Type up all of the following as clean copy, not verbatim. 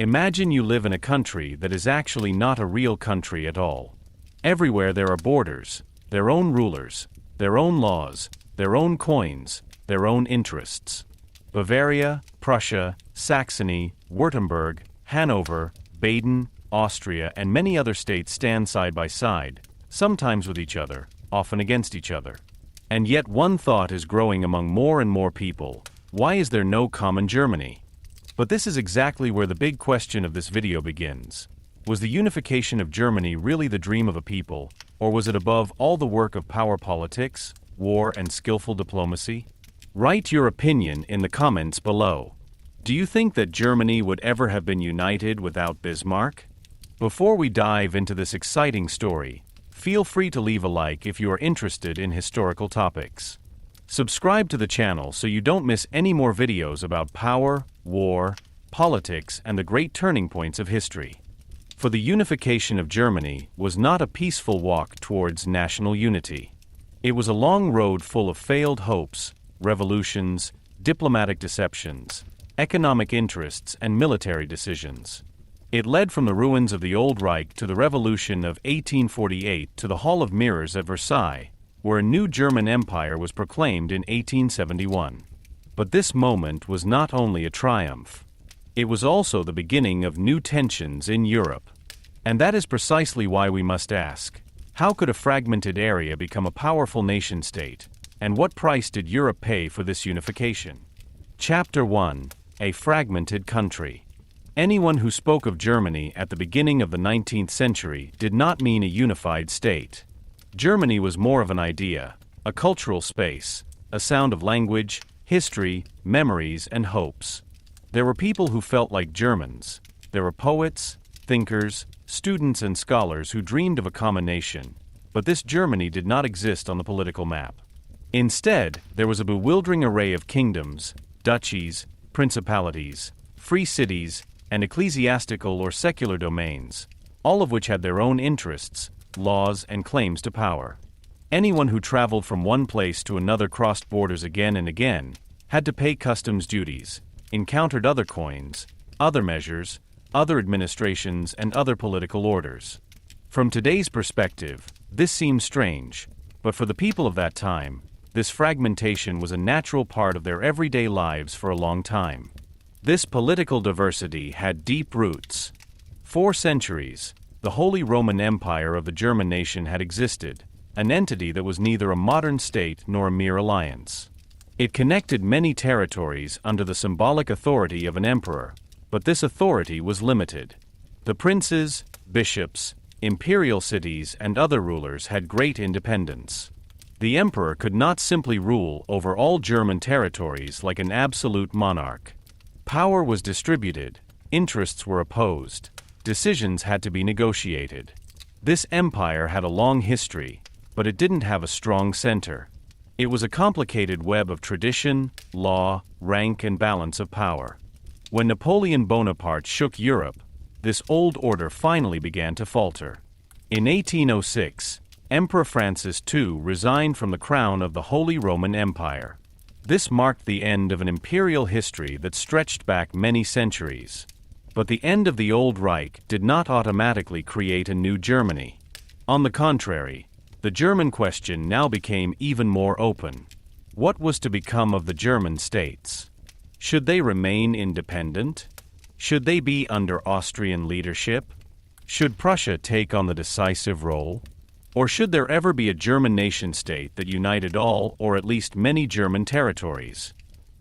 Imagine you live in a country that is actually not a real country at all. Everywhere there are borders, their own rulers, their own laws, their own coins, their own interests. Bavaria, Prussia, Saxony, Württemberg, Hanover, Baden, Austria, and many other states stand side by side, sometimes with each other, often against each other. And yet one thought is growing among more and more people: why is there no common Germany? But this is exactly where the big question of this video begins. Was the unification of Germany really the dream of a people, or was it above all the work of power politics, war, and skillful diplomacy? Write your opinion in the comments below. Do you think that Germany would ever have been united without Bismarck? Before we dive into this exciting story, feel free to leave a like if you are interested in historical topics. Subscribe to the channel so you don't miss any more videos about power, war, politics, and the great turning points of history. For the unification of Germany was not a peaceful walk towards national unity. It was a long road full of failed hopes, revolutions, diplomatic deceptions, economic interests, and military decisions. It led from the ruins of the old Reich to the Revolution of 1848 to the Hall of Mirrors at Versailles, where a new German Empire was proclaimed in 1871. But this moment was not only a triumph. It was also the beginning of new tensions in Europe. And that is precisely why we must ask, how could a fragmented area become a powerful nation-state, and what price did Europe pay for this unification? Chapter 1: A Fragmented Country. Anyone who spoke of Germany at the beginning of the 19th century did not mean a unified state. Germany was more of an idea, a cultural space, a sound of language, history, memories, and hopes. There were people who felt like Germans. There were poets, thinkers, students, and scholars who dreamed of a common nation, but this Germany did not exist on the political map. Instead, there was a bewildering array of kingdoms, duchies, principalities, free cities, and ecclesiastical or secular domains, all of which had their own interests, laws, and claims to power. Anyone who traveled from one place to another, crossed borders again and again, had to pay customs duties, encountered other coins, other measures, other administrations, and other political orders. From today's perspective, this seems strange, but for the people of that time, this fragmentation was a natural part of their everyday lives for a long time. This political diversity had deep roots. For centuries, the Holy Roman Empire of the German nation had existed, an entity that was neither a modern state nor a mere alliance. It connected many territories under the symbolic authority of an emperor, but this authority was limited. The princes, bishops, imperial cities, and other rulers had great independence. The emperor could not simply rule over all German territories like an absolute monarch. Power was distributed, interests were opposed, decisions had to be negotiated. This empire had a long history, but it didn't have a strong center. It was a complicated web of tradition, law, rank, and balance of power. When Napoleon Bonaparte shook Europe, this old order finally began to falter. In 1806, Emperor Francis II resigned from the crown of the Holy Roman Empire. This marked the end of an imperial history that stretched back many centuries. But the end of the Old Reich did not automatically create a new Germany. On the contrary, the German question now became even more open. What was to become of the German states? Should they remain independent? Should they be under Austrian leadership? Should Prussia take on the decisive role? Or should there ever be a German nation-state that united all or at least many German territories?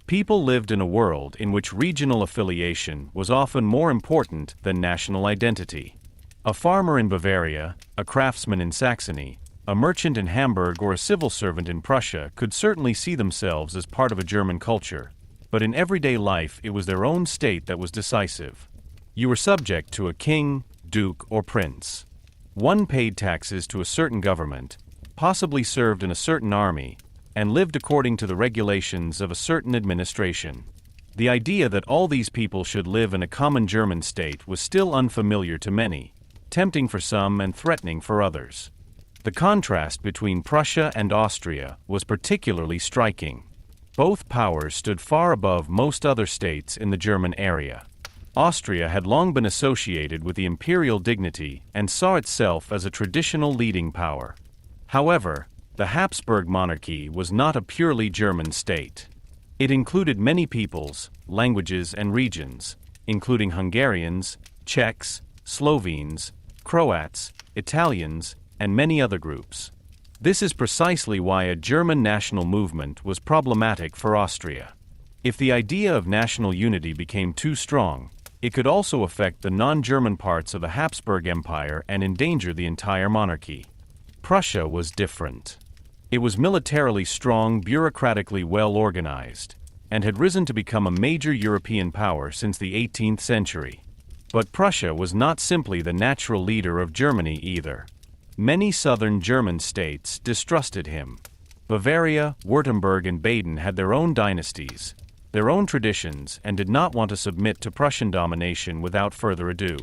People lived in a world in which regional affiliation was often more important than national identity. A farmer in Bavaria, a craftsman in Saxony, a merchant in Hamburg, or a civil servant in Prussia could certainly see themselves as part of a German culture, but in everyday life it was their own state that was decisive. You were subject to a king, duke, or prince. One paid taxes to a certain government, possibly served in a certain army, and lived according to the regulations of a certain administration. The idea that all these people should live in a common German state was still unfamiliar to many, tempting for some and threatening for others. The contrast between Prussia and Austria was particularly striking. Both powers stood far above most other states in the German area. Austria had long been associated with the imperial dignity and saw itself as a traditional leading power. However, the Habsburg monarchy was not a purely German state. It included many peoples, languages, and regions, including Hungarians, Czechs, Slovenes, Croats, Italians, and many other groups. This is precisely why a German national movement was problematic for Austria. If the idea of national unity became too strong, it could also affect the non-German parts of the Habsburg Empire and endanger the entire monarchy. Prussia was different. It was militarily strong, bureaucratically well organized, and had risen to become a major European power since the 18th century. But Prussia was not simply the natural leader of Germany either. Many southern German states distrusted him. Bavaria, Württemberg, and Baden had their own dynasties, their own traditions, and did not want to submit to Prussian domination without further ado.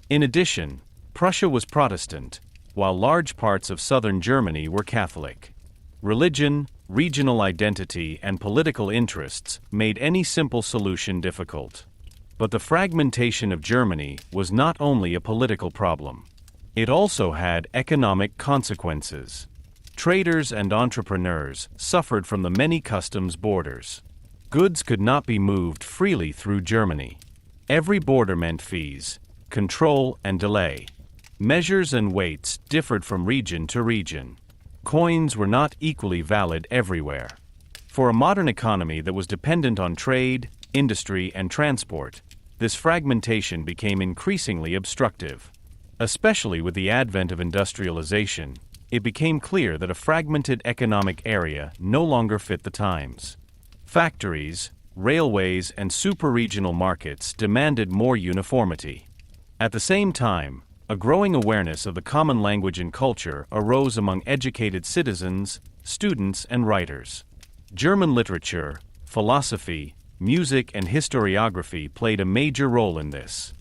In addition, Prussia was Protestant, while large parts of southern Germany were Catholic. Religion, regional identity, and political interests made any simple solution difficult. But the fragmentation of Germany was not only a political problem. It also had economic consequences. Traders and entrepreneurs suffered from the many customs borders. Goods could not be moved freely through Germany. Every border meant fees, control, and delay. Measures and weights differed from region to region. Coins were not equally valid everywhere. For a modern economy that was dependent on trade, industry, and transport, this fragmentation became increasingly obstructive. Especially with the advent of industrialization, it became clear that a fragmented economic area no longer fit the times. Factories, railways, and super-regional markets demanded more uniformity. At the same time, a growing awareness of the common language and culture arose among educated citizens, students, and writers. German literature, philosophy, music, and historiography played a major role in this.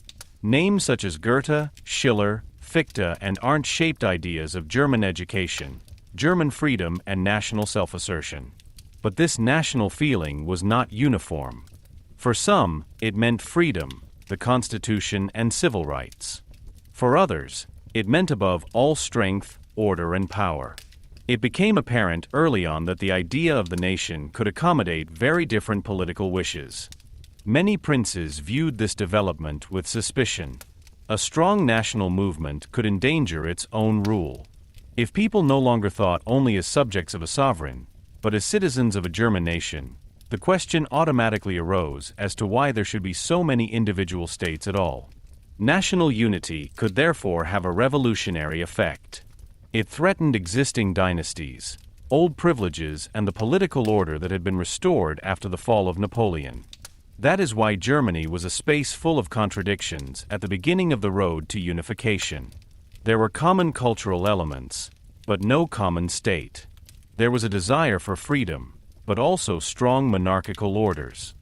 Names such as Goethe, Schiller, Fichte, and Arndt shaped ideas of German education, German freedom, and national self-assertion. But this national feeling was not uniform. For some, it meant freedom, the Constitution, and civil rights. For others, it meant above all strength, order, and power. It became apparent early on that the idea of the nation could accommodate very different political wishes. Many princes viewed this development with suspicion. A strong national movement could endanger its own rule. If people no longer thought only as subjects of a sovereign, but as citizens of a German nation, the question automatically arose as to why there should be so many individual states at all. National unity could therefore have a revolutionary effect. It threatened existing dynasties, old privileges, and the political order that had been restored after the fall of Napoleon. That is why Germany was a space full of contradictions at the beginning of the road to unification. There were common cultural elements, but no common state. There was a desire for freedom, but also strong monarchical orders.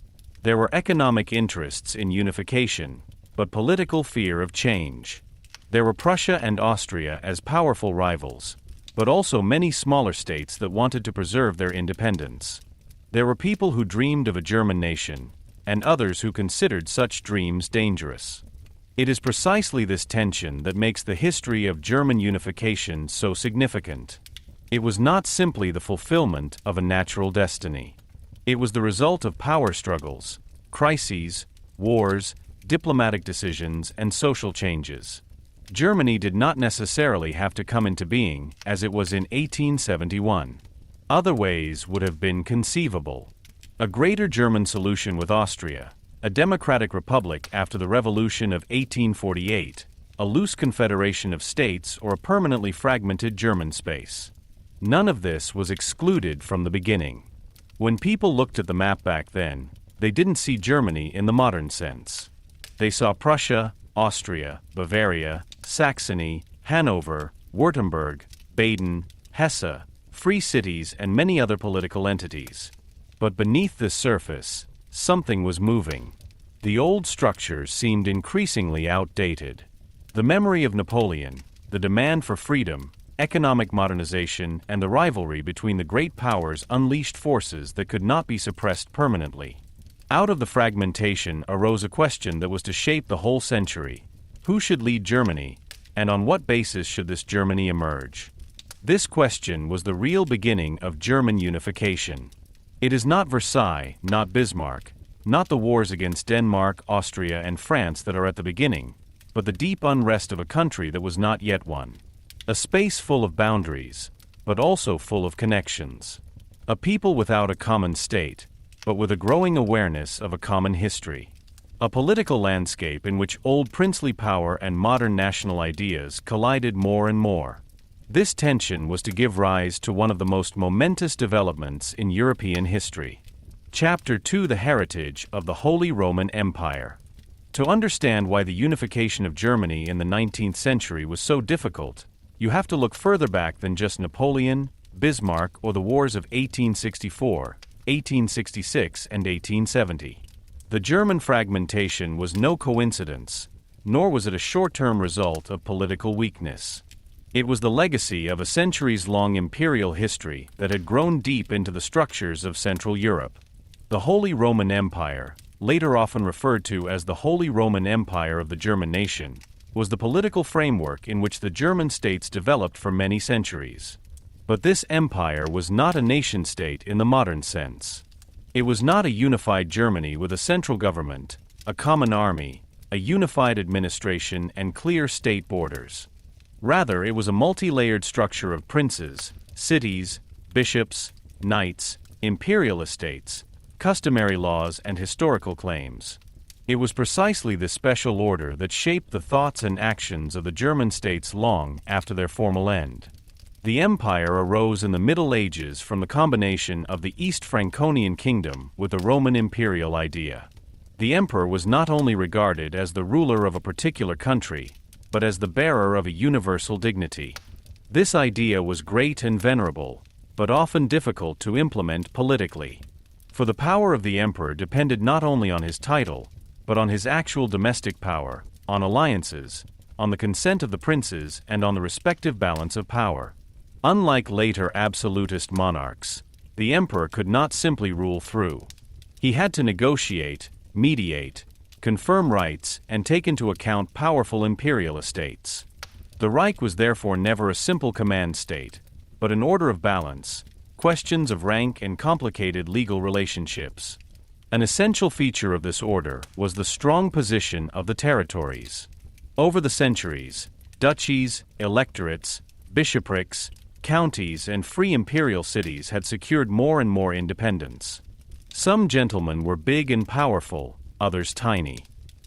There were economic interests in unification, but political fear of change. There were Prussia and Austria as powerful rivals, but also many smaller states that wanted to preserve their independence. There were people who dreamed of a German nation, and others who considered such dreams dangerous. It is precisely this tension that makes the history of German unification so significant. It was not simply the fulfillment of a natural destiny. It was the result of power struggles, crises, wars, diplomatic decisions, and social changes. Germany did not necessarily have to come into being as it was in 1871. Other ways would have been conceivable. A greater German solution with Austria, a democratic republic after the Revolution of 1848, a loose confederation of states, or a permanently fragmented German space. None of this was excluded from the beginning. When people looked at the map back then, they didn't see Germany in the modern sense. They saw Prussia, Austria, Bavaria, Saxony, Hanover, Württemberg, Baden, Hesse, free cities, and many other political entities. But beneath the surface, something was moving. The old structures seemed increasingly outdated. The memory of Napoleon, the demand for freedom, economic modernization, and the rivalry between the great powers unleashed forces that could not be suppressed permanently. Out of the fragmentation arose a question that was to shape the whole century. Who should lead Germany, and on what basis should this Germany emerge? This question was the real beginning of German unification. It is not Versailles, not Bismarck, not the wars against Denmark, Austria, and France that are at the beginning, but the deep unrest of a country that was not yet one. A space full of boundaries, but also full of connections. A people without a common state, but with a growing awareness of a common history. A political landscape in which old princely power and modern national ideas collided more and more. This tension was to give rise to one of the most momentous developments in European history. Chapter 2: The Heritage of the Holy Roman Empire. To understand why the unification of Germany in the 19th century was so difficult, you have to look further back than just Napoleon, Bismarck, or the wars of 1864, 1866, and 1870. The German fragmentation was no coincidence, nor was it a short-term result of political weakness. It was the legacy of a centuries-long imperial history that had grown deep into the structures of Central Europe. The Holy Roman Empire, later often referred to as the Holy Roman Empire of the German nation, was the political framework in which the German states developed for many centuries. But this empire was not a nation-state in the modern sense. It was not a unified Germany with a central government, a common army, a unified administration, and clear state borders. Rather, it was a multi-layered structure of princes, cities, bishops, knights, imperial estates, customary laws, and historical claims. It was precisely this special order that shaped the thoughts and actions of the German states long after their formal end. The empire arose in the Middle Ages from the combination of the East Franconian kingdom with the Roman imperial idea. The emperor was not only regarded as the ruler of a particular country, but as the bearer of a universal dignity. This idea was great and venerable, but often difficult to implement politically. For the power of the emperor depended not only on his title, but on his actual domestic power, on alliances, on the consent of the princes, and on the respective balance of power. Unlike later absolutist monarchs, the emperor could not simply rule through. He had to negotiate, mediate, confirm rights, and take into account powerful imperial estates. The Reich was therefore never a simple command state, but an order of balance, questions of rank, and complicated legal relationships. An essential feature of this order was the strong position of the territories. Over the centuries, duchies, electorates, bishoprics, counties, and free imperial cities had secured more and more independence. Some gentlemen were big and powerful, others tiny.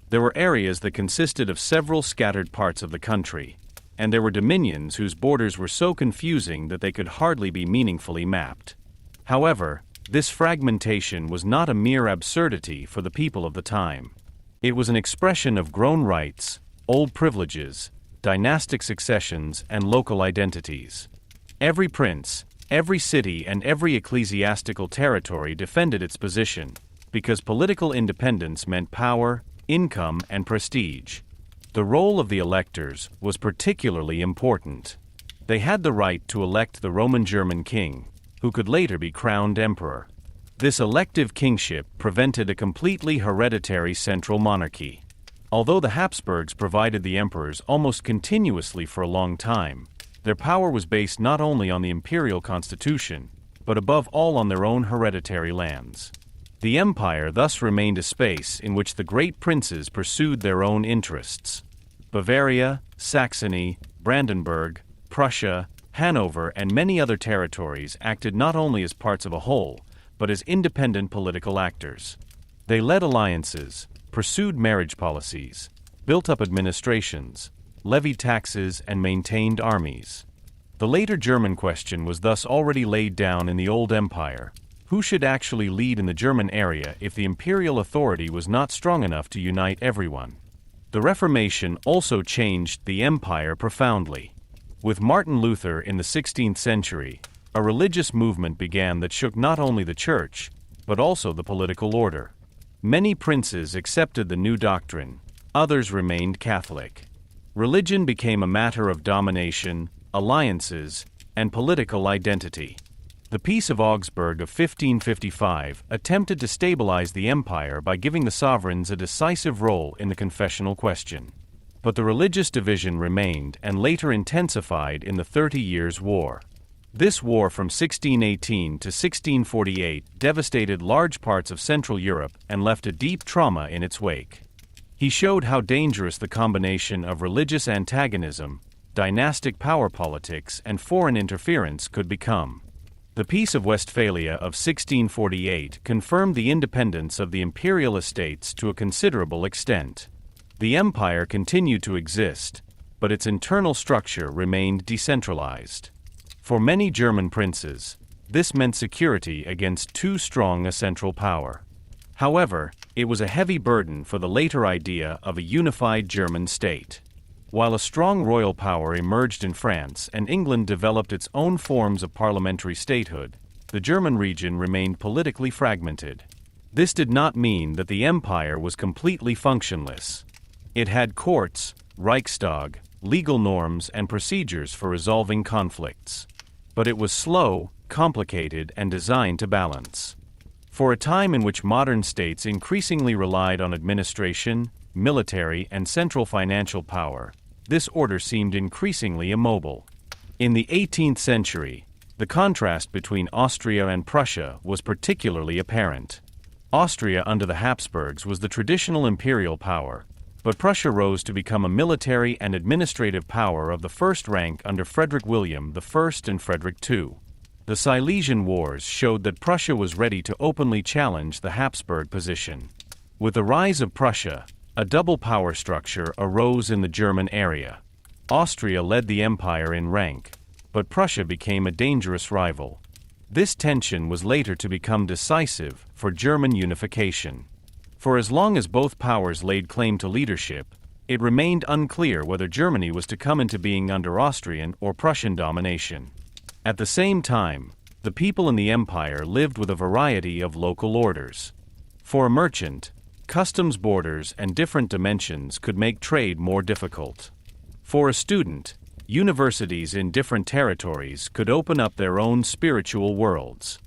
There were areas that consisted of several scattered parts of the country, and there were dominions whose borders were so confusing that they could hardly be meaningfully mapped. However, this fragmentation was not a mere absurdity for the people of the time. It was an expression of grown rights, old privileges, dynastic successions, and local identities. Every prince, every city, and every ecclesiastical territory defended its position, because political independence meant power, income, and prestige. The role of the electors was particularly important. They had the right to elect the Roman German king, who could later be crowned emperor. This elective kingship prevented a completely hereditary central monarchy. Although the Habsburgs provided the emperors almost continuously for a long time, their power was based not only on the imperial constitution, but above all on their own hereditary lands. The empire thus remained a space in which the great princes pursued their own interests. Bavaria, Saxony, Brandenburg, Prussia, Hanover, and many other territories acted not only as parts of a whole, but as independent political actors. They led alliances, pursued marriage policies, built up administrations, levied taxes, and maintained armies. The later German question was thus already laid down in the old empire. Who should actually lead in the German area if the imperial authority was not strong enough to unite everyone? The Reformation also changed the empire profoundly. With Martin Luther in the 16th century, a religious movement began that shook not only the church, but also the political order. Many princes accepted the new doctrine, others remained Catholic. Religion became a matter of domination, alliances, and political identity. The Peace of Augsburg of 1555 attempted to stabilize the empire by giving the sovereigns a decisive role in the confessional question. But the religious division remained and later intensified in the 30 Years' War. This war from 1618 to 1648 devastated large parts of Central Europe and left a deep trauma in its wake. He showed how dangerous the combination of religious antagonism, dynastic power politics, and foreign interference could become. The Peace of Westphalia of 1648 confirmed the independence of the imperial estates to a considerable extent. The empire continued to exist, but its internal structure remained decentralized. For many German princes, this meant security against too strong a central power. However, it was a heavy burden for the later idea of a unified German state. While a strong royal power emerged in France and England developed its own forms of parliamentary statehood, the German region remained politically fragmented. This did not mean that the empire was completely functionless. It had courts, Reichstag, legal norms, and procedures for resolving conflicts. But it was slow, complicated, and designed to balance. For a time in which modern states increasingly relied on administration, military, and central financial power, this order seemed increasingly immobile. In the 18th century, the contrast between Austria and Prussia was particularly apparent. Austria under the Habsburgs was the traditional imperial power, but Prussia rose to become a military and administrative power of the first rank under Frederick William I and Frederick II. The Silesian Wars showed that Prussia was ready to openly challenge the Habsburg position. With the rise of Prussia, a double power structure arose in the German area. Austria led the empire in rank, but Prussia became a dangerous rival. This tension was later to become decisive for German unification. For as long as both powers laid claim to leadership, it remained unclear whether Germany was to come into being under Austrian or Prussian domination. At the same time, the people in the empire lived with a variety of local orders. For a merchant, customs borders and different dimensions could make trade more difficult. For a student, universities in different territories could open up their own spiritual worlds.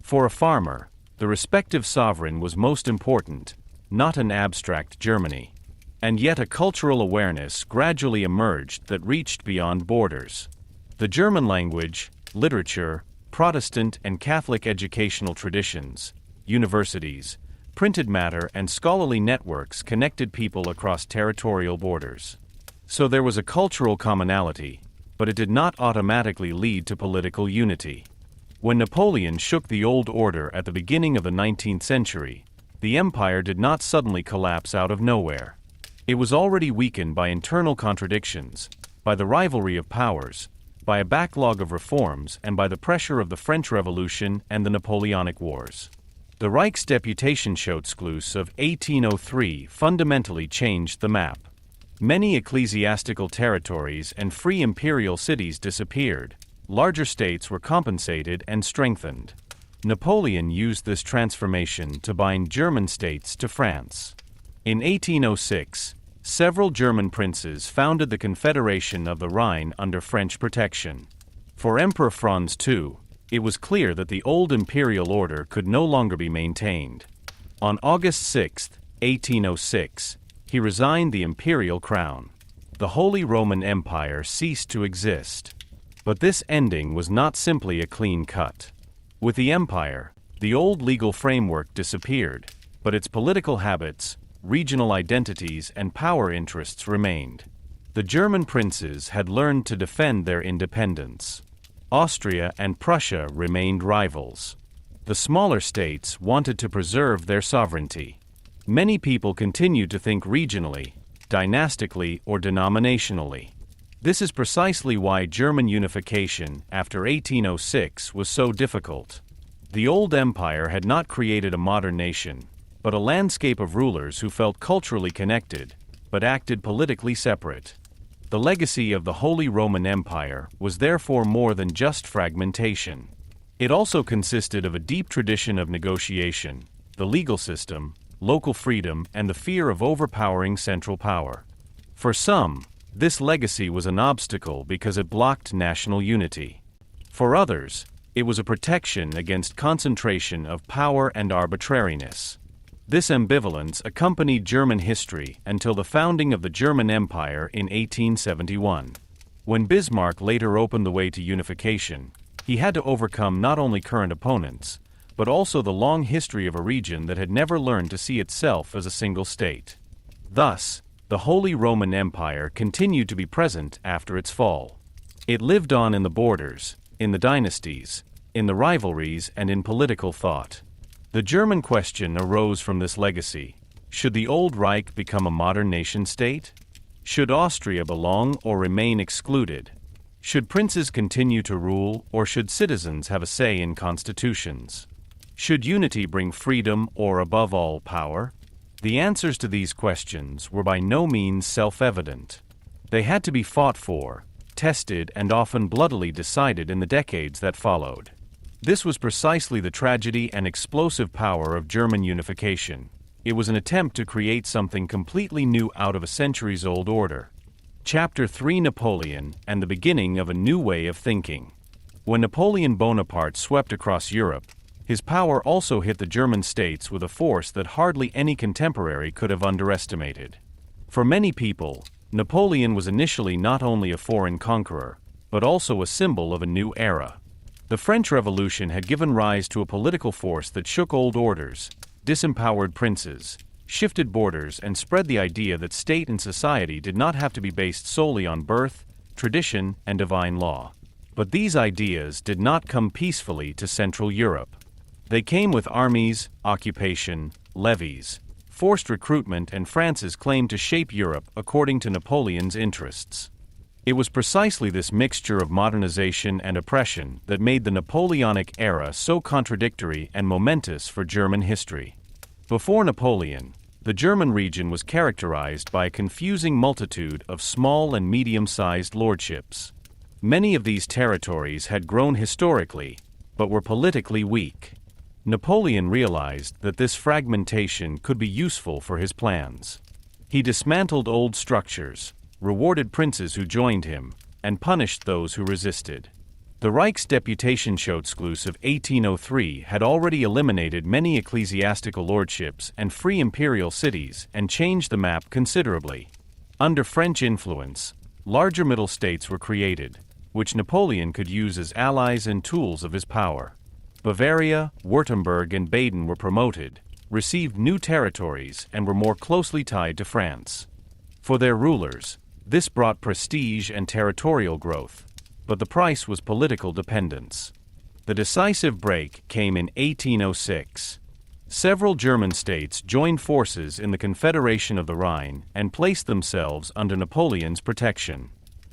For a farmer, the respective sovereign was most important, not an abstract Germany. And yet a cultural awareness gradually emerged that reached beyond borders. The German language, literature, Protestant and Catholic educational traditions, universities, printed matter, and scholarly networks connected people across territorial borders. So there was a cultural commonality, but it did not automatically lead to political unity. When Napoleon shook the old order at the beginning of the 19th century, the empire did not suddenly collapse out of nowhere. It was already weakened by internal contradictions, by the rivalry of powers, by a backlog of reforms, and by the pressure of the French Revolution and the Napoleonic Wars. The Reichsdeputationsschluss of 1803 fundamentally changed the map. Many ecclesiastical territories and free imperial cities disappeared. Larger states were compensated and strengthened. Napoleon used this transformation to bind German states to France. In 1806, several German princes founded the Confederation of the Rhine under French protection. For Emperor Franz II, it was clear that the old imperial order could no longer be maintained. On August 6, 1806, he resigned the imperial crown. The Holy Roman Empire ceased to exist. But this ending was not simply a clean cut. With the empire, the old legal framework disappeared, but its political habits, regional identities, and power interests remained. The German princes had learned to defend their independence. Austria and Prussia remained rivals. The smaller states wanted to preserve their sovereignty. Many people continued to think regionally, dynastically, or denominationally. This is precisely why German unification after 1806 was so difficult. The old empire had not created a modern nation, but a landscape of rulers who felt culturally connected, but acted politically separate. The legacy of the Holy Roman Empire was therefore more than just fragmentation. It also consisted of a deep tradition of negotiation, the legal system, local freedom, and the fear of overpowering central power. For some, this legacy was an obstacle because it blocked national unity. For others, It was a protection against concentration of power and arbitrariness. This ambivalence accompanied German history until the founding of the German Empire in 1871. When Bismarck later opened the way to unification, he had to overcome not only current opponents, but also the long history of a region that had never learned to see itself as a single state. Thus, the Holy Roman Empire continued to be present after its fall. It lived on in the borders, in the dynasties, in the rivalries, and in political thought. The German question arose from this legacy. Should the old Reich become a modern nation-state? Should Austria belong or remain excluded? Should princes continue to rule, or should citizens have a say in constitutions? Should unity bring freedom or, above all, power? The answers to these questions were by no means self-evident. They had to be fought for, tested, and often bloodily decided in the decades that followed. This was precisely the tragedy and explosive power of German unification. It was an attempt to create something completely new out of a centuries-old order. Chapter 3: Napoleon and the beginning of a new way of thinking. When Napoleon Bonaparte swept across Europe, his power also hit the German states with a force that hardly any contemporary could have underestimated. For many people, Napoleon was initially not only a foreign conqueror, but also a symbol of a new era. The French Revolution had given rise to a political force that shook old orders, disempowered princes, shifted borders, and spread the idea that state and society did not have to be based solely on birth, tradition, and divine law. But these ideas did not come peacefully to Central Europe. They came with armies, occupation, levies, forced recruitment, and France's claim to shape Europe according to Napoleon's interests. It was precisely this mixture of modernization and oppression that made the Napoleonic era so contradictory and momentous for German history. Before Napoleon, the German region was characterized by a confusing multitude of small and medium-sized lordships. Many of these territories had grown historically, but were politically weak. Napoleon realized that this fragmentation could be useful for his plans. He dismantled old structures, rewarded princes who joined him, and punished those who resisted. The Reich's Deputationsschluss of 1803 had already eliminated many ecclesiastical lordships and free imperial cities and changed the map considerably. Under French influence, larger middle states were created, which Napoleon could use as allies and tools of his power. Bavaria, Württemberg, and Baden were promoted, received new territories, and were more closely tied to France. For their rulers, this brought prestige and territorial growth, but the price was political dependence. The decisive break came in 1806. Several German states joined forces in the Confederation of the Rhine and placed themselves under Napoleon's protection.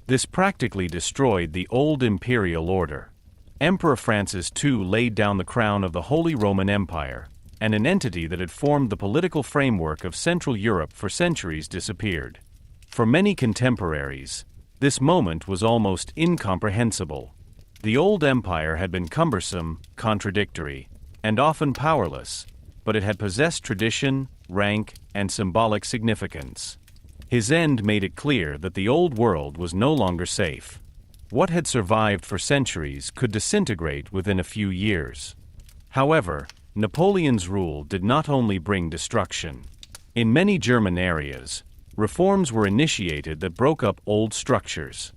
This practically destroyed the old imperial order. Emperor Francis II laid down the crown of the Holy Roman Empire, and an entity that had formed the political framework of Central Europe for centuries disappeared. For many contemporaries, this moment was almost incomprehensible. The old empire had been cumbersome, contradictory, and often powerless, but it had possessed tradition, rank, and symbolic significance. His end made it clear that the old world was no longer safe. What had survived for centuries could disintegrate within a few years. However, Napoleon's rule did not only bring destruction. In many German areas, reforms were initiated that broke up old structures.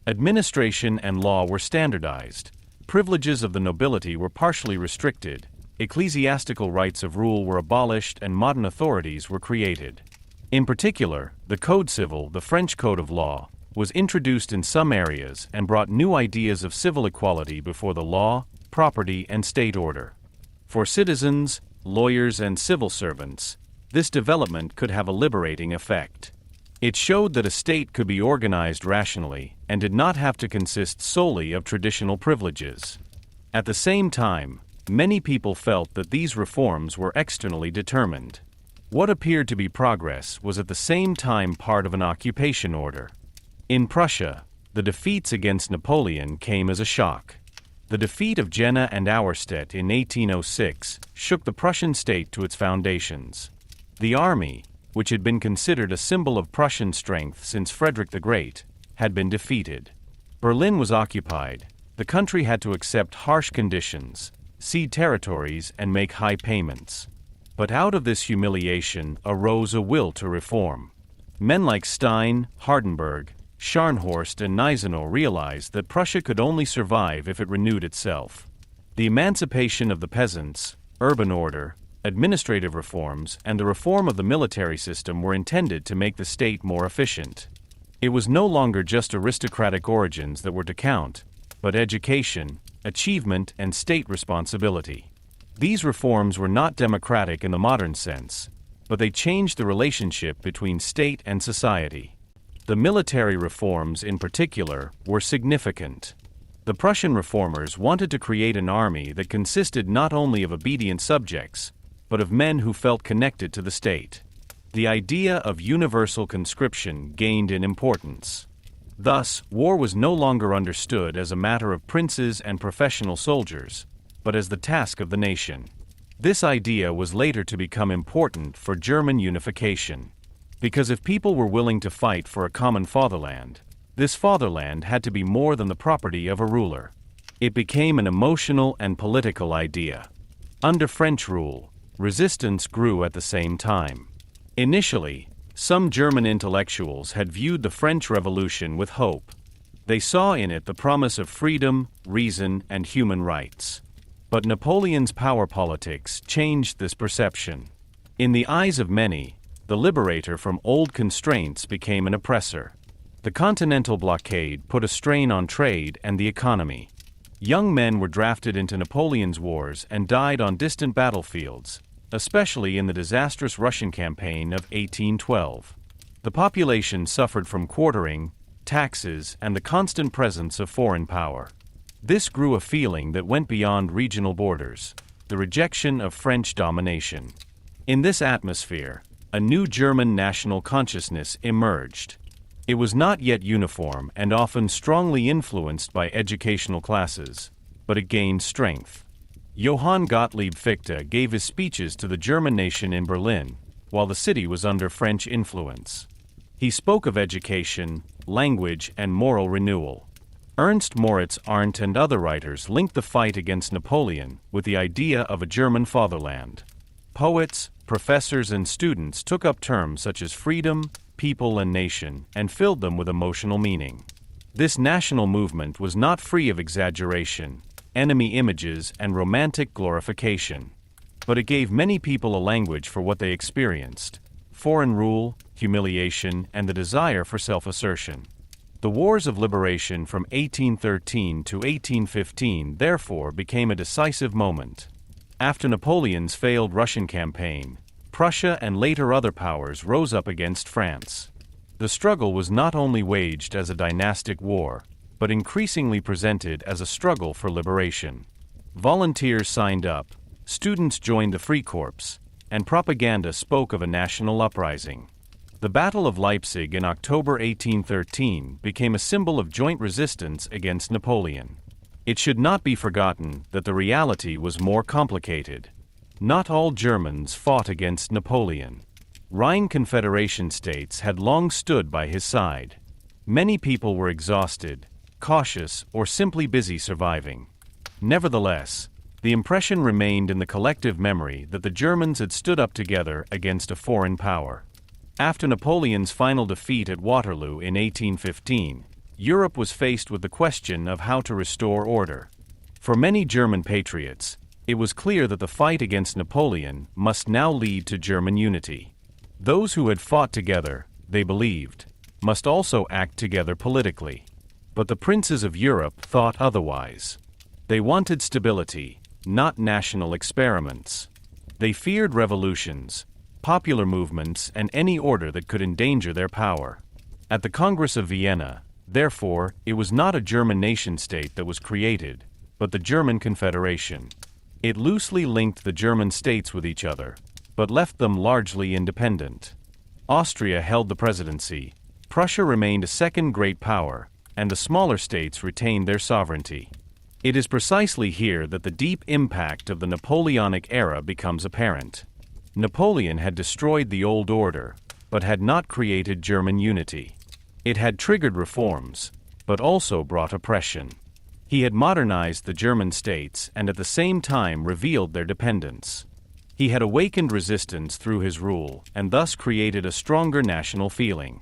Administration and law were standardized, privileges of the nobility were partially restricted, ecclesiastical rights of rule were abolished, and modern authorities were created. In particular, the Code Civil, the French code of law, was introduced in some areas and brought new ideas of civil equality before the law, property, and state order. For citizens, lawyers, and civil servants, this development could have a liberating effect. It showed that a state could be organized rationally and did not have to consist solely of traditional privileges. At the same time, many people felt that these reforms were externally determined. What appeared to be progress was at the same time part of an occupation order. In Prussia, the defeats against Napoleon came as a shock. The defeat of Jena and Auerstedt in 1806 shook the Prussian state to its foundations. The army, which had been considered a symbol of Prussian strength since Frederick the Great, had been defeated. Berlin was occupied, The country had to accept harsh conditions, cede territories, and make high payments. But out of this humiliation arose a will to reform. Men like Stein, Hardenberg, Scharnhorst, and Gneisenau realized that Prussia could only survive if it renewed itself. The emancipation of the peasants, urban order, administrative reforms, and the reform of the military system were intended to make the state more efficient. It was no longer just aristocratic origins that were to count, but education, achievement, and state responsibility. These reforms were not democratic in the modern sense, but they changed the relationship between state and society. The military reforms, in particular, were significant. The Prussian reformers wanted to create an army that consisted not only of obedient subjects, but of men who felt connected to the state. The idea of universal conscription gained in importance. Thus, war was no longer understood as a matter of princes and professional soldiers, but as the task of the nation. This idea was later to become important for German unification. Because if people were willing to fight for a common fatherland, this fatherland had to be more than the property of a ruler. It became an emotional and political idea. Under French rule, resistance grew at the same time. Initially, some German intellectuals had viewed the French Revolution with hope. They saw in it the promise of freedom, reason, and human rights. But Napoleon's power politics changed this perception. In the eyes of many, the liberator from old constraints became an oppressor. The Continental blockade put a strain on trade and the economy. Young men were drafted into Napoleon's wars and died on distant battlefields, especially in the disastrous Russian campaign of 1812. The population suffered from quartering, taxes, and the constant presence of foreign power. This grew a feeling that went beyond regional borders, the rejection of French domination. In this atmosphere, a new German national consciousness emerged. It was not yet uniform and often strongly influenced by educational classes, but it gained strength. Johann Gottlieb Fichte gave his speeches to the German nation in Berlin, while the city was under French influence. He spoke of education, language, and moral renewal. Ernst Moritz Arndt and other writers linked the fight against Napoleon with the idea of a German fatherland. Poets, professors, and students took up terms such as freedom, people, and nation, and filled them with emotional meaning. This national movement was not free of exaggeration, enemy images, and romantic glorification. But it gave many people a language for what they experienced: foreign rule, humiliation, and the desire for self-assertion. The wars of liberation from 1813 to 1815 therefore became a decisive moment. After Napoleon's failed Russian campaign, Prussia and later other powers rose up against France. The struggle was not only waged as a dynastic war, but increasingly presented as a struggle for liberation. Volunteers signed up, students joined the Free Corps, and propaganda spoke of a national uprising. The Battle of Leipzig in October 1813 became a symbol of joint resistance against Napoleon. It should not be forgotten that the reality was more complicated. Not all Germans fought against Napoleon. Rhine Confederation states had long stood by his side. Many people were exhausted, cautious, or simply busy surviving. Nevertheless, the impression remained in the collective memory that the Germans had stood up together against a foreign power. After Napoleon's final defeat at Waterloo in 1815, Europe was faced with the question of how to restore order. For many German patriots, it was clear that the fight against Napoleon must now lead to German unity. Those who had fought together, they believed, must also act together politically. But the princes of Europe thought otherwise. They wanted stability, not national experiments. They feared revolutions, popular movements, and any order that could endanger their power. At the Congress of Vienna, therefore, it was not a German nation-state that was created, but the German Confederation. It loosely linked the German states with each other, but left them largely independent. Austria held the presidency, Prussia remained a second great power, and the smaller states retained their sovereignty. It is precisely here that the deep impact of the Napoleonic era becomes apparent. Napoleon had destroyed the old order, but had not created German unity. It had triggered reforms, but also brought oppression. He had modernized the German states and at the same time revealed their dependence. He had awakened resistance through his rule and thus created a stronger national feeling.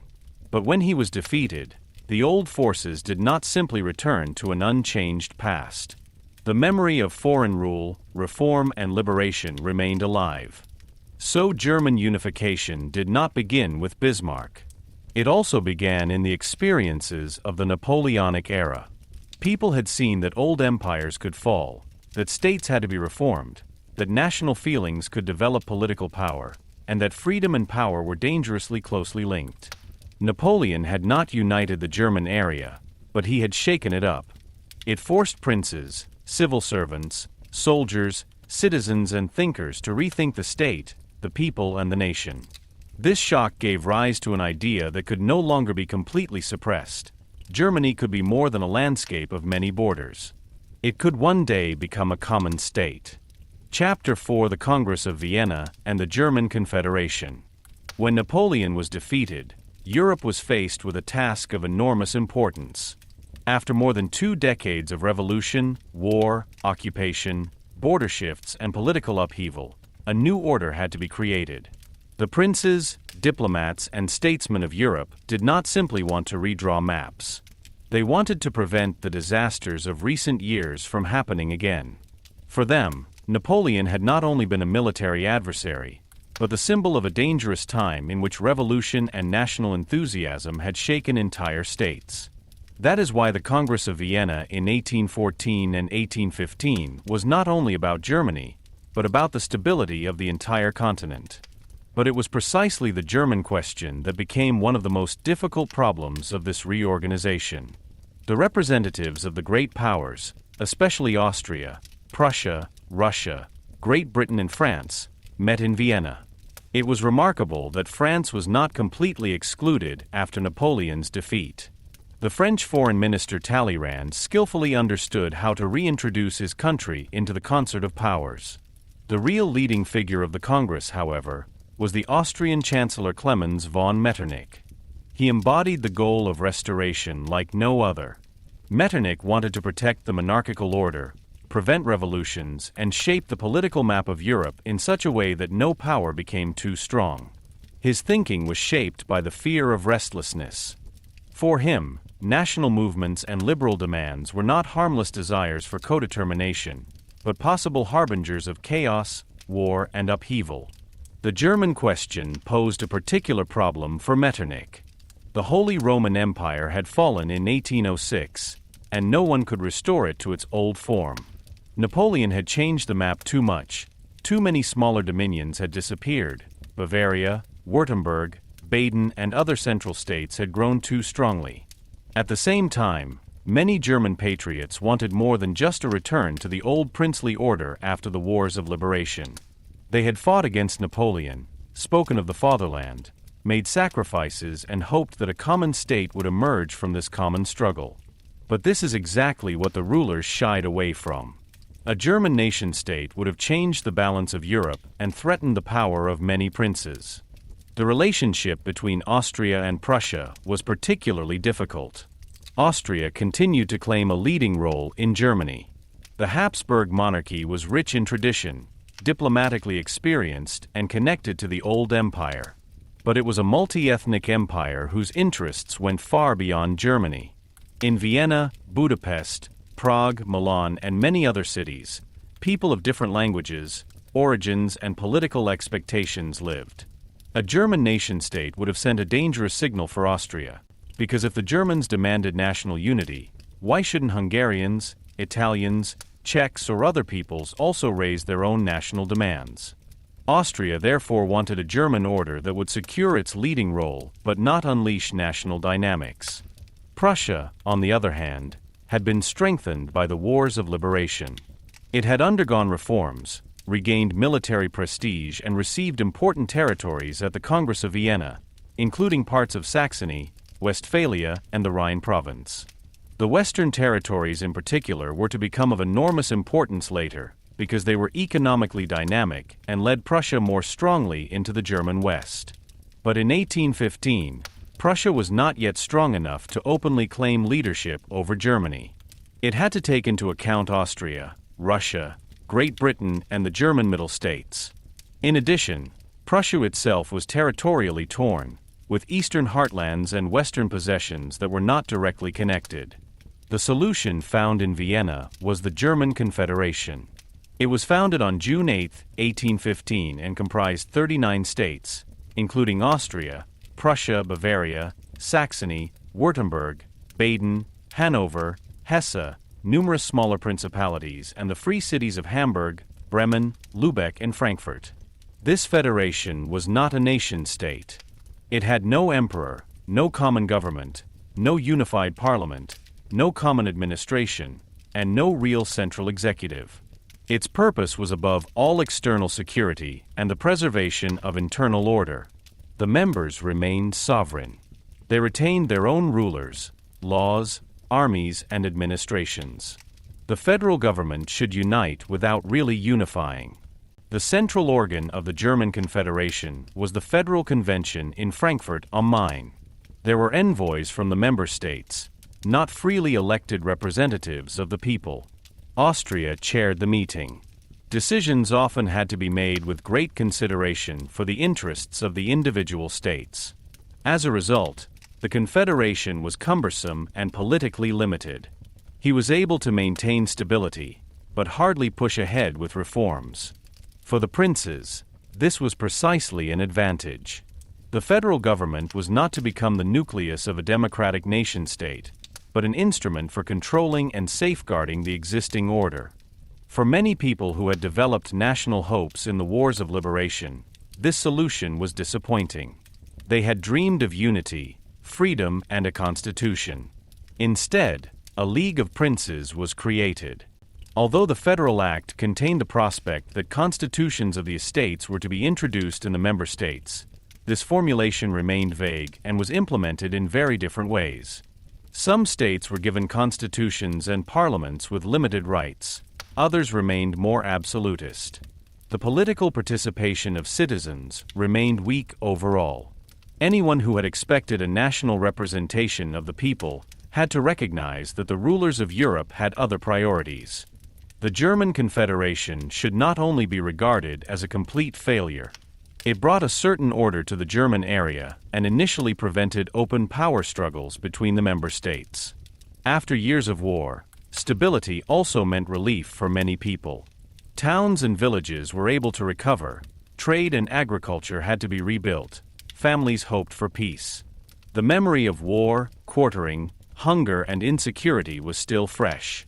But when he was defeated, the old forces did not simply return to an unchanged past. The memory of foreign rule, reform, and liberation remained alive. So German unification did not begin with Bismarck. It also began in the experiences of the Napoleonic era. People had seen that old empires could fall, that states had to be reformed, that national feelings could develop political power, and that freedom and power were dangerously closely linked. Napoleon had not united the German area, but he had shaken it up. It forced princes, civil servants, soldiers, citizens, and thinkers to rethink the state, the people, and the nation. This shock gave rise to an idea that could no longer be completely suppressed. Germany could be more than a landscape of many borders. It could one day become a common state. Chapter 4: The Congress of Vienna and the German Confederation. When Napoleon was defeated, Europe was faced with a task of enormous importance. After more than 2 decades of revolution, war, occupation, border shifts, and political upheaval, a new order had to be created. The princes, diplomats, and statesmen of Europe did not simply want to redraw maps. They wanted to prevent the disasters of recent years from happening again. For them, Napoleon had not only been a military adversary, but the symbol of a dangerous time in which revolution and national enthusiasm had shaken entire states. That is why the Congress of Vienna in 1814 and 1815 was not only about Germany, but about the stability of the entire continent. But it was precisely the German question that became one of the most difficult problems of this reorganization. The representatives of the great powers, especially Austria, Prussia, Russia, Great Britain, and France, met in Vienna. It was remarkable that France was not completely excluded after Napoleon's defeat. The French Foreign Minister Talleyrand skillfully understood how to reintroduce his country into the concert of powers. The real leading figure of the Congress, however, was the Austrian Chancellor Clemens von Metternich. He embodied the goal of restoration like no other. Metternich wanted to protect the monarchical order, prevent revolutions, and shape the political map of Europe in such a way that no power became too strong. His thinking was shaped by the fear of restlessness. For him, national movements and liberal demands were not harmless desires for co-determination, but possible harbingers of chaos, war, and upheaval. The German question posed a particular problem for Metternich. The Holy Roman Empire had fallen in 1806, and no one could restore it to its old form. Napoleon had changed the map too much. Too many smaller dominions had disappeared. Bavaria, Württemberg, Baden, and other central states had grown too strongly. At the same time, many German patriots wanted more than just a return to the old princely order after the wars of liberation. They had fought against Napoleon, spoken of the fatherland, made sacrifices, and hoped that a common state would emerge from this common struggle. But this is exactly what the rulers shied away from. A German nation-state would have changed the balance of Europe and threatened the power of many princes. The relationship between Austria and Prussia was particularly difficult. Austria continued to claim a leading role in Germany. The Habsburg monarchy was rich in tradition, diplomatically experienced, and connected to the old empire. But it was a multi-ethnic empire whose interests went far beyond Germany. In Vienna, Budapest, Prague, Milan, and many other cities, people of different languages, origins, and political expectations lived. A German nation-state would have sent a dangerous signal for Austria, because if the Germans demanded national unity, why shouldn't Hungarians, Italians, Czechs, or other peoples also raise their own national demands? Austria therefore wanted a German order that would secure its leading role but not unleash national dynamics. Prussia, on the other hand, had been strengthened by the wars of liberation. It had undergone reforms, regained military prestige, and received important territories at the Congress of Vienna, including parts of Saxony, Westphalia, and the Rhine province. The Western territories in particular were to become of enormous importance later, because they were economically dynamic and led Prussia more strongly into the German West. But in 1815, Prussia was not yet strong enough to openly claim leadership over Germany. It had to take into account Austria, Russia, Great Britain, and the German Middle States. In addition, Prussia itself was territorially torn, with eastern heartlands and western possessions that were not directly connected. The solution found in Vienna was the German Confederation. It was founded on June 8, 1815, and comprised 39 states, including Austria, Prussia, Bavaria, Saxony, Württemberg, Baden, Hanover, Hesse, numerous smaller principalities, and the free cities of Hamburg, Bremen, Lübeck, and Frankfurt. This federation was not a nation-state. It had no emperor, no common government, no unified parliament, no common administration, and no real central executive. Its purpose was above all external security and the preservation of internal order. The members remained sovereign. They retained their own rulers, laws, armies, and administrations. The federal government should unite without really unifying. The central organ of the German Confederation was the Federal Convention in Frankfurt am Main. There were envoys from the member states, not freely elected representatives of the people. Austria chaired the meeting. Decisions often had to be made with great consideration for the interests of the individual states. As a result, the Confederation was cumbersome and politically limited. He was able to maintain stability, but hardly push ahead with reforms. For the princes, this was precisely an advantage. The federal government was not to become the nucleus of a democratic nation-state, but an instrument for controlling and safeguarding the existing order. For many people who had developed national hopes in the wars of liberation, this solution was disappointing. They had dreamed of unity, freedom, and a constitution. Instead, a League of Princes was created. Although the Federal Act contained the prospect that constitutions of the estates were to be introduced in the member states, this formulation remained vague and was implemented in very different ways. Some states were given constitutions and parliaments with limited rights. Others remained more absolutist. The political participation of citizens remained weak overall. Anyone who had expected a national representation of the people had to recognize that the rulers of Europe had other priorities. The German Confederation should not only be regarded as a complete failure. It brought a certain order to the German area and initially prevented open power struggles between the member states. After years of war, stability also meant relief for many people. Towns and villages were able to recover, trade and agriculture had to be rebuilt, families hoped for peace. The memory of war, quartering, hunger, and insecurity was still fresh.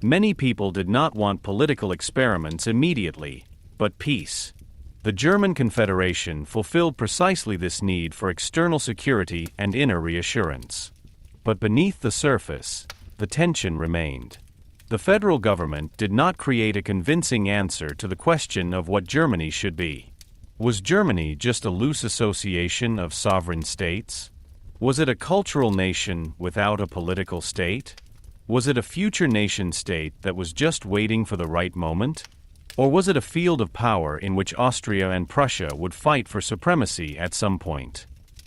Many people did not want political experiments immediately, but peace. The German Confederation fulfilled precisely this need for external security and inner reassurance. But beneath the surface, the tension remained. The federal government did not create a convincing answer to the question of what Germany should be. Was Germany just a loose association of sovereign states? Was it a cultural nation without a political state? Was it a future nation-state that was just waiting for the right moment? Or was it a field of power in which Austria and Prussia would fight for supremacy at some point?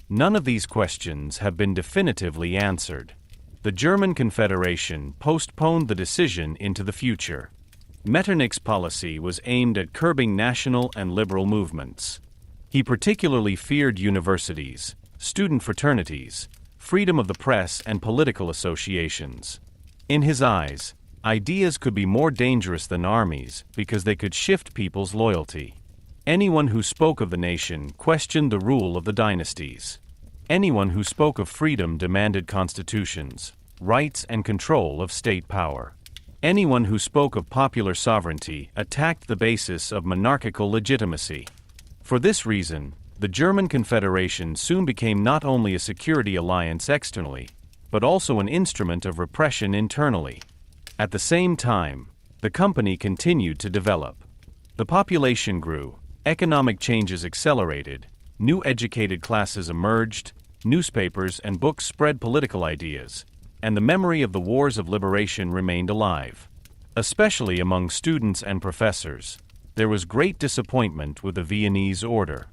None of these questions have been definitively answered. The German Confederation postponed the decision into the future. Metternich's policy was aimed at curbing national and liberal movements. He particularly feared universities, student fraternities, freedom of the press, and political associations. In his eyes, ideas could be more dangerous than armies because they could shift people's loyalty. Anyone who spoke of the nation questioned the rule of the dynasties. Anyone who spoke of freedom demanded constitutions, rights, and control of state power. Anyone who spoke of popular sovereignty attacked the basis of monarchical legitimacy. For this reason, the German Confederation soon became not only a security alliance externally, but also an instrument of repression internally. At the same time, the company continued to develop. The population grew, economic changes accelerated, new educated classes emerged, newspapers and books spread political ideas, and the memory of the wars of liberation remained alive. Especially among students and professors, there was great disappointment with the Viennese order.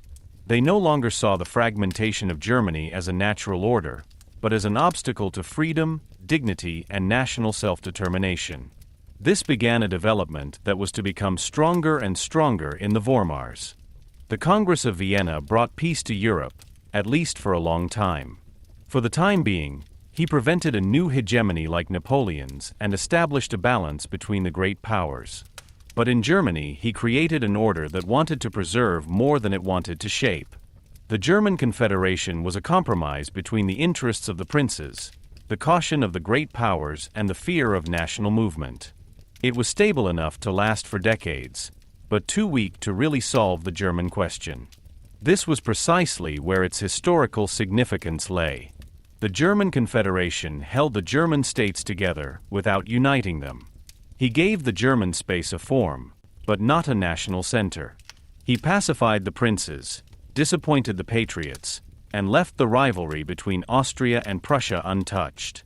They no longer saw the fragmentation of Germany as a natural order, but as an obstacle to freedom, dignity, and national self-determination. This began a development that was to become stronger and stronger in the Vormars. The Congress of Vienna brought peace to Europe, at least for a long time. For the time being, he prevented a new hegemony like Napoleon's and established a balance between the great powers. But in Germany, he created an order that wanted to preserve more than it wanted to shape. The German Confederation was a compromise between the interests of the princes, the caution of the great powers, and the fear of national movement. It was stable enough to last for decades, but too weak to really solve the German question. This was precisely where its historical significance lay. The German Confederation held the German states together without uniting them. He gave the German space a form, but not a national center. He pacified the princes, disappointed the patriots, and left the rivalry between Austria and Prussia untouched.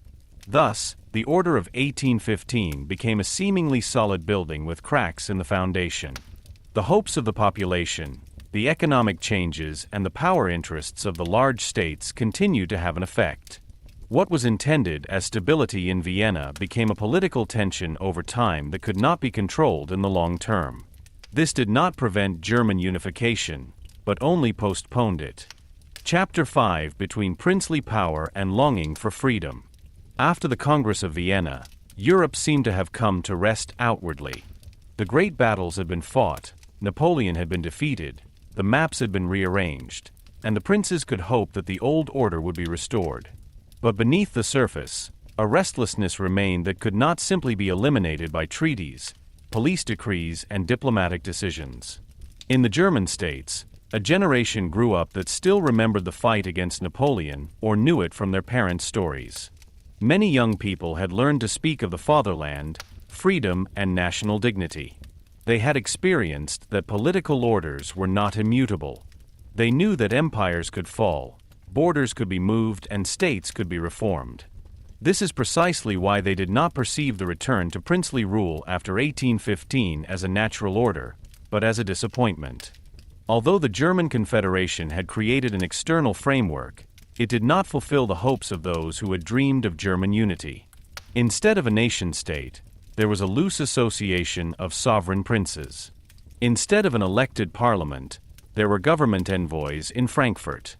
Thus, the Order of 1815 became a seemingly solid building with cracks in the foundation. The hopes of the population, the economic changes, and the power interests of the large states continued to have an effect. What was intended as stability in Vienna became a political tension over time that could not be controlled in the long term. This did not prevent German unification, but only postponed it. Chapter 5: Between Princely Power and Longing for Freedom. After the Congress of Vienna, Europe seemed to have come to rest outwardly. The great battles had been fought, Napoleon had been defeated, the maps had been rearranged, and the princes could hope that the old order would be restored. But beneath the surface, a restlessness remained that could not simply be eliminated by treaties, police decrees, and diplomatic decisions. In the German states, a generation grew up that still remembered the fight against Napoleon or knew it from their parents' stories. Many young people had learned to speak of the fatherland, freedom, and national dignity. They had experienced that political orders were not immutable. They knew that empires could fall, borders could be moved, and states could be reformed. This is precisely why they did not perceive the return to princely rule after 1815 as a natural order, but as a disappointment. Although the German Confederation had created an external framework, it did not fulfill the hopes of those who had dreamed of German unity. Instead of a nation-state, there was a loose association of sovereign princes. Instead of an elected parliament, there were government envoys in Frankfurt.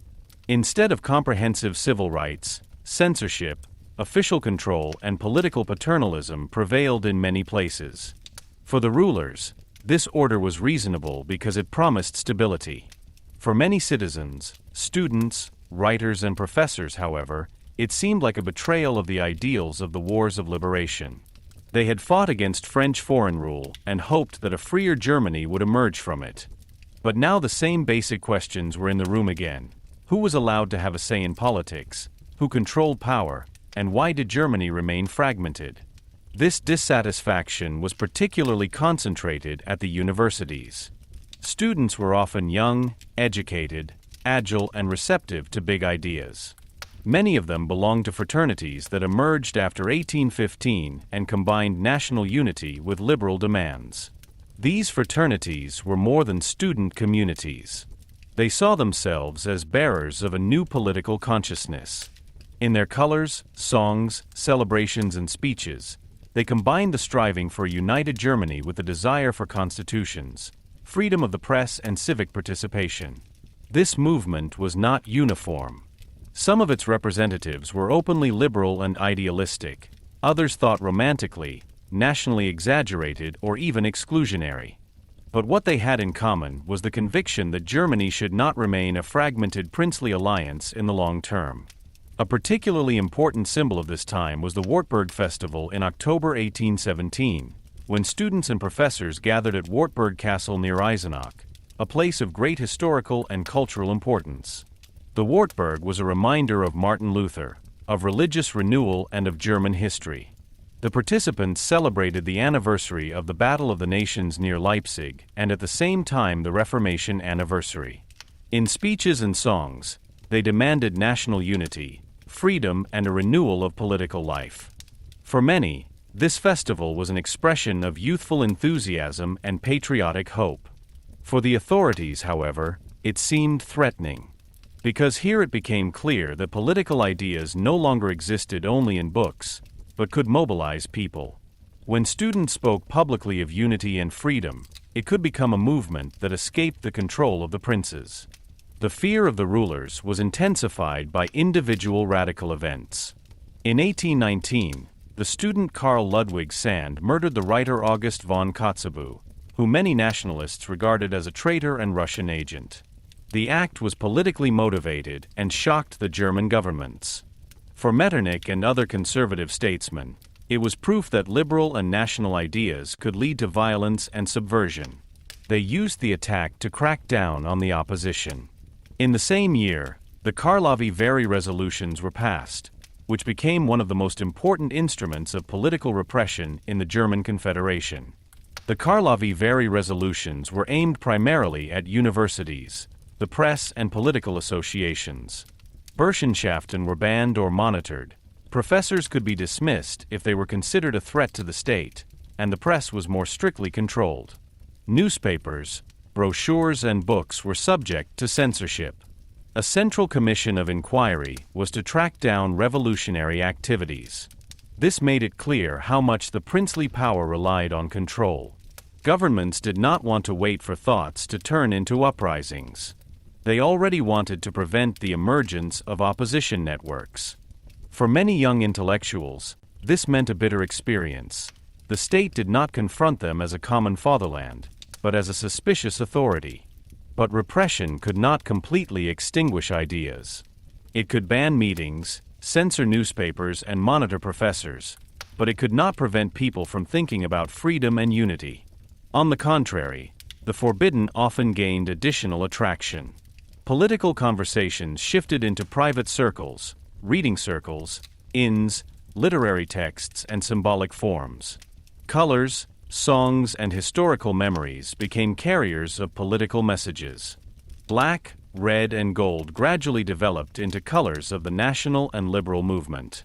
Instead of comprehensive civil rights, censorship, official control, and political paternalism prevailed in many places. For the rulers, this order was reasonable because it promised stability. For many citizens, students, writers, and professors, however, it seemed like a betrayal of the ideals of the wars of liberation. They had fought against French foreign rule and hoped that a freer Germany would emerge from it. But now the same basic questions were in the room again. Who was allowed to have a say in politics? Who controlled power? And why did Germany remain fragmented? This dissatisfaction was particularly concentrated at the universities. Students were often young, educated, agile, and receptive to big ideas. Many of them belonged to fraternities that emerged after 1815 and combined national unity with liberal demands. These fraternities were more than student communities. They saw themselves as bearers of a new political consciousness. In their colors, songs, celebrations, and speeches, they combined the striving for a united Germany with the desire for constitutions, freedom of the press, and civic participation. This movement was not uniform. Some of its representatives were openly liberal and idealistic. Others thought romantically, nationally exaggerated, or even exclusionary. But what they had in common was the conviction that Germany should not remain a fragmented princely alliance in the long term. A particularly important symbol of this time was the Wartburg Festival in October 1817, when students and professors gathered at Wartburg Castle near Eisenach, a place of great historical and cultural importance. The Wartburg was a reminder of Martin Luther, of religious renewal, and of German history. The participants celebrated the anniversary of the Battle of the Nations near Leipzig and at the same time the Reformation anniversary. In speeches and songs, they demanded national unity, freedom, and a renewal of political life. For many, this festival was an expression of youthful enthusiasm and patriotic hope. For the authorities, however, it seemed threatening. Because here it became clear that political ideas no longer existed only in books, but could mobilize people. When students spoke publicly of unity and freedom, it could become a movement that escaped the control of the princes. The fear of the rulers was intensified by individual radical events. In 1819, the student Karl Ludwig Sand murdered the writer August von Kotzebue, who many nationalists regarded as a traitor and Russian agent. The act was politically motivated and shocked the German governments. For Metternich and other conservative statesmen, it was proof that liberal and national ideas could lead to violence and subversion. They used the attack to crack down on the opposition. In the same year, the Karlovy Vary resolutions were passed, which became one of the most important instruments of political repression in the German Confederation. The Karlovy Vary resolutions were aimed primarily at universities, the press and political associations. Burschenschaften were banned or monitored. Professors could be dismissed if they were considered a threat to the state, and the press was more strictly controlled. Newspapers, brochures, and books were subject to censorship. A central commission of inquiry was to track down revolutionary activities. This made it clear how much the princely power relied on control. Governments did not want to wait for thoughts to turn into uprisings. They already wanted to prevent the emergence of opposition networks. For many young intellectuals, this meant a bitter experience. The state did not confront them as a common fatherland, but as a suspicious authority. But repression could not completely extinguish ideas. It could ban meetings, censor newspapers, and monitor professors, but it could not prevent people from thinking about freedom and unity. On the contrary, the forbidden often gained additional attraction. Political conversations shifted into private circles, reading circles, inns, literary texts, and symbolic forms. Colors, songs, and historical memories became carriers of political messages. Black, red, and gold gradually developed into colors of the national and liberal movement.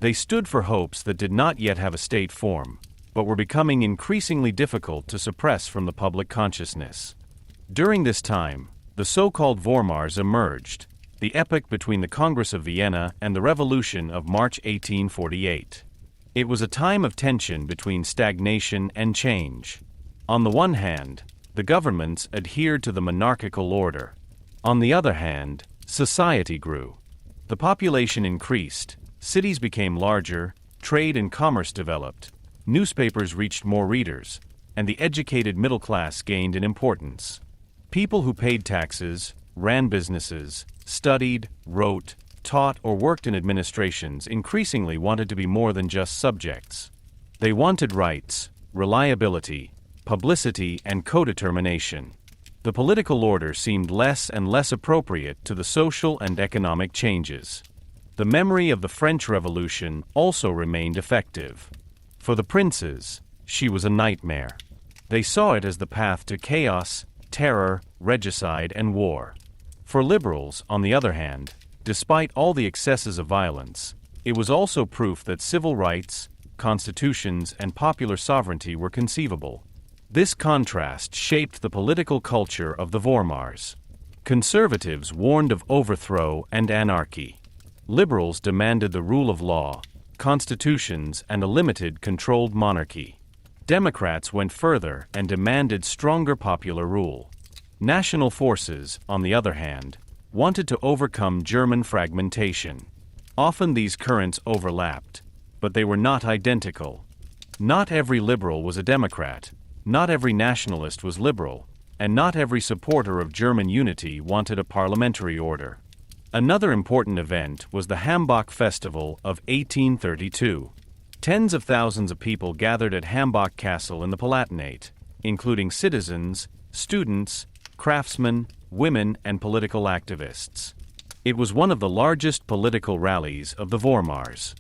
They stood for hopes that did not yet have a state form, but were becoming increasingly difficult to suppress from the public consciousness. During this time, the so-called Vormars emerged, the epoch between the Congress of Vienna and the Revolution of March 1848. It was a time of tension between stagnation and change. On the one hand, the governments adhered to the monarchical order. On the other hand, society grew. The population increased, cities became larger, trade and commerce developed, newspapers reached more readers, and the educated middle class gained in importance. People who paid taxes, ran businesses, studied, wrote, taught, or worked in administrations increasingly wanted to be more than just subjects. They wanted rights, reliability, publicity, and co-determination. The political order seemed less and less appropriate to the social and economic changes. The memory of the French Revolution also remained effective. For the princes, she was a nightmare. They saw it as the path to chaos, terror, regicide, and war. For liberals, on the other hand, despite all the excesses of violence, it was also proof that civil rights, constitutions, and popular sovereignty were conceivable. This contrast shaped the political culture of the Vormars. Conservatives warned of overthrow and anarchy. Liberals demanded the rule of law, constitutions, and a limited, controlled monarchy. Democrats went further and demanded stronger popular rule. National forces, on the other hand, wanted to overcome German fragmentation. Often these currents overlapped, but they were not identical. Not every liberal was a Democrat, not every nationalist was liberal, and not every supporter of German unity wanted a parliamentary order. Another important event was the Hambach Festival of 1832. Tens of thousands of people gathered at Hambach Castle in the Palatinate, including citizens, students, craftsmen, women, and political activists. It was one of the largest political rallies of the Vormars.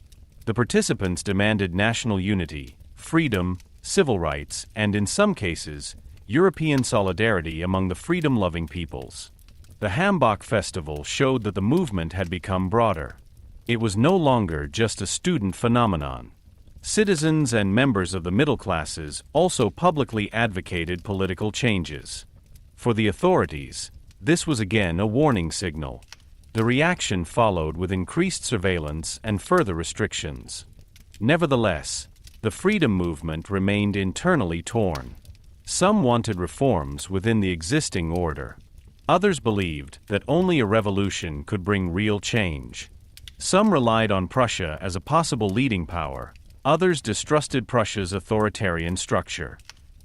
The participants demanded national unity, freedom, civil rights, and in some cases, European solidarity among the freedom-loving peoples. The Hambach Festival showed that the movement had become broader. It was no longer just a student phenomenon. Citizens and members of the middle classes also publicly advocated political changes. For the authorities, this was again a warning signal. The reaction followed with increased surveillance and further restrictions. Nevertheless, the freedom movement remained internally torn. Some wanted reforms within the existing order. Others believed that only a revolution could bring real change. Some relied on Prussia as a possible leading power. Others distrusted Prussia's authoritarian structure.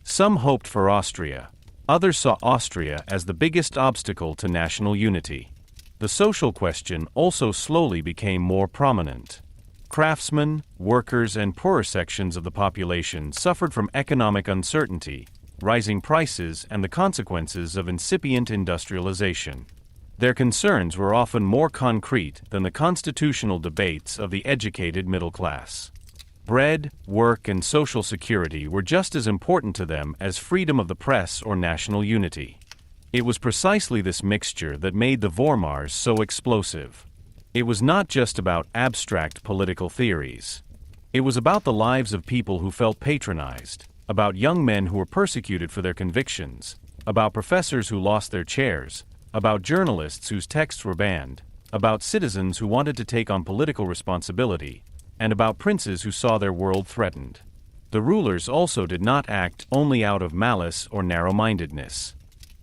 Some hoped for Austria. Others saw Austria as the biggest obstacle to national unity. The social question also slowly became more prominent. Craftsmen, workers, and poorer sections of the population suffered from economic uncertainty, rising prices, and the consequences of incipient industrialization. Their concerns were often more concrete than the constitutional debates of the educated middle class. Bread, work, and social security were just as important to them as freedom of the press or national unity. It was precisely this mixture that made the Vormars so explosive. It was not just about abstract political theories. It was about the lives of people who felt patronized, about young men who were persecuted for their convictions, about professors who lost their chairs, about journalists whose texts were banned, about citizens who wanted to take on political responsibility, and about princes who saw their world threatened. The rulers also did not act only out of malice or narrow-mindedness.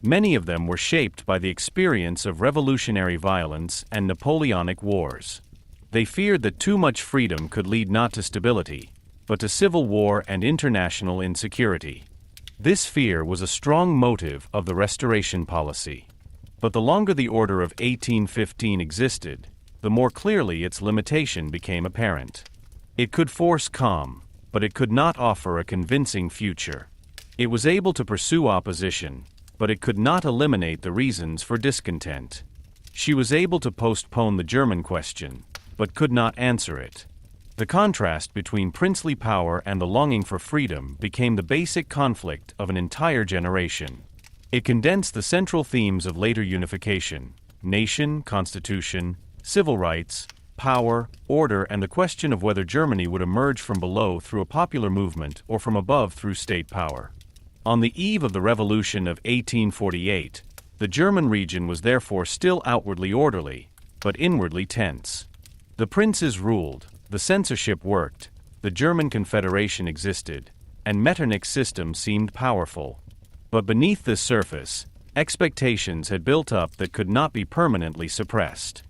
Many of them were shaped by the experience of revolutionary violence and Napoleonic wars. They feared that too much freedom could lead not to stability, but to civil war and international insecurity. This fear was a strong motive of the Restoration policy. But the longer the Order of 1815 existed, the more clearly its limitation became apparent. It could force calm, but it could not offer a convincing future. It was able to pursue opposition, but it could not eliminate the reasons for discontent. She was able to postpone the German question, but could not answer it. The contrast between princely power and the longing for freedom became the basic conflict of an entire generation. It condensed the central themes of later unification: nation, constitution, civil rights, power, order, and the question of whether Germany would emerge from below through a popular movement or from above through state power. On the eve of the Revolution of 1848, the German region was therefore still outwardly orderly, but inwardly tense. The princes ruled, the censorship worked, the German Confederation existed, and Metternich's system seemed powerful. But beneath this surface, expectations had built up that could not be permanently suppressed.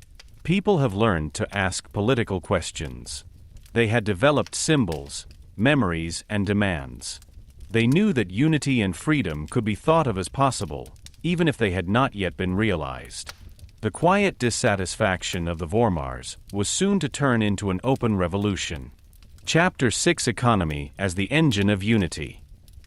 People have learned to ask political questions. They had developed symbols, memories, and demands. They knew that unity and freedom could be thought of as possible, even if they had not yet been realized. The quiet dissatisfaction of the Vormars was soon to turn into an open revolution. Chapter 6: Economy as the Engine of Unity.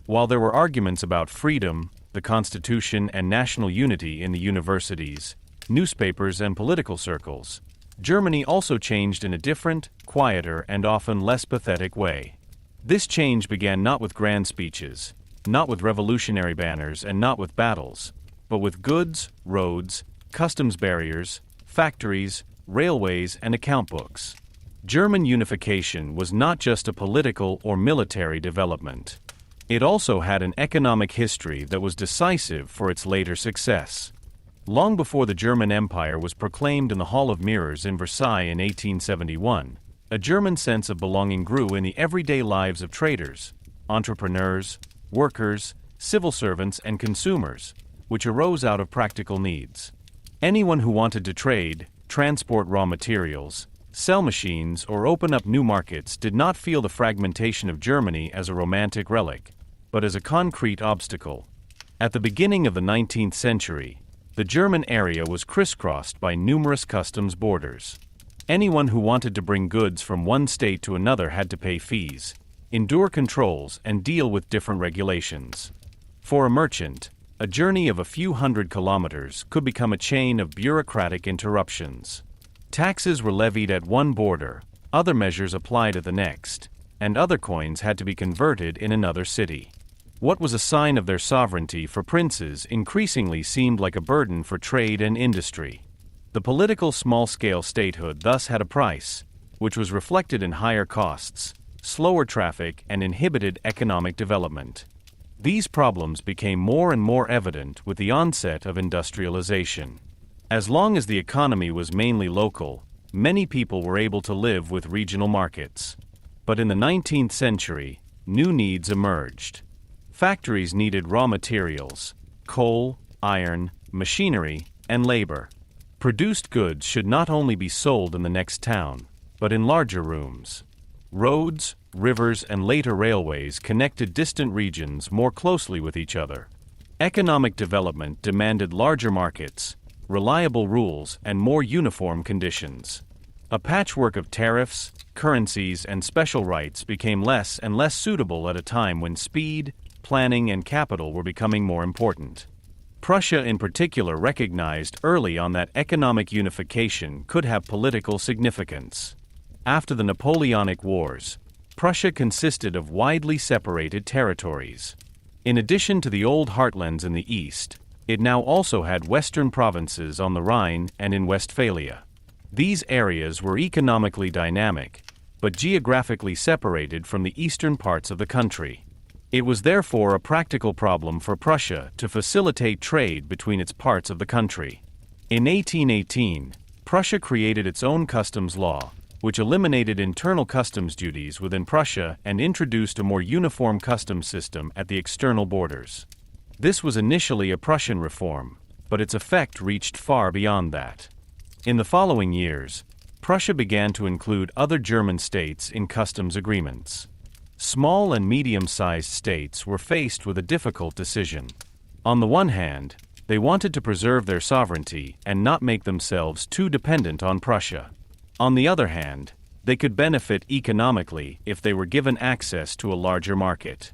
While there were arguments about freedom, the Constitution, and national unity in the universities, newspapers, and political circles, Germany also changed in a different, quieter, and often less pathetic way. This change began not with grand speeches, not with revolutionary banners, and not with battles, but with goods, roads, customs barriers, factories, railways, and account books. German unification was not just a political or military development. It also had an economic history that was decisive for its later success. Long before the German Empire was proclaimed in the Hall of Mirrors in Versailles in 1871, a German sense of belonging grew in the everyday lives of traders, entrepreneurs, workers, civil servants, and consumers, which arose out of practical needs. Anyone who wanted to trade, transport raw materials, sell machines, or open up new markets did not feel the fragmentation of Germany as a romantic relic, but as a concrete obstacle. At the beginning of the 19th century, the German area was crisscrossed by numerous customs borders. Anyone who wanted to bring goods from one state to another had to pay fees, endure controls, and deal with different regulations. For a merchant, a journey of a few hundred kilometers could become a chain of bureaucratic interruptions. Taxes were levied at one border, other measures applied at the next, and other coins had to be converted in another city. What was a sign of their sovereignty for princes increasingly seemed like a burden for trade and industry. The political small-scale statehood thus had a price, which was reflected in higher costs, slower traffic, and inhibited economic development. These problems became more and more evident with the onset of industrialization. As long as the economy was mainly local, many people were able to live with regional markets. But in the 19th century, new needs emerged. Factories needed raw materials, coal, iron, machinery, and labor. Produced goods should not only be sold in the next town, but in larger rooms. Roads, rivers, and later railways connected distant regions more closely with each other. Economic development demanded larger markets, reliable rules, and more uniform conditions. A patchwork of tariffs, currencies, and special rights became less and less suitable at a time when speed, planning, and capital were becoming more important. Prussia in particular recognized early on that economic unification could have political significance. After the Napoleonic Wars, Prussia consisted of widely separated territories. In addition to the old heartlands in the east, it now also had western provinces on the Rhine and in Westphalia. These areas were economically dynamic, but geographically separated from the eastern parts of the country. It was therefore a practical problem for Prussia to facilitate trade between its parts of the country. In 1818, Prussia created its own customs law, which eliminated internal customs duties within Prussia and introduced a more uniform customs system at the external borders. This was initially a Prussian reform, but its effect reached far beyond that. In the following years, Prussia began to include other German states in customs agreements. Small and medium-sized states were faced with a difficult decision. On the one hand, they wanted to preserve their sovereignty and not make themselves too dependent on Prussia. On the other hand, they could benefit economically if they were given access to a larger market.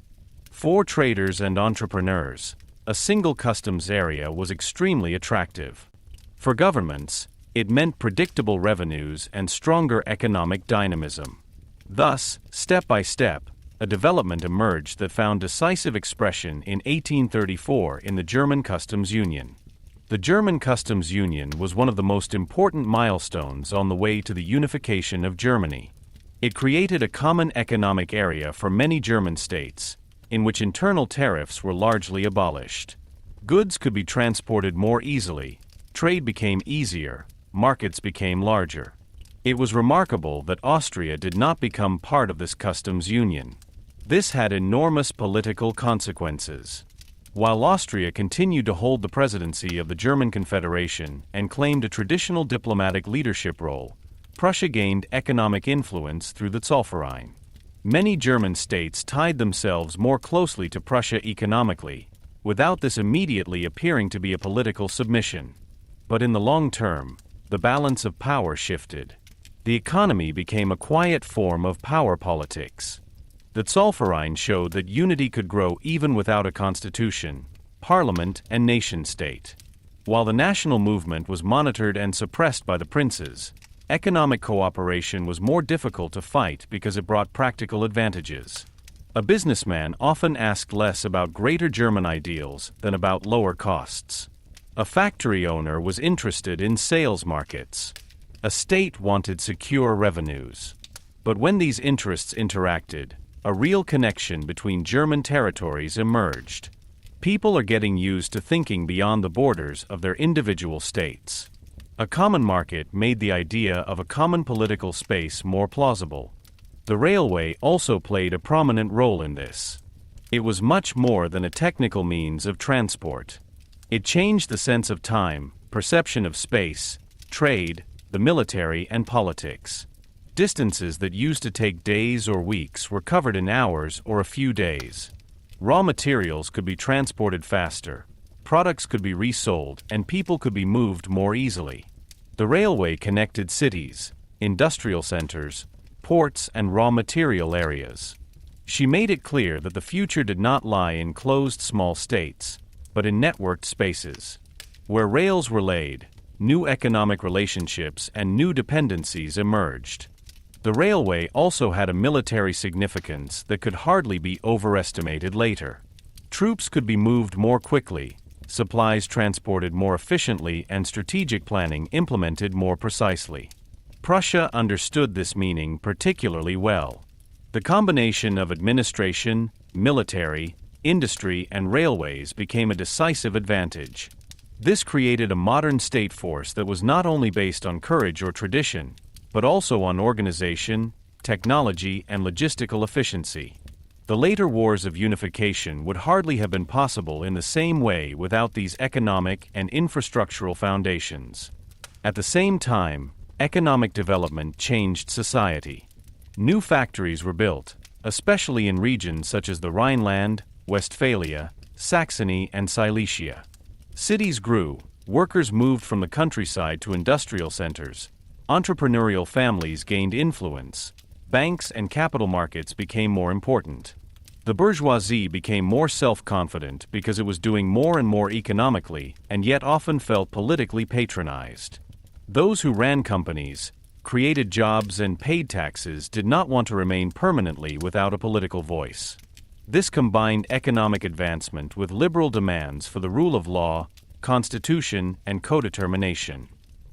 For traders and entrepreneurs, a single customs area was extremely attractive. For governments, it meant predictable revenues and stronger economic dynamism. Thus, step by step, a development emerged that found decisive expression in 1834 in the German Customs Union. The German Customs Union was one of the most important milestones on the way to the unification of Germany. It created a common economic area for many German states, in which internal tariffs were largely abolished. Goods could be transported more easily, trade became easier, markets became larger. It was remarkable that Austria did not become part of this customs union. This had enormous political consequences. While Austria continued to hold the presidency of the German Confederation and claimed a traditional diplomatic leadership role, Prussia gained economic influence through the Zollverein. Many German states tied themselves more closely to Prussia economically, without this immediately appearing to be a political submission. But in the long term, the balance of power shifted. The economy became a quiet form of power politics. The Zollverein showed that unity could grow even without a constitution, parliament, and nation-state. While the national movement was monitored and suppressed by the princes, economic cooperation was more difficult to fight because it brought practical advantages. A businessman often asked less about greater German ideals than about lower costs. A factory owner was interested in sales markets. A state wanted secure revenues. But when these interests interacted, a real connection between German territories emerged. People are getting used to thinking beyond the borders of their individual states. A common market made the idea of a common political space more plausible. The railway also played a prominent role in this. It was much more than a technical means of transport. It changed the sense of time, perception of space, trade, the military, and politics. Distances that used to take days or weeks were covered in hours or a few days. Raw materials could be transported faster, products could be resold, and people could be moved more easily. The railway connected cities, industrial centers, ports, and raw material areas. She made it clear that the future did not lie in closed small states, but in networked spaces. Where rails were laid, new economic relationships and new dependencies emerged. The railway also had a military significance that could hardly be overestimated later. Troops could be moved more quickly, supplies transported more efficiently, and strategic planning implemented more precisely. Prussia understood this meaning particularly well. The combination of administration, military, industry, and railways became a decisive advantage. This created a modern state force that was not only based on courage or tradition, but also on organization, technology, and logistical efficiency. The later wars of unification would hardly have been possible in the same way without these economic and infrastructural foundations. At the same time, economic development changed society. New factories were built, especially in regions such as the Rhineland, Westphalia, Saxony, and Silesia. Cities grew, workers moved from the countryside to industrial centers, entrepreneurial families gained influence, banks and capital markets became more important. The bourgeoisie became more self-confident because it was doing more and more economically and yet often felt politically patronized. Those who ran companies, created jobs and paid taxes did not want to remain permanently without a political voice. This combined economic advancement with liberal demands for the rule of law, constitution, and co-determination.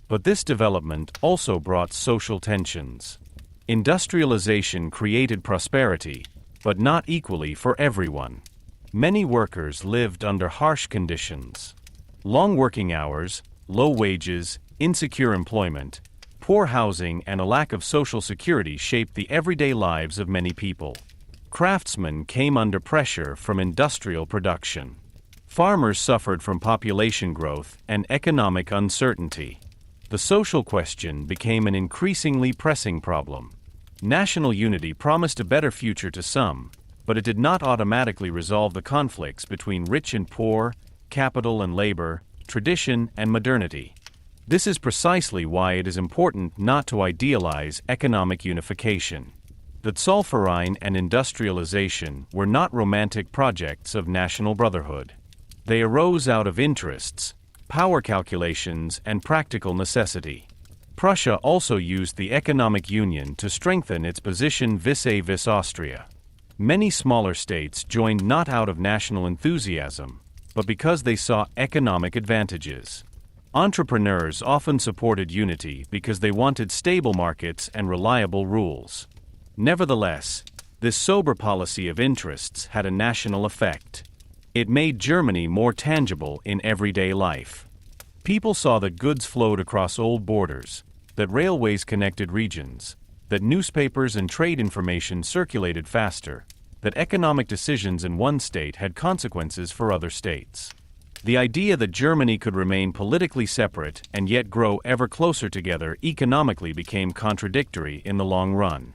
But this development also brought social tensions. Industrialization created prosperity, but not equally for everyone. Many workers lived under harsh conditions. Long working hours, low wages, insecure employment, poor housing, and a lack of social security shaped the everyday lives of many people. Craftsmen came under pressure from industrial production. Farmers suffered from population growth and economic uncertainty. The social question became an increasingly pressing problem. National unity promised a better future to some, but it did not automatically resolve the conflicts between rich and poor, capital and labor, tradition and modernity. This is precisely why it is important not to idealize economic unification. The Zollverein and industrialization were not romantic projects of national brotherhood. They arose out of interests, power calculations, and practical necessity. Prussia also used the economic union to strengthen its position vis-à-vis Austria. Many smaller states joined not out of national enthusiasm, but because they saw economic advantages. Entrepreneurs often supported unity because they wanted stable markets and reliable rules. Nevertheless, this sober policy of interests had a national effect. It made Germany more tangible in everyday life. People saw that goods flowed across old borders, that railways connected regions, that newspapers and trade information circulated faster, that economic decisions in one state had consequences for other states. The idea that Germany could remain politically separate and yet grow ever closer together economically became contradictory in the long run.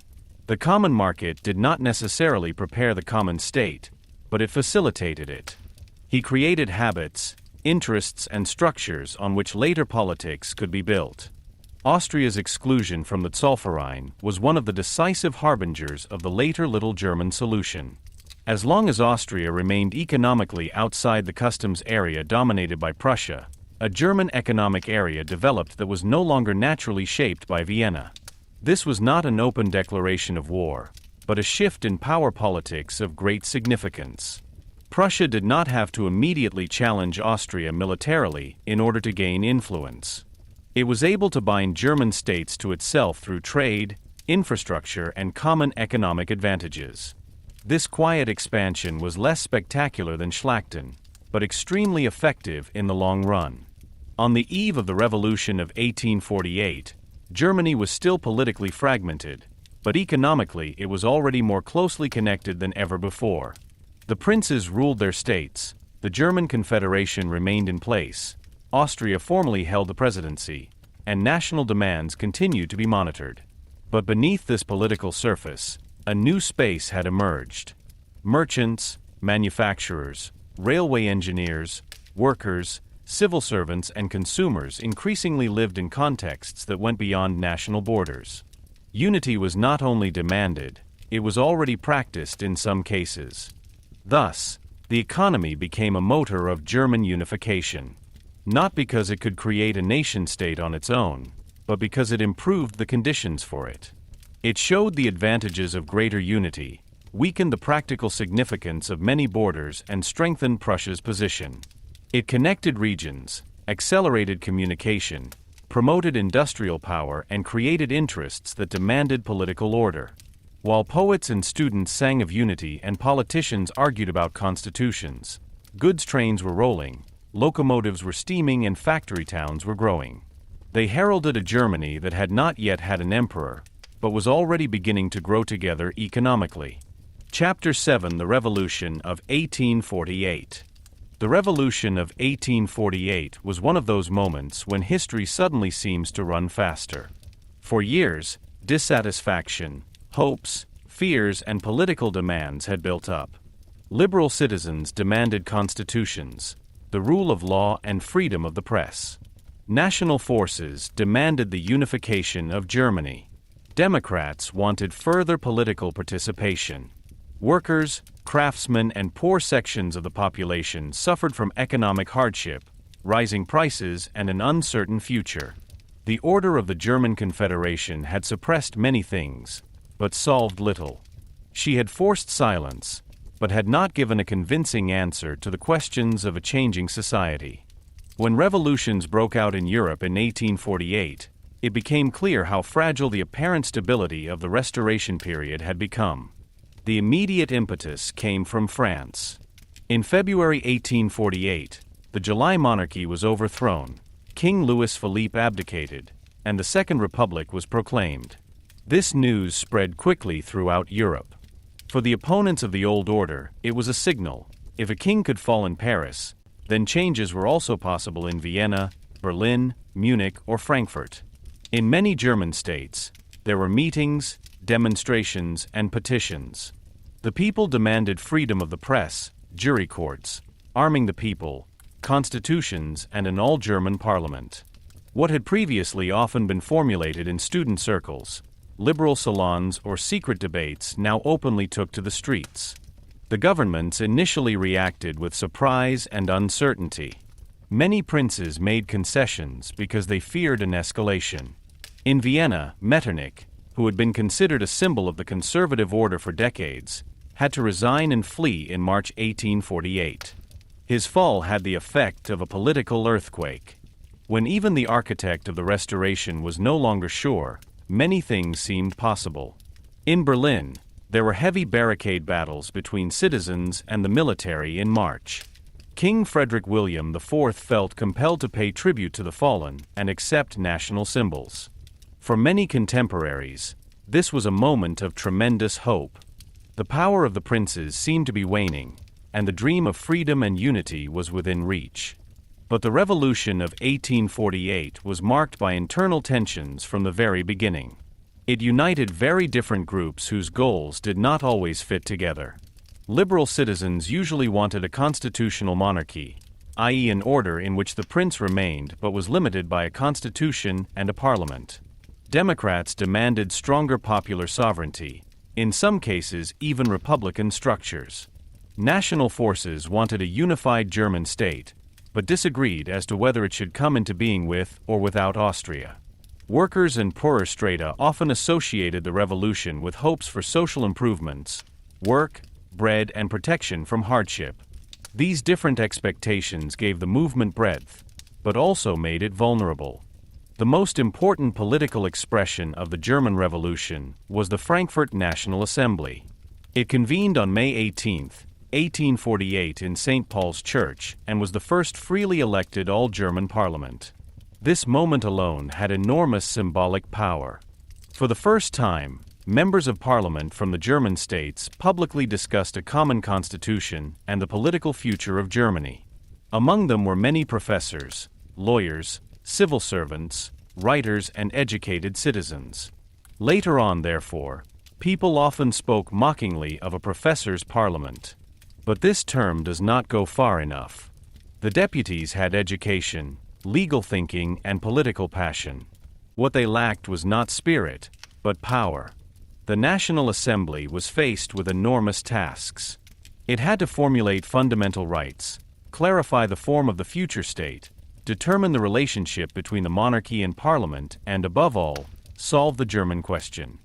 The common market did not necessarily prepare the common state, but it facilitated it. He created habits, interests, and structures on which later politics could be built. Austria's exclusion from the Zollverein was one of the decisive harbingers of the later Little German solution. As long as Austria remained economically outside the customs area dominated by Prussia, a German economic area developed that was no longer naturally shaped by Vienna. This was not an open declaration of war, but a shift in power politics of great significance. Prussia did not have to immediately challenge Austria militarily in order to gain influence. It was able to bind German states to itself through trade, infrastructure, and common economic advantages. This quiet expansion was less spectacular than Schlachten, but extremely effective in the long run. On the eve of the Revolution of 1848, Germany was still politically fragmented, but economically it was already more closely connected than ever before. The princes ruled their states, the German Confederation remained in place, Austria formally held the presidency, and national demands continued to be monitored. But beneath this political surface, a new space had emerged. Merchants, manufacturers, railway engineers, workers, civil servants, and consumers increasingly lived in contexts that went beyond national borders. Unity was not only demanded, it was already practiced in some cases. Thus, the economy became a motor of German unification, not because it could create a nation-state on its own, but because it improved the conditions for it. It showed the advantages of greater unity, weakened the practical significance of many borders, and strengthened Prussia's position. It connected regions, accelerated communication, promoted industrial power, and created interests that demanded political order. While poets and students sang of unity and politicians argued about constitutions, goods trains were rolling, locomotives were steaming and factory towns were growing. They heralded a Germany that had not yet had an emperor, but was already beginning to grow together economically. Chapter 7: The Revolution of 1848. The Revolution of 1848 was one of those moments when history suddenly seems to run faster. For years, dissatisfaction, hopes, fears, and political demands had built up. Liberal citizens demanded constitutions, the rule of law and freedom of the press. National forces demanded the unification of Germany. Democrats wanted further political participation. Workers, craftsmen, and poor sections of the population suffered from economic hardship, rising prices, and an uncertain future. The order of the German Confederation had suppressed many things, but solved little. She had forced silence, but had not given a convincing answer to the questions of a changing society. When revolutions broke out in Europe in 1848, it became clear how fragile the apparent stability of the Restoration period had become. The immediate impetus came from France. In February 1848, the July monarchy was overthrown, King Louis Philippe abdicated, and the Second Republic was proclaimed. This news spread quickly throughout Europe. For the opponents of the old order, it was a signal: if a king could fall in Paris, then changes were also possible in Vienna, Berlin, Munich, or Frankfurt. In many German states, there were meetings, demonstrations, and petitions. The people demanded freedom of the press, jury courts, arming the people, constitutions, and an all-German parliament. What had previously often been formulated in student circles, liberal salons, or secret debates now openly took to the streets. The governments initially reacted with surprise and uncertainty. Many princes made concessions because they feared an escalation. In Vienna, Metternich, who had been considered a symbol of the conservative order for decades, had to resign and flee in March 1848. His fall had the effect of a political earthquake. When even the architect of the Restoration was no longer sure, many things seemed possible. In Berlin, there were heavy barricade battles between citizens and the military in March. King Frederick William IV felt compelled to pay tribute to the fallen and accept national symbols. For many contemporaries, this was a moment of tremendous hope. The power of the princes seemed to be waning, and the dream of freedom and unity was within reach. But the Revolution of 1848 was marked by internal tensions from the very beginning. It united very different groups whose goals did not always fit together. Liberal citizens usually wanted a constitutional monarchy, i.e., an order in which the prince remained but was limited by a constitution and a parliament. Democrats demanded stronger popular sovereignty, in some cases even republican structures. National forces wanted a unified German state, but disagreed as to whether it should come into being with or without Austria. Workers and poorer strata often associated the revolution with hopes for social improvements, work, bread, and protection from hardship. These different expectations gave the movement breadth, but also made it vulnerable. The most important political expression of the German Revolution was the Frankfurt National Assembly. It convened on May 18, 1848 in St. Paul's Church and was the first freely elected all-German parliament. This moment alone had enormous symbolic power. For the first time, members of parliament from the German states publicly discussed a common constitution and the political future of Germany. Among them were many professors, lawyers, civil servants, writers, and educated citizens. Later on, therefore, people often spoke mockingly of a professor's parliament. But this term does not go far enough. The deputies had education, legal thinking, and political passion. What they lacked was not spirit, but power. The National Assembly was faced with enormous tasks. It had to formulate fundamental rights, clarify the form of the future state, determine the relationship between the monarchy and parliament, and above all, solve the German question.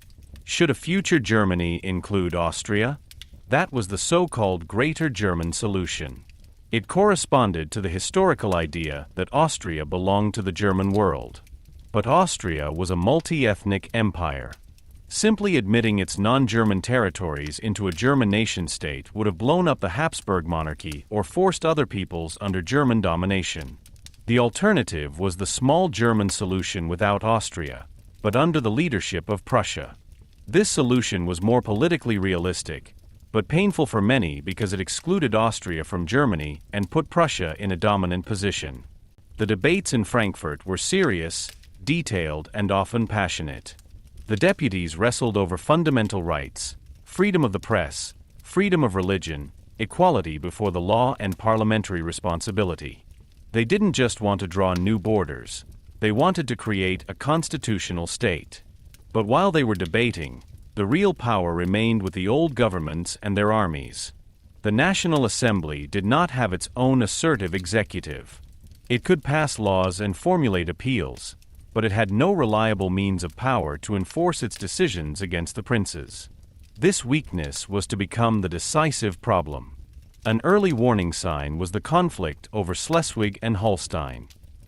Should a future Germany include Austria? That was the so-called Greater German solution. It corresponded to the historical idea that Austria belonged to the German world. But Austria was a multi-ethnic empire. Simply admitting its non-German territories into a German nation-state would have blown up the Habsburg monarchy or forced other peoples under German domination. The alternative was the small German solution without Austria, but under the leadership of Prussia. This solution was more politically realistic, but painful for many because it excluded Austria from Germany and put Prussia in a dominant position. The debates in Frankfurt were serious, detailed, and often passionate. The deputies wrestled over fundamental rights, freedom of the press, freedom of religion, equality before the law, and parliamentary responsibility. They didn't just want to draw new borders, they wanted to create a constitutional state. But while they were debating, the real power remained with the old governments and their armies. The National Assembly did not have its own assertive executive. It could pass laws and formulate appeals, but it had no reliable means of power to enforce its decisions against the princes. This weakness was to become the decisive problem. An early warning sign was the conflict over Schleswig and Holstein.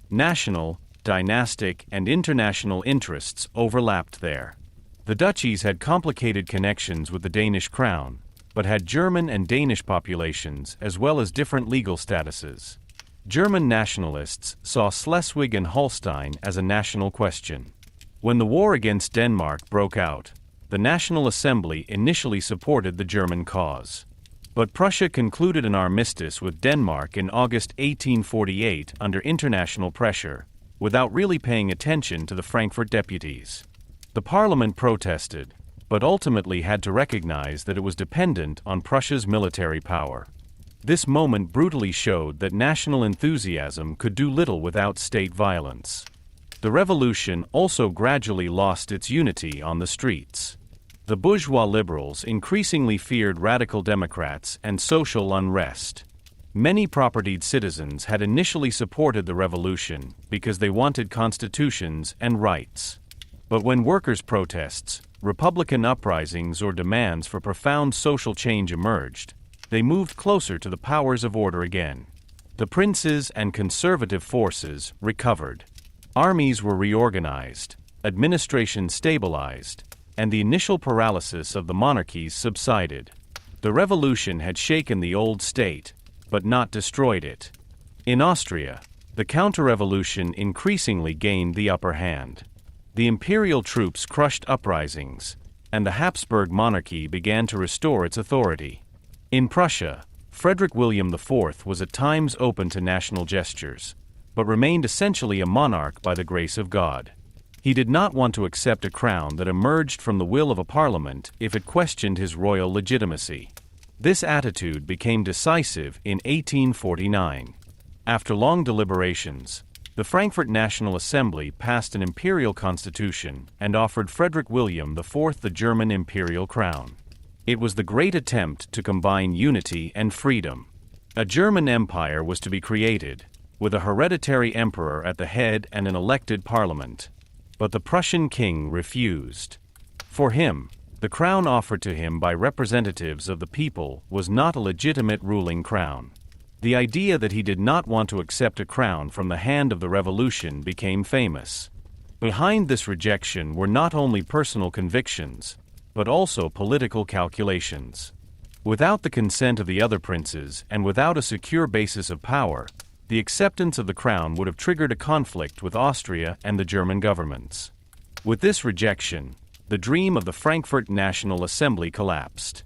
National, dynastic, and international interests overlapped there. The duchies had complicated connections with the Danish crown, but had German and Danish populations as well as different legal statuses. German nationalists saw Schleswig and Holstein as a national question. When the war against Denmark broke out, the National Assembly initially supported the German cause. But Prussia concluded an armistice with Denmark in August 1848 under international pressure, without really paying attention to the Frankfurt deputies. The parliament protested, but ultimately had to recognize that it was dependent on Prussia's military power. This moment brutally showed that national enthusiasm could do little without state violence. The revolution also gradually lost its unity on the streets. The bourgeois liberals increasingly feared radical Democrats and social unrest. Many propertied citizens had initially supported the revolution because they wanted constitutions and rights. But when workers' protests, Republican uprisings, or demands for profound social change emerged, they moved closer to the powers of order again. The princes and conservative forces recovered. Armies were reorganized, administration stabilized, and the initial paralysis of the monarchies subsided. The revolution had shaken the old state, but not destroyed it. In Austria, the counter-revolution increasingly gained the upper hand. The imperial troops crushed uprisings, and the Habsburg monarchy began to restore its authority. In Prussia, Frederick William IV was at times open to national gestures, but remained essentially a monarch by the grace of God. He did not want to accept a crown that emerged from the will of a parliament if it questioned his royal legitimacy. This attitude became decisive in 1849. After long deliberations, the Frankfurt National Assembly passed an imperial constitution and offered Frederick William IV the German imperial crown. It was the great attempt to combine unity and freedom. A German empire was to be created, with a hereditary emperor at the head and an elected parliament. But the Prussian king refused. For him, the crown offered to him by representatives of the people was not a legitimate ruling crown. The idea that he did not want to accept a crown from the hand of the revolution became famous. Behind this rejection were not only personal convictions, but also political calculations. Without the consent of the other princes and without a secure basis of power, the acceptance of the crown would have triggered a conflict with Austria and the German governments. With this rejection, the dream of the Frankfurt National Assembly collapsed.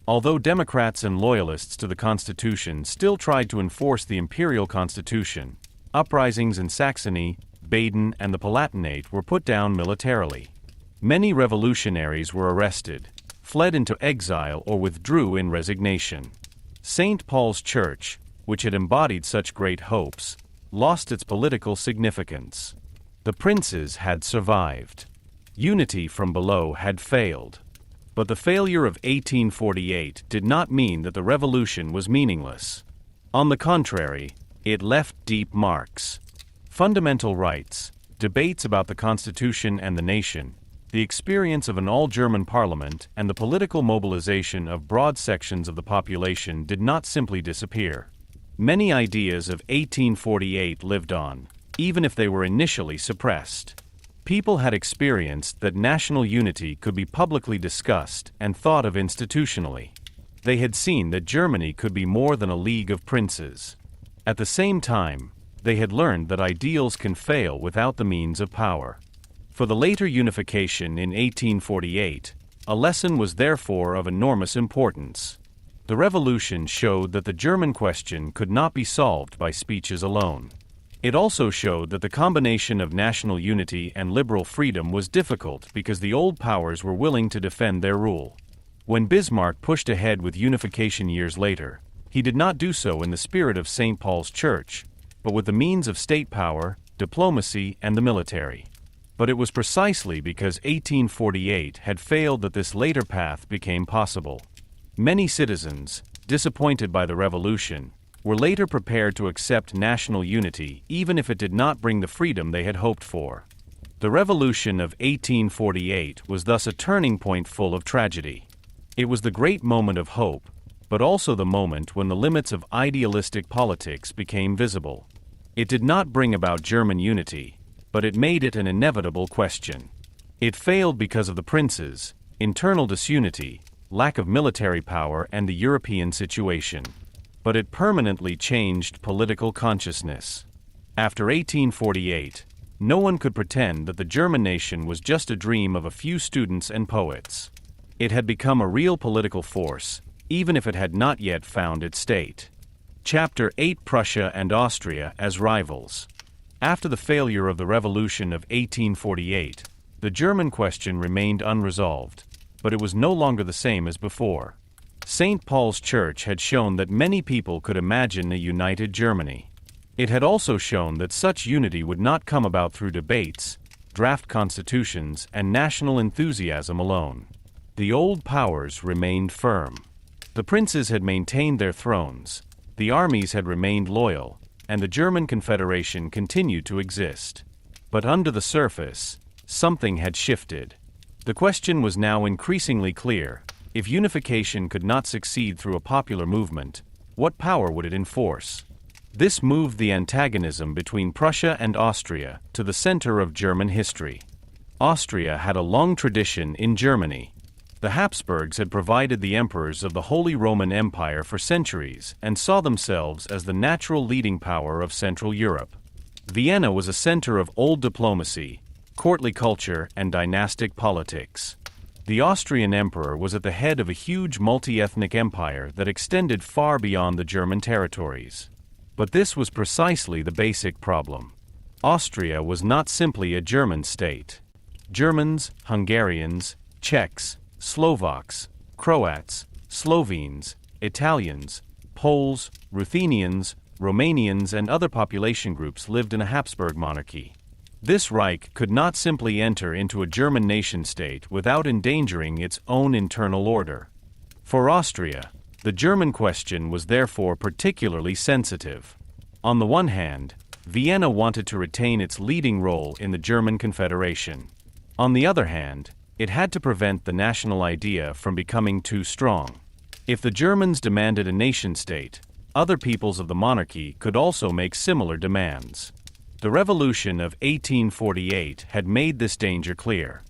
Although Democrats and loyalists to the Constitution still tried to enforce the imperial constitution, uprisings in Saxony, Baden, and the Palatinate were put down militarily. Many revolutionaries were arrested, fled into exile, or withdrew in resignation. St. Paul's Church, which had embodied such great hopes, lost its political significance. The princes had survived. Unity from below had failed. But the failure of 1848 did not mean that the revolution was meaningless. On the contrary, it left deep marks. Fundamental rights, debates about the Constitution and the nation, the experience of an all-German parliament, and the political mobilization of broad sections of the population did not simply disappear. Many ideas of 1848 lived on, even if they were initially suppressed. People had experienced that national unity could be publicly discussed and thought of institutionally. They had seen that Germany could be more than a league of princes. At the same time, they had learned that ideals can fail without the means of power. For the later unification in 1848, a lesson was therefore of enormous importance. The revolution showed that the German question could not be solved by speeches alone. It also showed that the combination of national unity and liberal freedom was difficult because the old powers were willing to defend their rule. When Bismarck pushed ahead with unification years later, he did not do so in the spirit of St. Paul's Church, but with the means of state power, diplomacy, and the military. But it was precisely because 1848 had failed that this later path became possible. Many citizens, disappointed by the revolution, were later prepared to accept national unity even if it did not bring the freedom they had hoped for. The revolution of 1848 was thus a turning point full of tragedy. It was the great moment of hope, but also the moment when the limits of idealistic politics became visible. It did not bring about German unity, but it made it an inevitable question. It failed because of the princes, internal disunity, lack of military power, and the European situation. But it permanently changed political consciousness. After 1848, no one could pretend that the German nation was just a dream of a few students and poets. It had become a real political force, even if it had not yet found its state. Chapter 8: Prussia and Austria as rivals. After the failure of the Revolution of 1848, the German question remained unresolved, but it was no longer the same as before. St. Paul's Church had shown that many people could imagine a united Germany. It had also shown that such unity would not come about through debates, draft constitutions, and national enthusiasm alone. The old powers remained firm. The princes had maintained their thrones, the armies had remained loyal, and the German Confederation continued to exist. But under the surface, something had shifted. The question was now increasingly clear: if unification could not succeed through a popular movement, what power would it enforce? This moved the antagonism between Prussia and Austria to the center of German history. Austria had a long tradition in Germany. The Habsburgs had provided the emperors of the Holy Roman Empire for centuries and saw themselves as the natural leading power of Central Europe. Vienna was a center of old diplomacy, courtly culture, and dynastic politics. The Austrian emperor was at the head of a huge multi-ethnic empire that extended far beyond the German territories. But this was precisely the basic problem. Austria was not simply a German state. Germans, Hungarians, Czechs, Slovaks, Croats, Slovenes, Italians, Poles, Ruthenians, Romanians, and other population groups lived in a Habsburg monarchy. This Reich could not simply enter into a German nation-state without endangering its own internal order. For Austria, the German question was therefore particularly sensitive. On the one hand, Vienna wanted to retain its leading role in the German Confederation. On the other hand, it had to prevent the national idea from becoming too strong. If the Germans demanded a nation-state, other peoples of the monarchy could also make similar demands. The Revolution of 1848 had made this danger clear.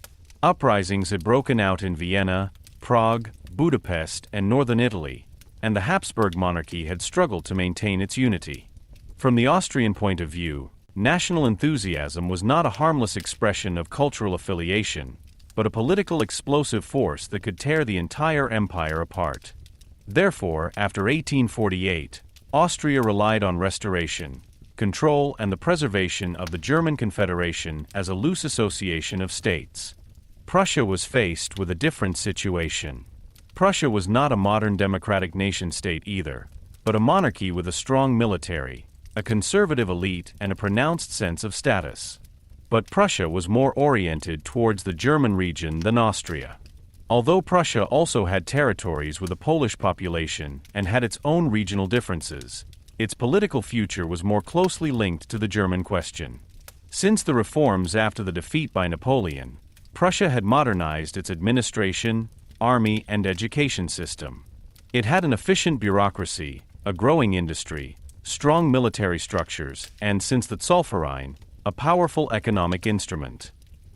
Uprisings had broken out in Vienna, Prague, Budapest, and northern Italy, and the Habsburg monarchy had struggled to maintain its unity. From the Austrian point of view, national enthusiasm was not a harmless expression of cultural affiliation, but a political explosive force that could tear the entire empire apart. Therefore, after 1848, Austria relied on restoration, control, and the preservation of the German Confederation as a loose association of states. Prussia was faced with a different situation. Prussia was not a modern democratic nation-state either, but a monarchy with a strong military, a conservative elite, and a pronounced sense of status. But Prussia was more oriented towards the German region than Austria. Although Prussia also had territories with a Polish population and had its own regional differences, its political future was more closely linked to the German question. Since the reforms after the defeat by Napoleon, Prussia had modernized its administration, army, and education system. It had an efficient bureaucracy, a growing industry, strong military structures, and since the Zollverein, a powerful economic instrument.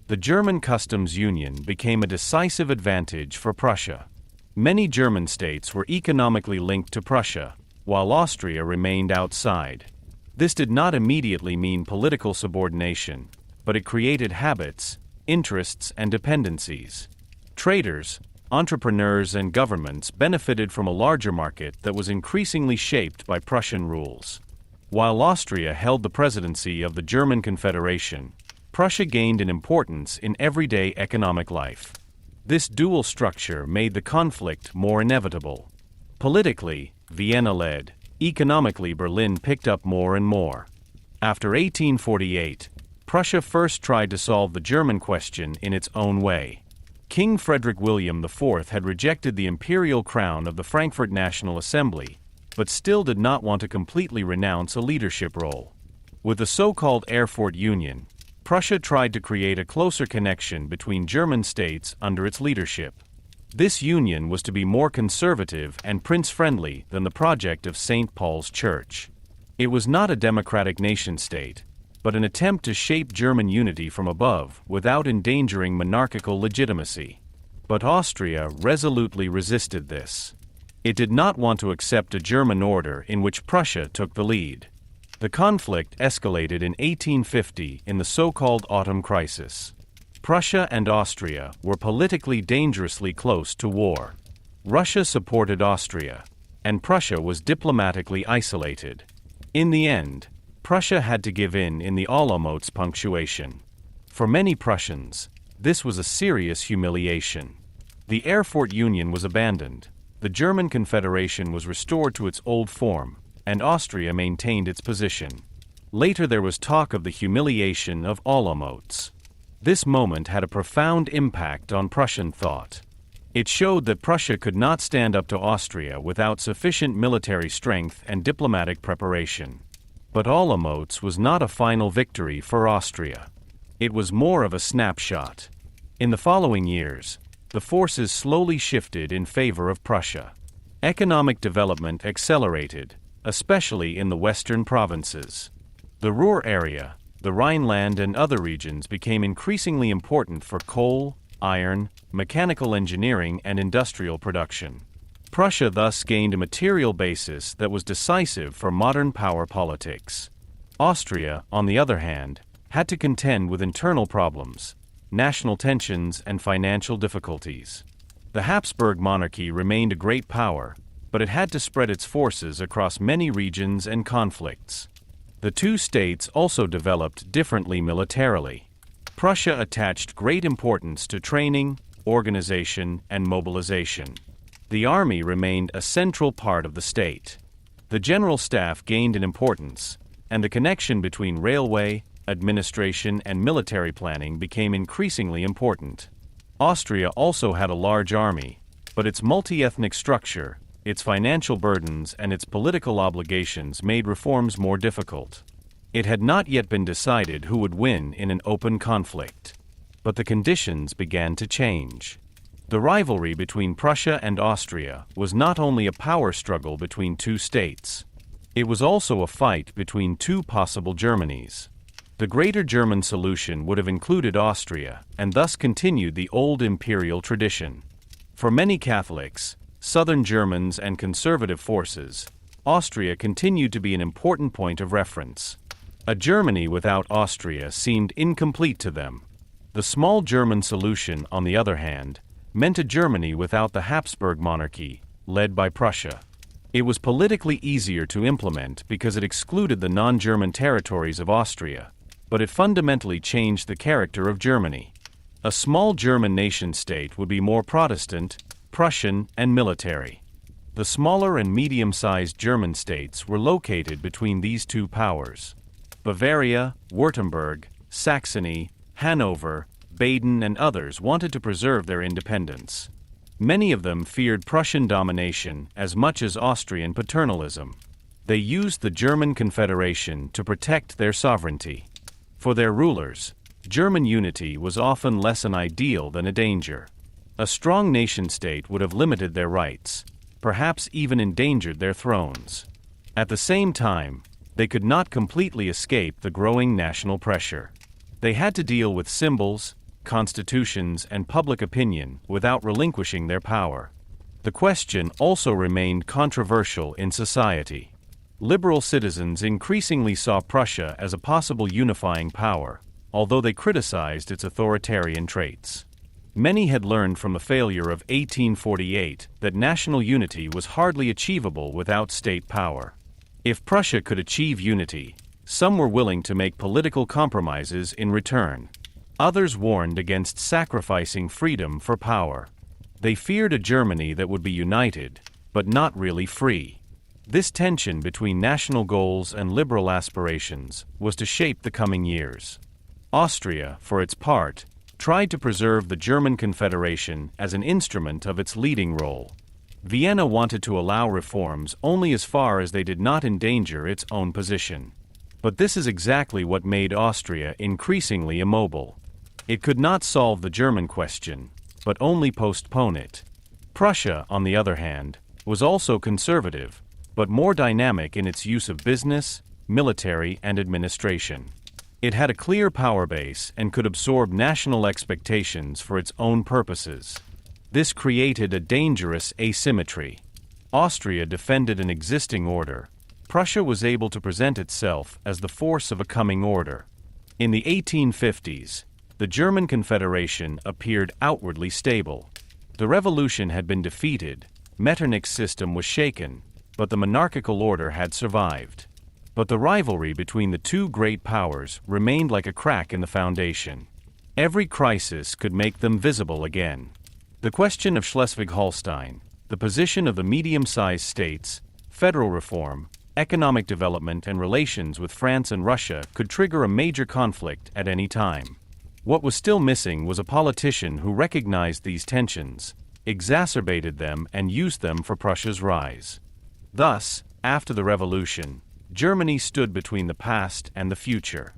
The German customs union became a decisive advantage for Prussia. Many German states were economically linked to Prussia, while Austria remained outside. This did not immediately mean political subordination, but it created habits, interests, and dependencies. Traders, entrepreneurs, and governments benefited from a larger market that was increasingly shaped by Prussian rules. While Austria held the presidency of the German Confederation, Prussia gained in importance in everyday economic life. This dual structure made the conflict more inevitable. Politically, Vienna led. Economically, Berlin picked up more and more. After 1848, Prussia first tried to solve the German question in its own way. King Frederick William IV had rejected the imperial crown of the Frankfurt National Assembly, but still did not want to completely renounce a leadership role. With the so-called Erfurt Union, Prussia tried to create a closer connection between German states under its leadership. This union was to be more conservative and prince-friendly than the project of St. Paul's Church. It was not a democratic nation-state, but an attempt to shape German unity from above without endangering monarchical legitimacy. But Austria resolutely resisted this. It did not want to accept a German order in which Prussia took the lead. The conflict escalated in 1850 in the so-called Autumn Crisis. Prussia and Austria were politically dangerously close to war. Russia supported Austria, and Prussia was diplomatically isolated. In the end, Prussia had to give in the Olomouc punctuation. For many Prussians, this was a serious humiliation. The Erfurt Union was abandoned, the German Confederation was restored to its old form, and Austria maintained its position. Later there was talk of the humiliation of Olomouc. This moment had a profound impact on Prussian thought. It showed that Prussia could not stand up to Austria without sufficient military strength and diplomatic preparation. But Olomouc was not a final victory for Austria. It was more of a snapshot. In the following years, the forces slowly shifted in favor of Prussia. Economic development accelerated, especially in the western provinces. The Ruhr area, the Rhineland, and other regions became increasingly important for coal, iron, mechanical engineering, and industrial production. Prussia thus gained a material basis that was decisive for modern power politics. Austria, on the other hand, had to contend with internal problems, national tensions, and financial difficulties. The Habsburg monarchy remained a great power, but it had to spread its forces across many regions and conflicts. The two states also developed differently militarily. Prussia attached great importance to training, organization, and mobilization. The army remained a central part of the state. The general staff gained in importance, and the connection between railway, administration, and military planning became increasingly important. Austria also had a large army, but its multi-ethnic structure, its financial burdens, and its political obligations made reforms more difficult. It had not yet been decided who would win in an open conflict. But the conditions began to change. The rivalry between Prussia and Austria was not only a power struggle between two states. It was also a fight between two possible Germanys. The Greater German solution would have included Austria, and thus continued the old imperial tradition. For many Catholics, Southern Germans, and conservative forces, Austria continued to be an important point of reference. A Germany without Austria seemed incomplete to them. The small German solution, on the other hand, meant a Germany without the Habsburg monarchy, led by Prussia. It was politically easier to implement because it excluded the non-German territories of Austria, but it fundamentally changed the character of Germany. A small German nation-state would be more Protestant, Prussian, and military. The smaller and medium-sized German states were located between these two powers. Bavaria, Württemberg, Saxony, Hanover, Baden, and others wanted to preserve their independence. Many of them feared Prussian domination as much as Austrian paternalism. They used the German Confederation to protect their sovereignty. For their rulers, German unity was often less an ideal than a danger. A strong nation-state would have limited their rights, perhaps even endangered their thrones. At the same time, they could not completely escape the growing national pressure. They had to deal with symbols, constitutions, and public opinion without relinquishing their power. The question also remained controversial in society. Liberal citizens increasingly saw Prussia as a possible unifying power, although they criticized its authoritarian traits. Many had learned from the failure of 1848 that national unity was hardly achievable without state power. If Prussia could achieve unity, some were willing to make political compromises in return. Others warned against sacrificing freedom for power. They feared a Germany that would be united, but not really free. This tension between national goals and liberal aspirations was to shape the coming years. Austria, for its part, tried to preserve the German Confederation as an instrument of its leading role. Vienna wanted to allow reforms only as far as they did not endanger its own position. But this is exactly what made Austria increasingly immobile. It could not solve the German question, but only postpone it. Prussia, on the other hand, was also conservative, but more dynamic in its use of business, military, and administration. It had a clear power base and could absorb national expectations for its own purposes. This created a dangerous asymmetry. Austria defended an existing order. Prussia was able to present itself as the force of a coming order. In the 1850s, the German Confederation appeared outwardly stable. The revolution had been defeated, Metternich's system was shaken, but the monarchical order had survived. But the rivalry between the two great powers remained like a crack in the foundation. Every crisis could make them visible again. The question of Schleswig-Holstein, the position of the medium-sized states, federal reform, economic development, and relations with France and Russia could trigger a major conflict at any time. What was still missing was a politician who recognized these tensions, exacerbated them, and used them for Prussia's rise. Thus, after the revolution, Germany stood between the past and the future.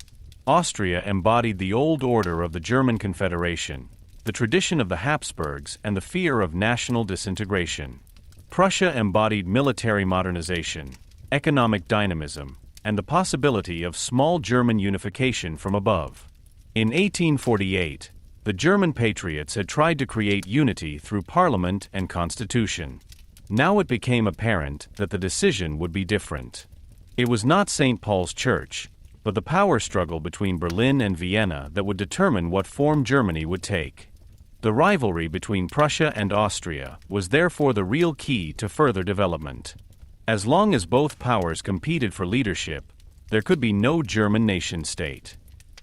Austria embodied the old order of the German Confederation, the tradition of the Habsburgs, and the fear of national disintegration. Prussia embodied military modernization, economic dynamism, and the possibility of small German unification from above. In 1848, the German patriots had tried to create unity through parliament and constitution. Now it became apparent that the decision would be different. It was not St. Paul's Church, but the power struggle between Berlin and Vienna that would determine what form Germany would take. The rivalry between Prussia and Austria was therefore the real key to further development. As long as both powers competed for leadership, there could be no German nation-state.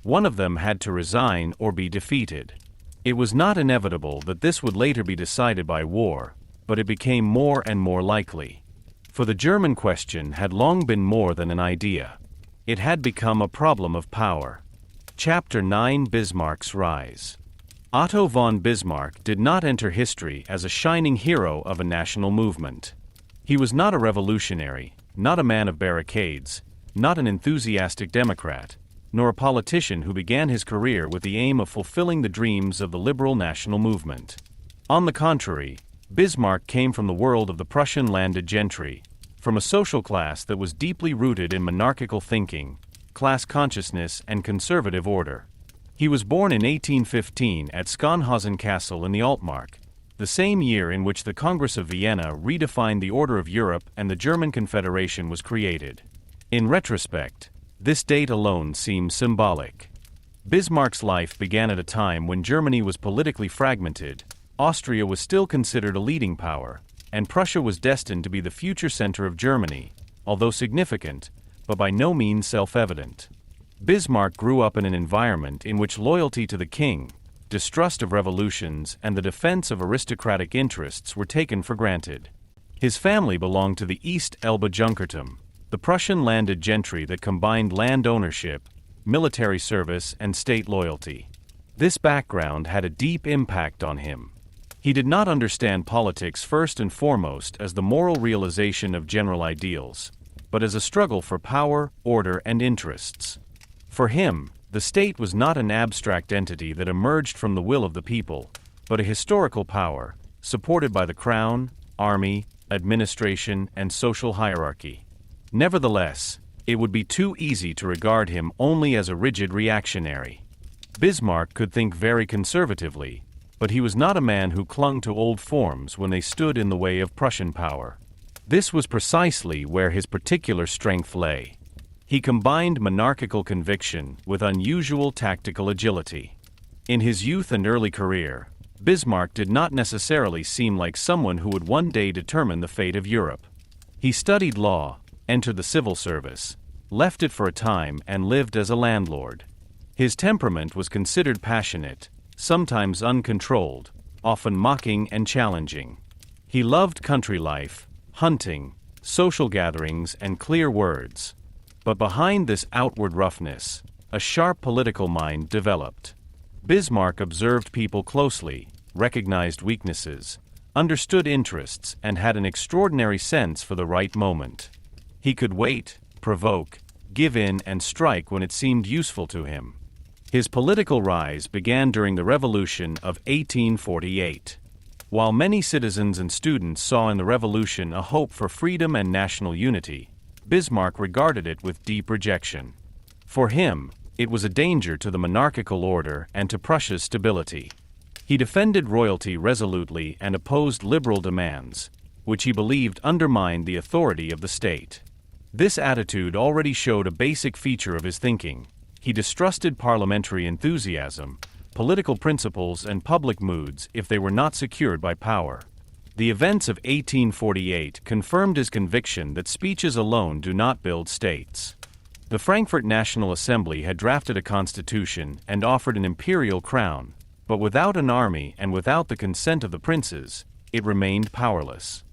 One of them had to resign or be defeated. It was not inevitable that this would later be decided by war, but it became more and more likely. For the German question had long been more than an idea. It had become a problem of power. Chapter 9: Bismarck's Rise. Otto von Bismarck did not enter history as a shining hero of a national movement. He was not a revolutionary, not a man of barricades, not an enthusiastic Democrat, nor a politician who began his career with the aim of fulfilling the dreams of the liberal national movement. On the contrary, Bismarck came from the world of the Prussian landed gentry, from a social class that was deeply rooted in monarchical thinking, class consciousness, and conservative order. He was born in 1815 at Schönhausen Castle in the Altmark, the same year in which the Congress of Vienna redefined the order of Europe and the German Confederation was created. In retrospect, this date alone seems symbolic. Bismarck's life began at a time when Germany was politically fragmented, Austria was still considered a leading power, and Prussia was destined to be the future center of Germany, although significant, but by no means self-evident. Bismarck grew up in an environment in which loyalty to the king, distrust of revolutions, and the defense of aristocratic interests were taken for granted. His family belonged to the East Elbe Junkertum, the Prussian landed gentry that combined land ownership, military service, and state loyalty. This background had a deep impact on him. He did not understand politics first and foremost as the moral realization of general ideals, but as a struggle for power, order, and interests. For him, the state was not an abstract entity that emerged from the will of the people, but a historical power, supported by the crown, army, administration, and social hierarchy. Nevertheless, it would be too easy to regard him only as a rigid reactionary. Bismarck could think very conservatively, but he was not a man who clung to old forms when they stood in the way of Prussian power. This was precisely where his particular strength lay. He combined monarchical conviction with unusual tactical agility. In his youth and early career, Bismarck did not necessarily seem like someone who would one day determine the fate of Europe. He studied law, entered the civil service, left it for a time, and lived as a landlord. His temperament was considered passionate, sometimes uncontrolled, often mocking and challenging. He loved country life, hunting, social gatherings, and clear words. But behind this outward roughness, a sharp political mind developed. Bismarck observed people closely, recognized weaknesses, understood interests, and had an extraordinary sense for the right moment. He could wait, provoke, give in, and strike when it seemed useful to him. His political rise began during the Revolution of 1848. While many citizens and students saw in the revolution a hope for freedom and national unity, Bismarck regarded it with deep rejection. For him, it was a danger to the monarchical order and to Prussia's stability. He defended royalty resolutely and opposed liberal demands, which he believed undermined the authority of the state. This attitude already showed a basic feature of his thinking. He distrusted parliamentary enthusiasm, political principles, and public moods if they were not secured by power. The events of 1848 confirmed his conviction that speeches alone do not build states. The Frankfurt National Assembly had drafted a constitution and offered an imperial crown, but without an army and without the consent of the princes, it remained powerless.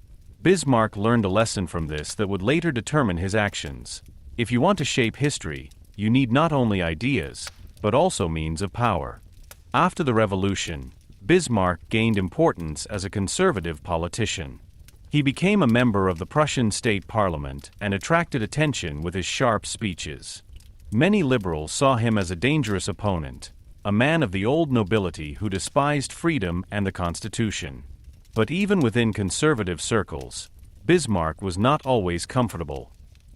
Bismarck learned a lesson from this that would later determine his actions. If you want to shape history, you need not only ideas, but also means of power. After the revolution, Bismarck gained importance as a conservative politician. He became a member of the Prussian state parliament and attracted attention with his sharp speeches. Many liberals saw him as a dangerous opponent, a man of the old nobility who despised freedom and the Constitution. But even within conservative circles, Bismarck was not always comfortable.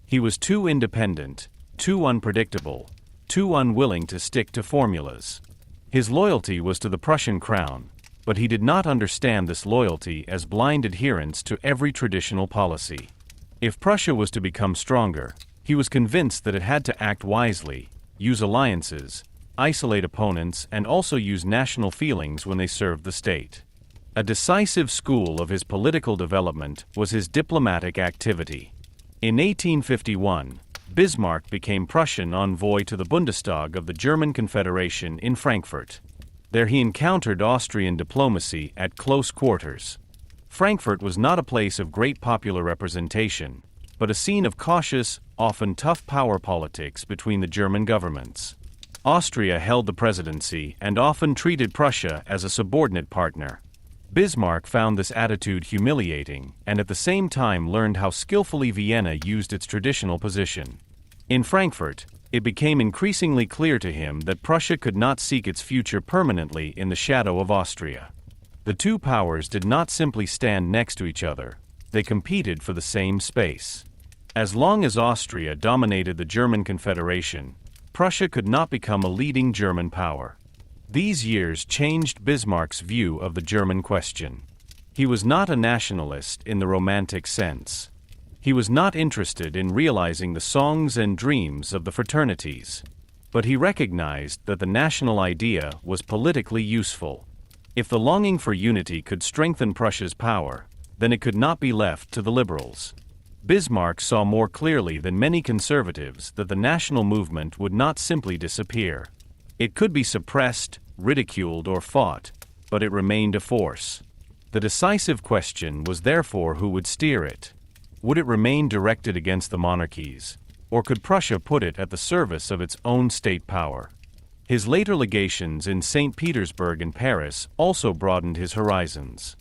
He was too independent, too unpredictable, too unwilling to stick to formulas. His loyalty was to the Prussian crown, but he did not understand this loyalty as blind adherence to every traditional policy. If Prussia was to become stronger, he was convinced that it had to act wisely, use alliances, isolate opponents, and also use national feelings when they served the state. A decisive school of his political development was his diplomatic activity. In 1851, Bismarck became Prussian envoy to the Bundestag of the German Confederation in Frankfurt. There he encountered Austrian diplomacy at close quarters. Frankfurt was not a place of great popular representation, but a scene of cautious, often tough power politics between the German governments. Austria held the presidency and often treated Prussia as a subordinate partner. Bismarck found this attitude humiliating and at the same time learned how skillfully Vienna used its traditional position. In Frankfurt, it became increasingly clear to him that Prussia could not seek its future permanently in the shadow of Austria. The two powers did not simply stand next to each other, they competed for the same space. As long as Austria dominated the German Confederation, Prussia could not become a leading German power. These years changed Bismarck's view of the German question. He was not a nationalist in the romantic sense. He was not interested in realizing the songs and dreams of the fraternities. But he recognized that the national idea was politically useful. If the longing for unity could strengthen Prussia's power, then it could not be left to the liberals. Bismarck saw more clearly than many conservatives that the national movement would not simply disappear. It could be suppressed, ridiculed, or fought, but it remained a force. The decisive question was therefore who would steer it. Would it remain directed against the monarchies, or could Prussia put it at the service of its own state power? His later legations in St. Petersburg and Paris also broadened his horizons.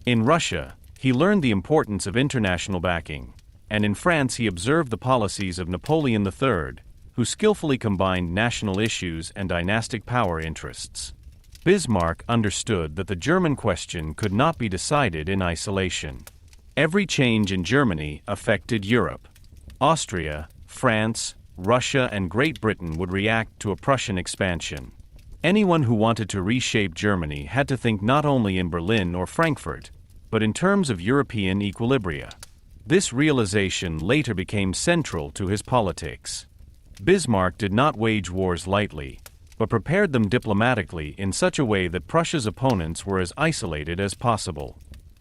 In Russia, he learned the importance of international backing, and in France he observed the policies of Napoleon III, who skillfully combined national issues and dynastic power interests. Bismarck understood that the German question could not be decided in isolation. Every change in Germany affected Europe. Austria, France, Russia, and Great Britain would react to a Prussian expansion. Anyone who wanted to reshape Germany had to think not only in Berlin or Frankfurt, but in terms of European equilibria. This realization later became central to his politics. Bismarck did not wage wars lightly, but prepared them diplomatically in such a way that Prussia's opponents were as isolated as possible.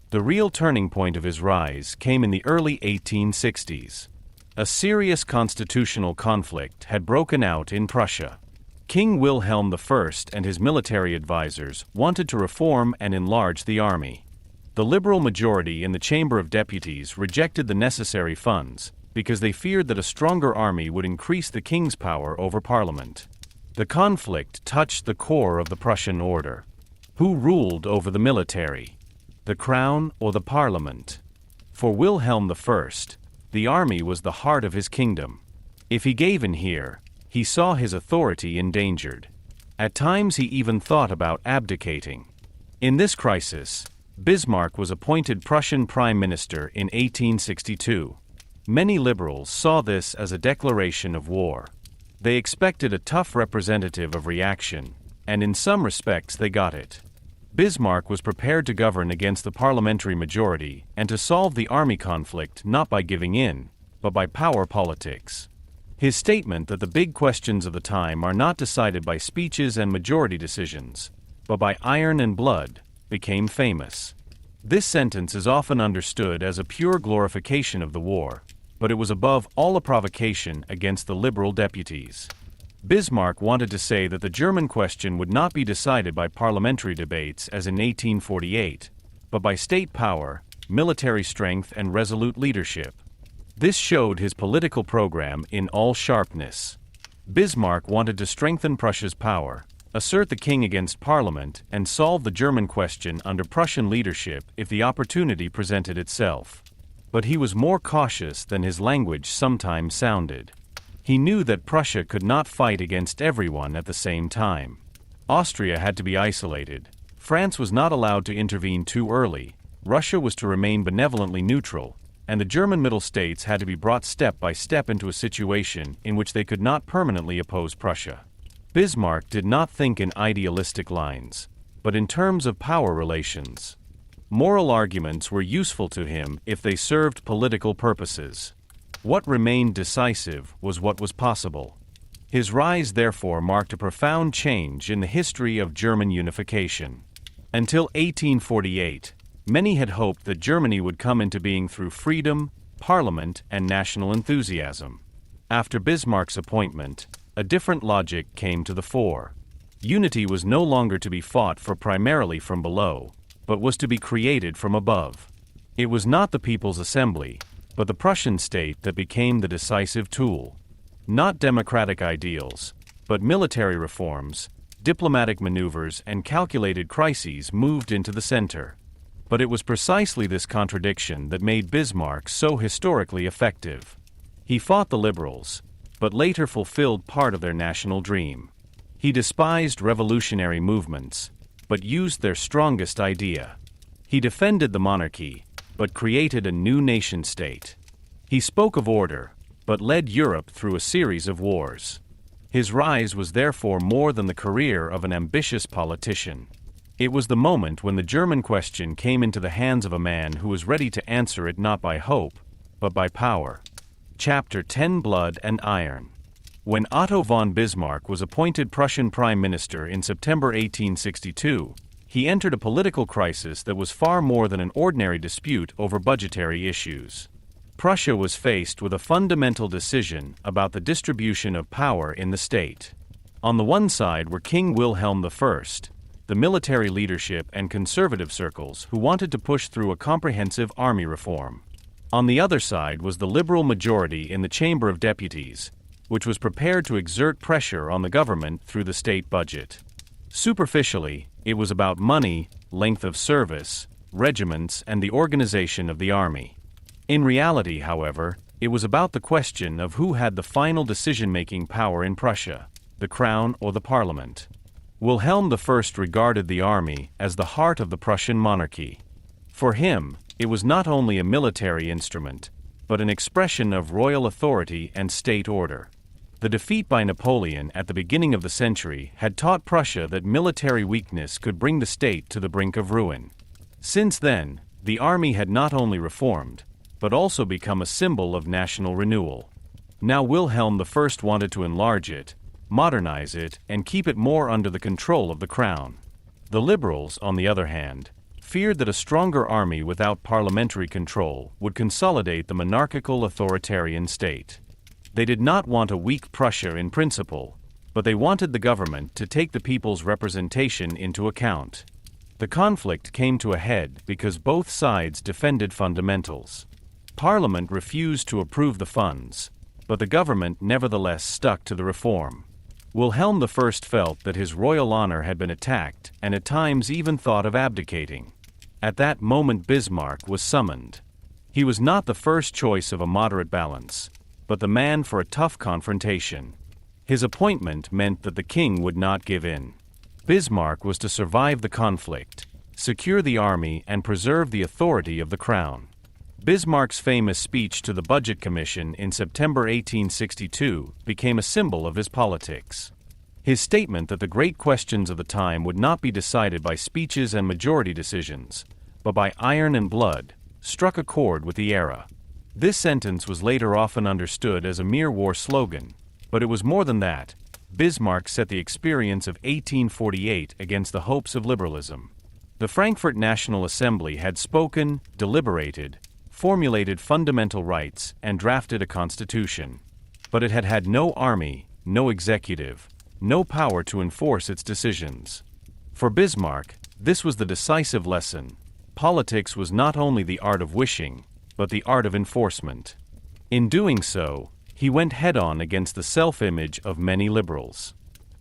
The real turning point of his rise came in the early 1860s. A serious constitutional conflict had broken out in Prussia. King Wilhelm I and his military advisors wanted to reform and enlarge the army. The liberal majority in the Chamber of Deputies rejected the necessary funds because they feared that a stronger army would increase the king's power over parliament. The conflict touched the core of the Prussian order. Who ruled over the military? The crown or the parliament? For Wilhelm I, the army was the heart of his kingdom. If he gave in here, he saw his authority endangered. At times he even thought about abdicating. In this crisis, Bismarck was appointed Prussian Prime Minister in 1862. Many liberals saw this as a declaration of war. They expected a tough representative of reaction, and in some respects they got it. Bismarck was prepared to govern against the parliamentary majority and to solve the army conflict not by giving in, but by power politics. His statement that the big questions of the time are not decided by speeches and majority decisions, but by iron and blood, became famous. This sentence is often understood as a pure glorification of the war, but it was above all a provocation against the liberal deputies. Bismarck wanted to say that the German question would not be decided by parliamentary debates as in 1848, but by state power, military strength, and resolute leadership. This showed his political program in all sharpness. Bismarck wanted to strengthen Prussia's power, assert the king against parliament, and solve the German question under Prussian leadership if the opportunity presented itself. But he was more cautious than his language sometimes sounded. He knew that Prussia could not fight against everyone at the same time. Austria had to be isolated. France was not allowed to intervene too early. Russia was to remain benevolently neutral, and the German Middle States had to be brought step by step into a situation in which they could not permanently oppose Prussia. Bismarck did not think in idealistic lines, but in terms of power relations. Moral arguments were useful to him if they served political purposes. What remained decisive was what was possible. His rise therefore marked a profound change in the history of German unification. Until 1848, many had hoped that Germany would come into being through freedom, parliament, and national enthusiasm. After Bismarck's appointment, a different logic came to the fore. Unity was no longer to be fought for primarily from below, but was to be created from above. It was not the People's Assembly, but the Prussian state that became the decisive tool. Not democratic ideals, but military reforms, diplomatic maneuvers, and calculated crises moved into the center. But it was precisely this contradiction that made Bismarck so historically effective. He fought the liberals, but later fulfilled part of their national dream. He despised revolutionary movements, but used their strongest idea. He defended the monarchy, but created a new nation-state. He spoke of order, but led Europe through a series of wars. His rise was therefore more than the career of an ambitious politician. It was the moment when the German question came into the hands of a man who was ready to answer it not by hope, but by power. Chapter 10: Blood and Iron. When Otto von Bismarck was appointed Prussian Prime Minister in September 1862, he entered a political crisis that was far more than an ordinary dispute over budgetary issues. Prussia was faced with a fundamental decision about the distribution of power in the state. On the one side were King Wilhelm I, the military leadership and conservative circles who wanted to push through a comprehensive army reform. On the other side was the liberal majority in the Chamber of Deputies, which was prepared to exert pressure on the government through the state budget. Superficially, it was about money, length of service, regiments, and the organization of the army. In reality, however, it was about the question of who had the final decision-making power in Prussia, the crown or the parliament. Wilhelm I regarded the army as the heart of the Prussian monarchy. For him, it was not only a military instrument, but an expression of royal authority and state order. The defeat by Napoleon at the beginning of the century had taught Prussia that military weakness could bring the state to the brink of ruin. Since then, the army had not only reformed, but also become a symbol of national renewal. Now Wilhelm I wanted to enlarge it, modernize it, and keep it more under the control of the crown. The liberals, on the other hand, feared that a stronger army without parliamentary control would consolidate the monarchical authoritarian state. They did not want a weak Prussia in principle, but they wanted the government to take the people's representation into account. The conflict came to a head because both sides defended fundamentals. Parliament refused to approve the funds, but the government nevertheless stuck to the reform. Wilhelm I felt that his royal honor had been attacked and at times even thought of abdicating. At that moment Bismarck was summoned. He was not the first choice of a moderate balance, but the man for a tough confrontation. His appointment meant that the king would not give in. Bismarck was to survive the conflict, secure the army, and preserve the authority of the crown. Bismarck's famous speech to the Budget Commission in September 1862 became a symbol of his politics. His statement that the great questions of the time would not be decided by speeches and majority decisions, but by iron and blood, struck a chord with the era. This sentence was later often understood as a mere war slogan, but it was more than that. Bismarck set the experience of 1848 against the hopes of liberalism. The Frankfurt National Assembly had spoken, deliberated, formulated fundamental rights, and drafted a constitution. But it had had no army, no executive, no power to enforce its decisions. For Bismarck, this was the decisive lesson. Politics was not only the art of wishing, but the art of enforcement. In doing so, he went head-on against the self-image of many liberals.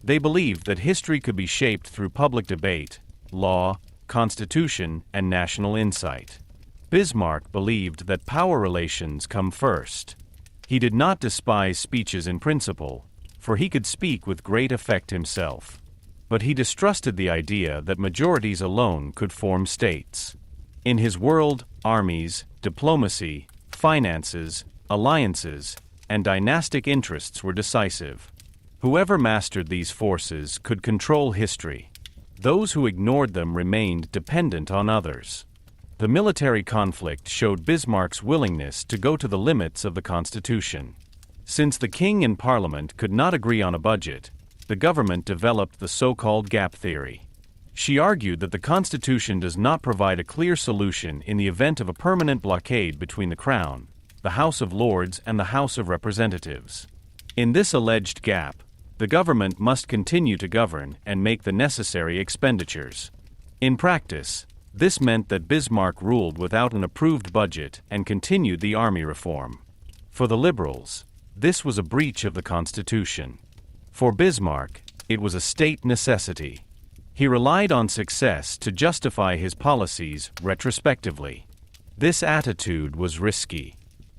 They believed that history could be shaped through public debate, law, constitution, and national insight. Bismarck believed that power relations come first. He did not despise speeches in principle, for he could speak with great effect himself. But he distrusted the idea that majorities alone could form states. In his world, armies, diplomacy, finances, alliances, and dynastic interests were decisive. Whoever mastered these forces could control history. Those who ignored them remained dependent on others. The military conflict showed Bismarck's willingness to go to the limits of the constitution. Since the king and parliament could not agree on a budget, the government developed the so-called gap theory. She argued that the Constitution does not provide a clear solution in the event of a permanent blockade between the Crown, the House of Lords, and the House of Representatives. In this alleged gap, the government must continue to govern and make the necessary expenditures. In practice, this meant that Bismarck ruled without an approved budget and continued the army reform. For the liberals, this was a breach of the Constitution. For Bismarck, it was a state necessity. He relied on success to justify his policies retrospectively. This attitude was risky.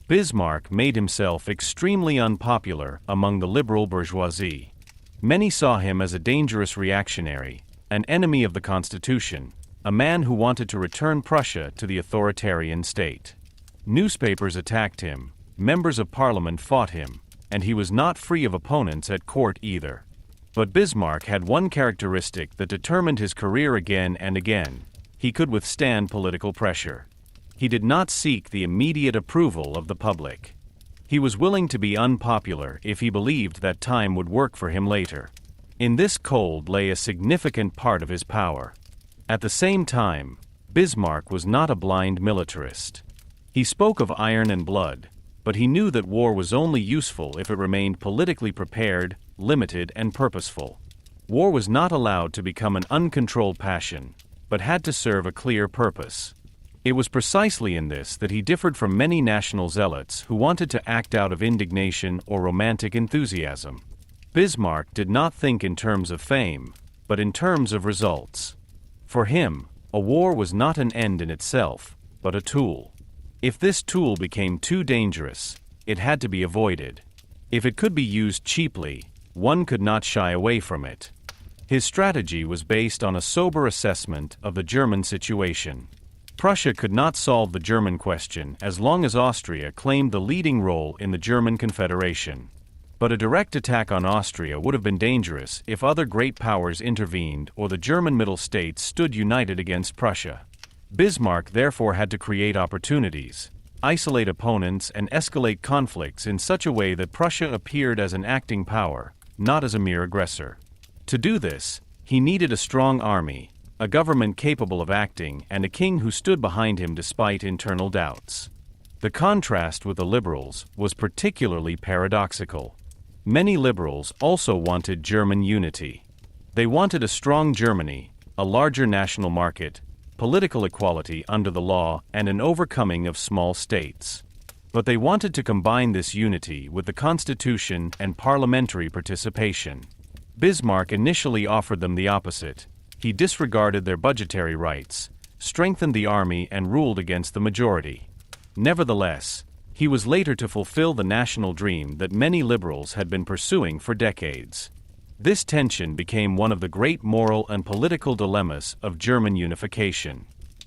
Bismarck made himself extremely unpopular among the liberal bourgeoisie. Many saw him as a dangerous reactionary, an enemy of the Constitution, a man who wanted to return Prussia to the authoritarian state. Newspapers attacked him, members of parliament fought him, and he was not free of opponents at court either. But Bismarck had one characteristic that determined his career again and again. He could withstand political pressure. He did not seek the immediate approval of the public. He was willing to be unpopular if he believed that time would work for him later. In this cold lay a significant part of his power. At the same time, Bismarck was not a blind militarist. He spoke of iron and blood, but he knew that war was only useful if it remained politically prepared, limited, and purposeful. War was not allowed to become an uncontrolled passion, but had to serve a clear purpose. It was precisely in this that he differed from many national zealots who wanted to act out of indignation or romantic enthusiasm. Bismarck did not think in terms of fame, but in terms of results. For him, a war was not an end in itself, but a tool. If this tool became too dangerous, it had to be avoided. If it could be used cheaply, one could not shy away from it. His strategy was based on a sober assessment of the German situation. Prussia could not solve the German question as long as Austria claimed the leading role in the German Confederation. But a direct attack on Austria would have been dangerous if other great powers intervened or the German Middle States stood united against Prussia. Bismarck therefore had to create opportunities, isolate opponents, and escalate conflicts in such a way that Prussia appeared as an acting power, not as a mere aggressor. To do this, he needed a strong army, a government capable of acting, and a king who stood behind him despite internal doubts. The contrast with the liberals was particularly paradoxical. Many liberals also wanted German unity. They wanted a strong Germany, a larger national market, political equality under the law, and an overcoming of small states. But they wanted to combine this unity with the constitution and parliamentary participation. Bismarck initially offered them the opposite. He disregarded their budgetary rights, strengthened the army, and ruled against the majority. Nevertheless, he was later to fulfill the national dream that many liberals had been pursuing for decades. This tension became one of the great moral and political dilemmas of German unification.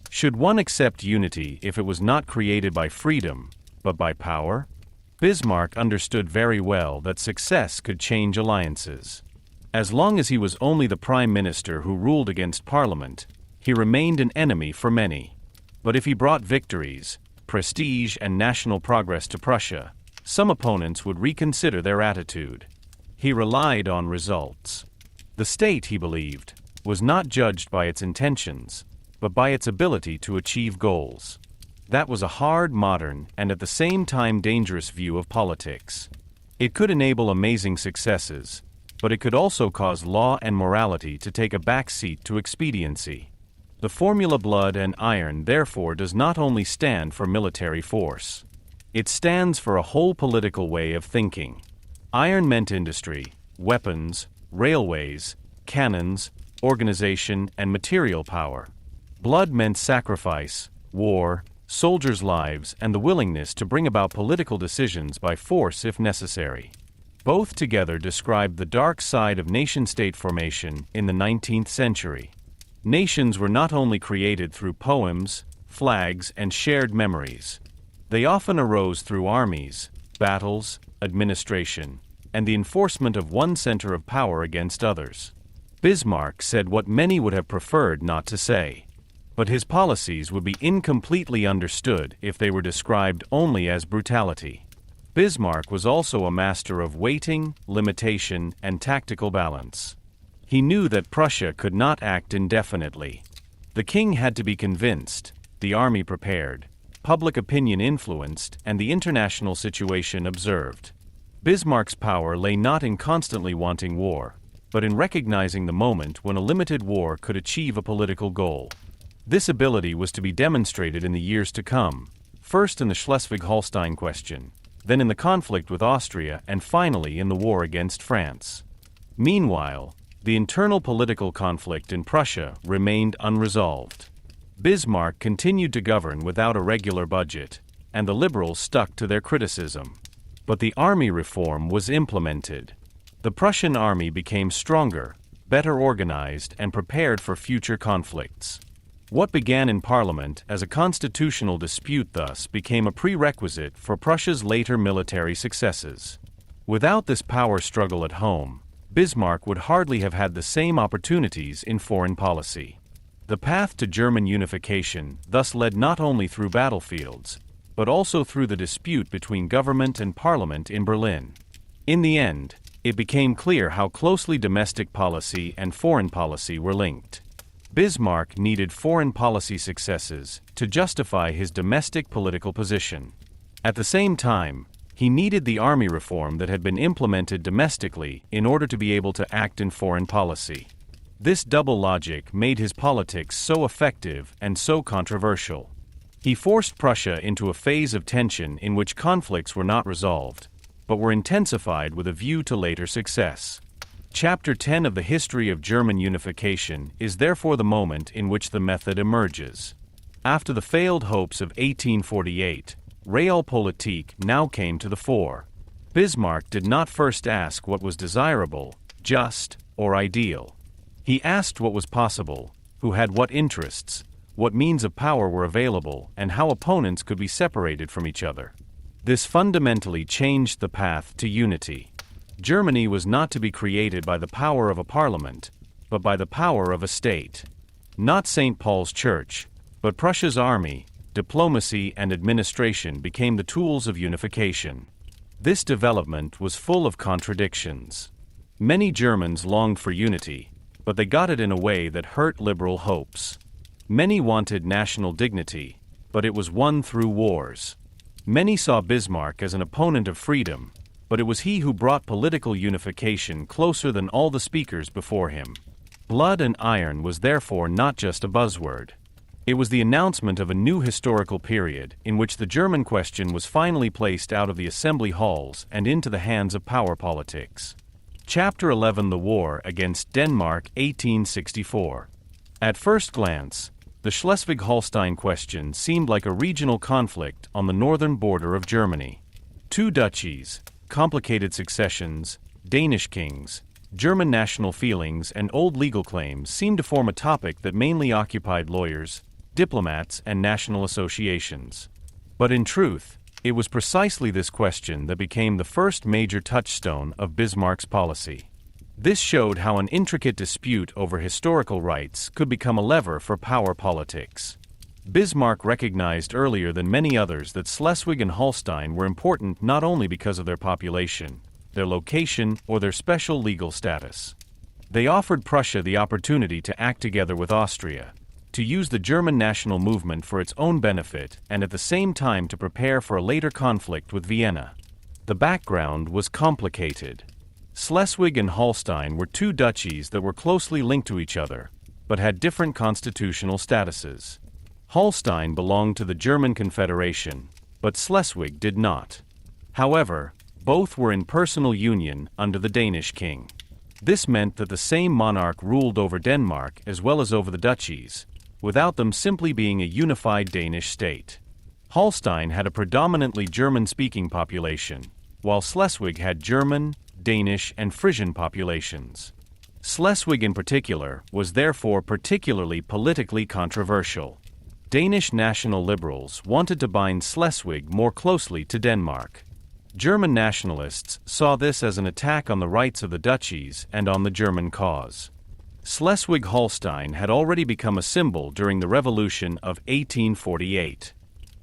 Should one accept unity if it was not created by freedom, but by power? Bismarck understood very well that success could change alliances. As long as he was only the prime minister who ruled against parliament, he remained an enemy for many. But if he brought victories, prestige, and national progress to Prussia, some opponents would reconsider their attitude. He relied on results. The state, he believed, was not judged by its intentions, but by its ability to achieve goals. That was a hard, modern, and at the same time dangerous view of politics. It could enable amazing successes, but it could also cause law and morality to take a back seat to expediency. The formula blood and iron therefore does not only stand for military force. It stands for a whole political way of thinking. Iron meant industry, weapons, railways, cannons, organization, and material power. Blood meant sacrifice, war, soldiers' lives, and the willingness to bring about political decisions by force if necessary. Both together described the dark side of nation-state formation in the 19th century. Nations were not only created through poems, flags, and shared memories. They often arose through armies, battles, administration, and the enforcement of one center of power against others. Bismarck said what many would have preferred not to say. But his policies would be incompletely understood if they were described only as brutality. Bismarck was also a master of weighting, limitation, and tactical balance. He knew that Prussia could not act indefinitely. The king had to be convinced, the army prepared, public opinion influenced, and the international situation observed. Bismarck's power lay not in constantly wanting war, but in recognizing the moment when a limited war could achieve a political goal. This ability was to be demonstrated in the years to come, first in the Schleswig-Holstein question, then in the conflict with Austria, and finally in the war against France. Meanwhile, the internal political conflict in Prussia remained unresolved. Bismarck continued to govern without a regular budget, and the liberals stuck to their criticism. But the army reform was implemented. The Prussian army became stronger, better organized, and prepared for future conflicts. What began in Parliament as a constitutional dispute thus became a prerequisite for Prussia's later military successes. Without this power struggle at home, Bismarck would hardly have had the same opportunities in foreign policy. The path to German unification thus led not only through battlefields, but also through the dispute between government and parliament in Berlin. In the end, it became clear how closely domestic policy and foreign policy were linked. Bismarck needed foreign policy successes to justify his domestic political position. At the same time, he needed the army reform that had been implemented domestically in order to be able to act in foreign policy. This double logic made his politics so effective and so controversial. He forced Prussia into a phase of tension in which conflicts were not resolved, but were intensified with a view to later success. Chapter 10 of the history of German unification is therefore the moment in which the method emerges. After the failed hopes of 1848, realpolitik now came to the fore. Bismarck did not first ask what was desirable, just, or ideal. He asked what was possible, who had what interests, what means of power were available, and how opponents could be separated from each other. This fundamentally changed the path to unity. Germany was not to be created by the power of a parliament, but by the power of a state. Not St. Paul's Church, but Prussia's army, diplomacy, and administration became the tools of unification. This development was full of contradictions. Many Germans longed for unity, but they got it in a way that hurt liberal hopes. Many wanted national dignity, but it was won through wars. Many saw Bismarck as an opponent of freedom, but it was he who brought political unification closer than all the speakers before him. Blood and iron was therefore not just a buzzword. It was the announcement of a new historical period in which the German question was finally placed out of the assembly halls and into the hands of power politics. Chapter 11: The War Against Denmark, 1864. At first glance, the Schleswig-Holstein question seemed like a regional conflict on the northern border of Germany. Two duchies, complicated successions, Danish kings, German national feelings, and old legal claims seemed to form a topic that mainly occupied lawyers, diplomats, and national associations. But in truth, it was precisely this question that became the first major touchstone of Bismarck's policy. This showed how an intricate dispute over historical rights could become a lever for power politics. Bismarck recognized earlier than many others that Schleswig and Holstein were important not only because of their population, their location, or their special legal status. They offered Prussia the opportunity to act together with Austria, to use the German national movement for its own benefit and at the same time to prepare for a later conflict with Vienna. The background was complicated. Schleswig and Holstein were two duchies that were closely linked to each other, but had different constitutional statuses. Holstein belonged to the German Confederation, but Schleswig did not. However, both were in personal union under the Danish king. This meant that the same monarch ruled over Denmark as well as over the duchies, without them simply being a unified Danish state. Holstein had a predominantly German-speaking population, while Schleswig had German, Danish, and Frisian populations. Schleswig in particular was therefore particularly politically controversial. Danish national liberals wanted to bind Schleswig more closely to Denmark. German nationalists saw this as an attack on the rights of the duchies and on the German cause. Schleswig-Holstein had already become a symbol during the Revolution of 1848.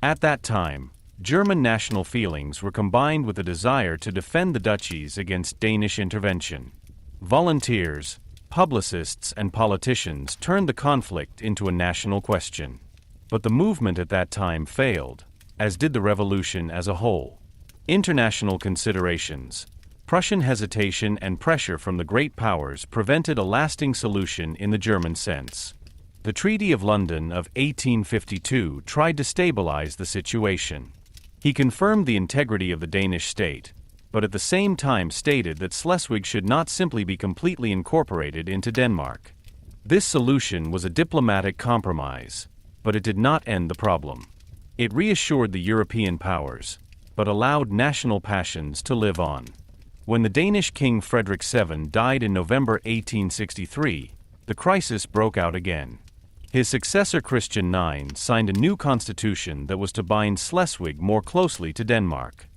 At that time, German national feelings were combined with a desire to defend the duchies against Danish intervention. Volunteers, publicists, and politicians turned the conflict into a national question. But the movement at that time failed, as did the revolution as a whole. International considerations, Prussian hesitation, and pressure from the great powers prevented a lasting solution in the German sense. The Treaty of London of 1852 tried to stabilize the situation. He confirmed the integrity of the Danish state, but at the same time stated that Schleswig should not simply be completely incorporated into Denmark. This solution was a diplomatic compromise, but it did not end the problem. It reassured the European powers, but allowed national passions to live on. When the Danish King Frederick VII died in November 1863, the crisis broke out again. His successor Christian IX signed a new constitution that was to bind Schleswig more closely to Denmark.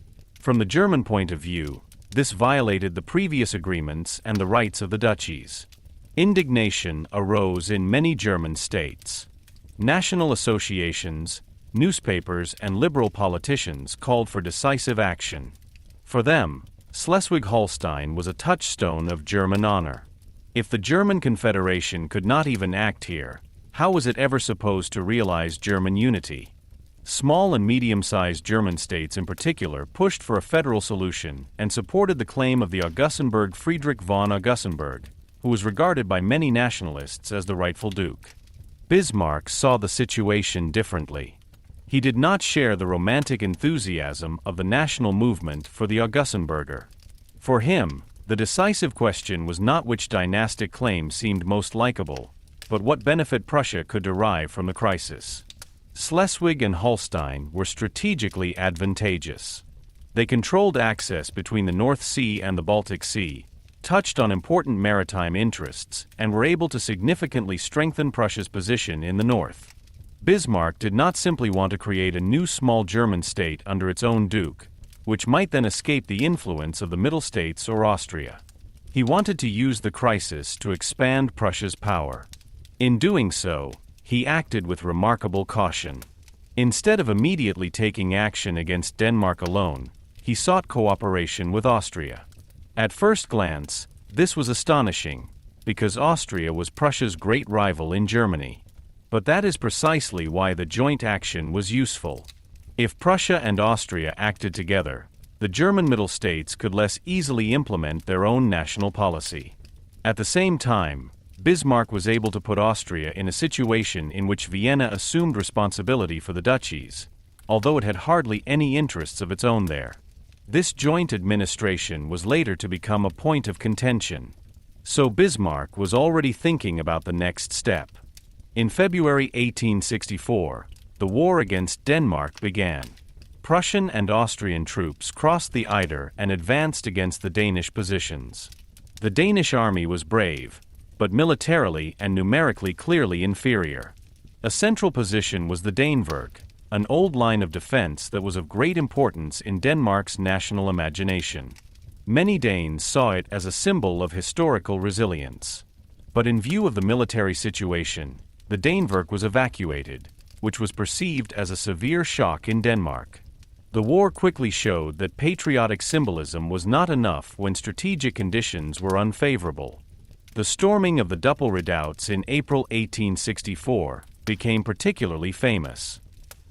From the German point of view, this violated the previous agreements and the rights of the duchies. Indignation arose in many German states. National associations, newspapers, and liberal politicians called for decisive action. For them, Schleswig-Holstein was a touchstone of German honor. If the German Confederation could not even act here, how was it ever supposed to realize German unity? Small and medium-sized German states in particular pushed for a federal solution and supported the claim of the Augustenburg Friedrich von Augustenburg, who was regarded by many nationalists as the rightful duke. Bismarck saw the situation differently. He did not share the romantic enthusiasm of the national movement for the Augustenburger. For him, the decisive question was not which dynastic claim seemed most likable, but what benefit Prussia could derive from the crisis. Schleswig and Holstein were strategically advantageous. They controlled access between the North Sea and the Baltic Sea, touched on important maritime interests, and were able to significantly strengthen Prussia's position in the north. Bismarck did not simply want to create a new small German state under its own duke. which might then escape the influence of the Middle States or Austria. He wanted to use the crisis to expand Prussia's power. In doing so, he acted with remarkable caution. Instead of immediately taking action against Denmark alone, he sought cooperation with Austria. At first glance, this was astonishing, because Austria was Prussia's great rival in Germany. But that is precisely why the joint action was useful. If Prussia and Austria acted together, the German Middle States could less easily implement their own national policy. At the same time, Bismarck was able to put Austria in a situation in which Vienna assumed responsibility for the duchies, although it had hardly any interests of its own there. This joint administration was later to become a point of contention. So Bismarck was already thinking about the next step. In February 1864, the war against Denmark began. Prussian and Austrian troops crossed the Eider and advanced against the Danish positions. The Danish army was brave, but militarily and numerically clearly inferior. A central position was the Danevirke, an old line of defense that was of great importance in Denmark's national imagination. Many Danes saw it as a symbol of historical resilience. But in view of the military situation, the Danevirke was evacuated, which was perceived as a severe shock in Denmark. The war quickly showed that patriotic symbolism was not enough when strategic conditions were unfavorable. The storming of the Duppel redoubts in April 1864 became particularly famous.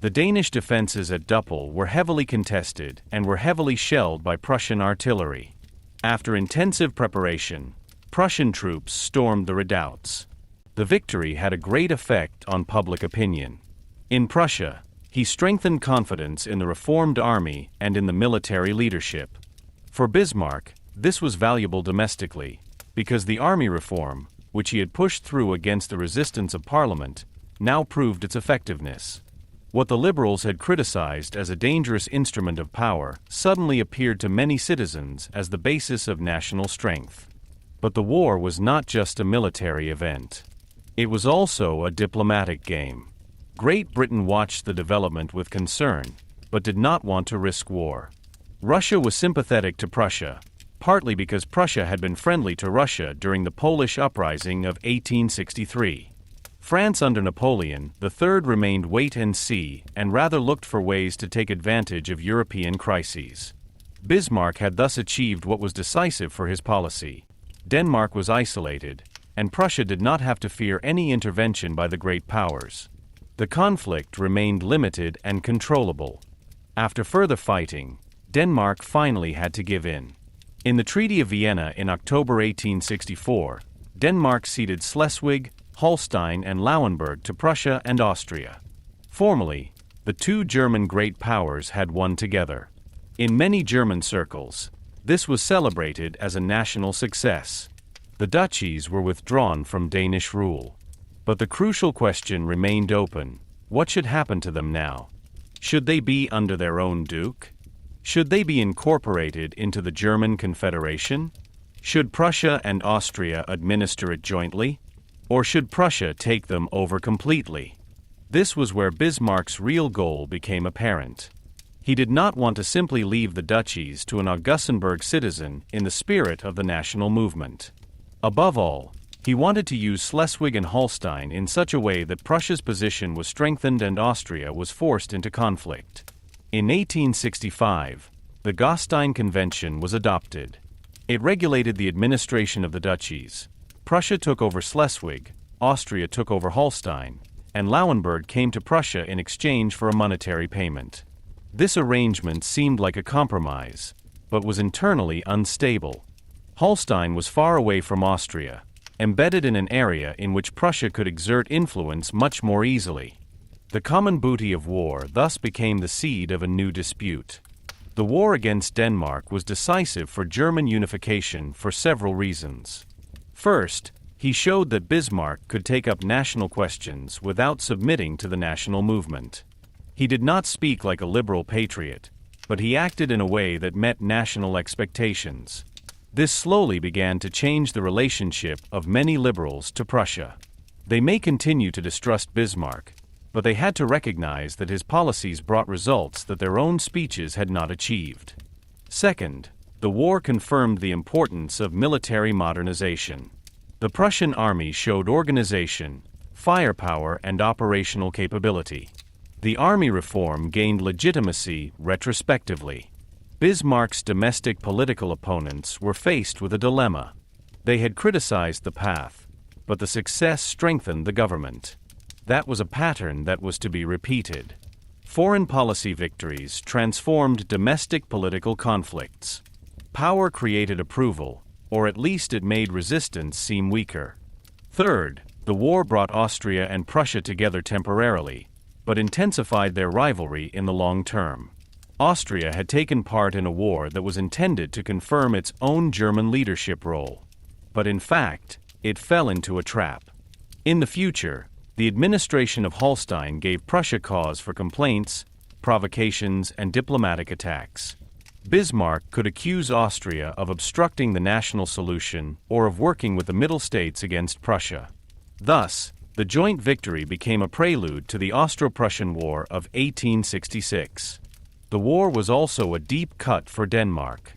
The Danish defenses at Duppel were heavily contested and were heavily shelled by Prussian artillery. After intensive preparation, Prussian troops stormed the redoubts. The victory had a great effect on public opinion. In Prussia, he strengthened confidence in the reformed army and in the military leadership. For Bismarck, this was valuable domestically, because the army reform, which he had pushed through against the resistance of Parliament, now proved its effectiveness. What the liberals had criticized as a dangerous instrument of power suddenly appeared to many citizens as the basis of national strength. But the war was not just a military event. It was also a diplomatic game. Great Britain watched the development with concern, but did not want to risk war. Russia was sympathetic to Prussia, partly because Prussia had been friendly to Russia during the Polish uprising of 1863. France under Napoleon III remained wait-and-see and rather looked for ways to take advantage of European crises. Bismarck had thus achieved what was decisive for his policy. Denmark was isolated, and Prussia did not have to fear any intervention by the great powers. The conflict remained limited and controllable. After further fighting, Denmark finally had to give in. In the Treaty of Vienna in October 1864, Denmark ceded Schleswig, Holstein and Lauenburg to Prussia and Austria. Formally, the two German great powers had won together. In many German circles, this was celebrated as a national success. The duchies were withdrawn from Danish rule. But the crucial question remained open: what should happen to them now? Should they be under their own duke? Should they be incorporated into the German Confederation? Should Prussia and Austria administer it jointly? Or should Prussia take them over completely? This was where Bismarck's real goal became apparent. He did not want to simply leave the duchies to an Augustenburg citizen in the spirit of the national movement. Above all, he wanted to use Schleswig and Holstein in such a way that Prussia's position was strengthened and Austria was forced into conflict. In 1865, the Gastein Convention was adopted. It regulated the administration of the duchies. Prussia took over Schleswig, Austria took over Holstein, and Lauenburg came to Prussia in exchange for a monetary payment. This arrangement seemed like a compromise, but was internally unstable. Holstein was far away from Austria, embedded in an area in which Prussia could exert influence much more easily. The common booty of war thus became the seed of a new dispute. The war against Denmark was decisive for German unification for several reasons. First, he showed that Bismarck could take up national questions without submitting to the national movement. He did not speak like a liberal patriot, but he acted in a way that met national expectations. This slowly began to change the relationship of many liberals to Prussia. They may continue to distrust Bismarck, but they had to recognize that his policies brought results that their own speeches had not achieved. Second, the war confirmed the importance of military modernization. The Prussian army showed organization, firepower, and operational capability. The army reform gained legitimacy retrospectively. Bismarck's domestic political opponents were faced with a dilemma. They had criticized the path, but the success strengthened the government. That was a pattern that was to be repeated. Foreign policy victories transformed domestic political conflicts. Power created approval, or at least it made resistance seem weaker. Third, the war brought Austria and Prussia together temporarily, but intensified their rivalry in the long term. Austria had taken part in a war that was intended to confirm its own German leadership role. But in fact, it fell into a trap. In the future, the administration of Holstein gave Prussia cause for complaints, provocations, and diplomatic attacks. Bismarck could accuse Austria of obstructing the national solution or of working with the Middle States against Prussia. Thus, the joint victory became a prelude to the Austro-Prussian War of 1866. The war was also a deep cut for Denmark.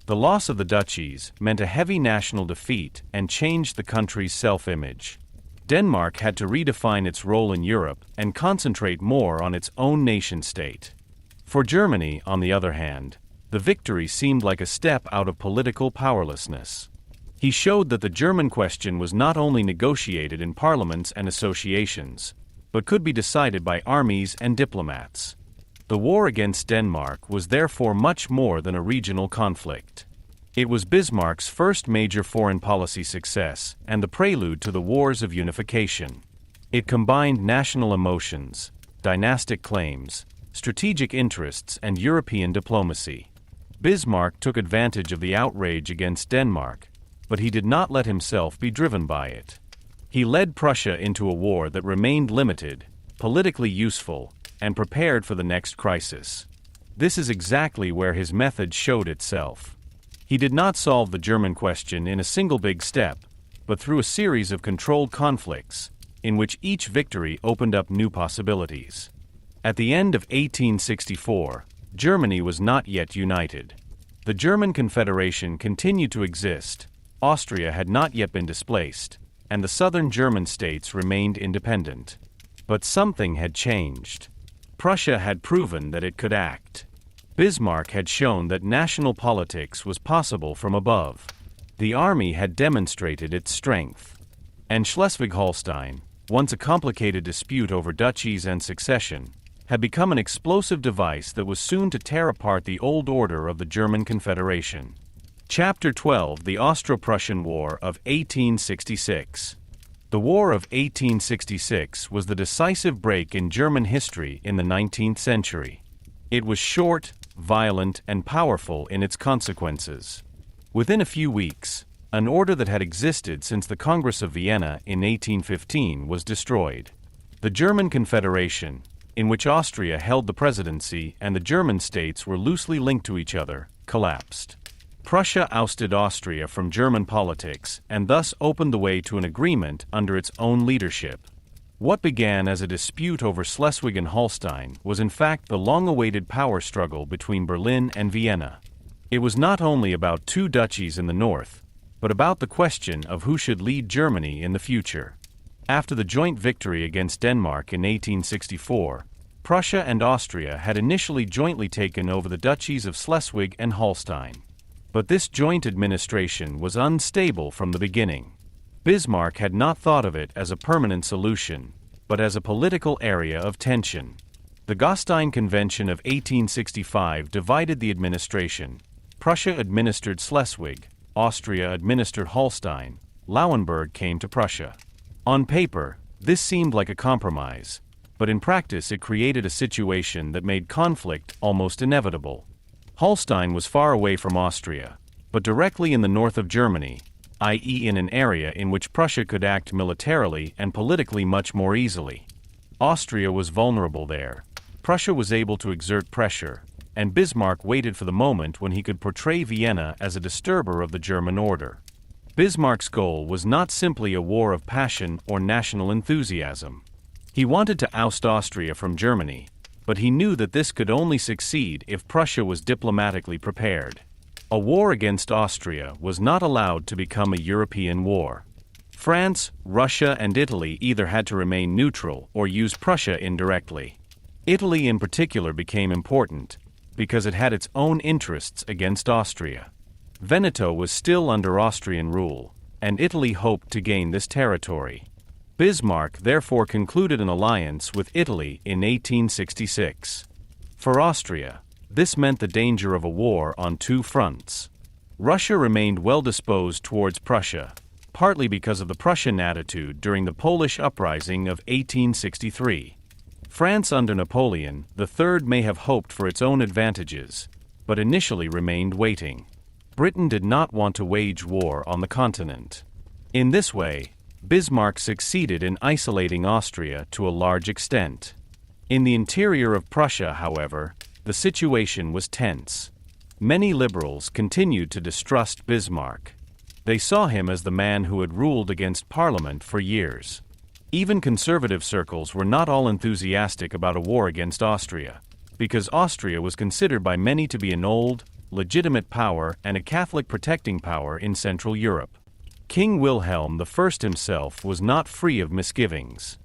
The loss of the duchies meant a heavy national defeat and changed the country's self-image. Denmark had to redefine its role in Europe and concentrate more on its own nation-state. For Germany, on the other hand, the victory seemed like a step out of political powerlessness. He showed that the German question was not only negotiated in parliaments and associations, but could be decided by armies and diplomats. The war against Denmark was therefore much more than a regional conflict. It was Bismarck's first major foreign policy success and the prelude to the wars of unification. It combined national emotions, dynastic claims, strategic interests, and European diplomacy. Bismarck took advantage of the outrage against Denmark, but he did not let himself be driven by it. He led Prussia into a war that remained limited, politically useful, and prepared for the next crisis. This is exactly where his method showed itself. He did not solve the German question in a single big step, but through a series of controlled conflicts, in which each victory opened up new possibilities. At the end of 1864, Germany was not yet united. The German Confederation continued to exist, Austria had not yet been displaced, and the southern German states remained independent. But something had changed. Prussia had proven that it could act. Bismarck had shown that national politics was possible from above. The army had demonstrated its strength. And Schleswig-Holstein, once a complicated dispute over duchies and succession, had become an explosive device that was soon to tear apart the old order of the German Confederation. Chapter 12: The Austro-Prussian War of 1866. The War of 1866 was the decisive break in German history in the 19th century. It was short, violent, and powerful in its consequences. Within a few weeks, an order that had existed since the Congress of Vienna in 1815 was destroyed. The German Confederation, in which Austria held the presidency and the German states were loosely linked to each other, collapsed. Prussia ousted Austria from German politics and thus opened the way to an agreement under its own leadership. What began as a dispute over Schleswig and Holstein was in fact the long-awaited power struggle between Berlin and Vienna. It was not only about two duchies in the north, but about the question of who should lead Germany in the future. After the joint victory against Denmark in 1864, Prussia and Austria had initially jointly taken over the duchies of Schleswig and Holstein. But this joint administration was unstable from the beginning. Bismarck had not thought of it as a permanent solution, but as a political area of tension. The Gastein Convention of 1865 divided the administration. Prussia administered Schleswig, Austria administered Holstein, Lauenburg came to Prussia. On paper, this seemed like a compromise, but in practice it created a situation that made conflict almost inevitable. Holstein was far away from Austria, but directly in the north of Germany, i.e. in an area in which Prussia could act militarily and politically much more easily. Austria was vulnerable there. Prussia was able to exert pressure, and Bismarck waited for the moment when he could portray Vienna as a disturber of the German order. Bismarck's goal was not simply a war of passion or national enthusiasm. He wanted to oust Austria from Germany, but he knew that this could only succeed if Prussia was diplomatically prepared. A war against Austria was not allowed to become a European war. France, Russia, and Italy either had to remain neutral or use Prussia indirectly. Italy in particular became important, because it had its own interests against Austria. Veneto was still under Austrian rule, and Italy hoped to gain this territory. Bismarck therefore concluded an alliance with Italy in 1866. For Austria, this meant the danger of a war on two fronts. Russia remained well disposed towards Prussia, partly because of the Prussian attitude during the Polish uprising of 1863. France under Napoleon III may have hoped for its own advantages, but initially remained waiting. Britain did not want to wage war on the continent. In this way, Bismarck succeeded in isolating Austria to a large extent. In the interior of Prussia, however, the situation was tense. Many liberals continued to distrust Bismarck. They saw him as the man who had ruled against Parliament for years. Even conservative circles were not all enthusiastic about a war against Austria, because Austria was considered by many to be an old, legitimate power and a Catholic protecting power in Central Europe. King Wilhelm I himself was not free of misgivings.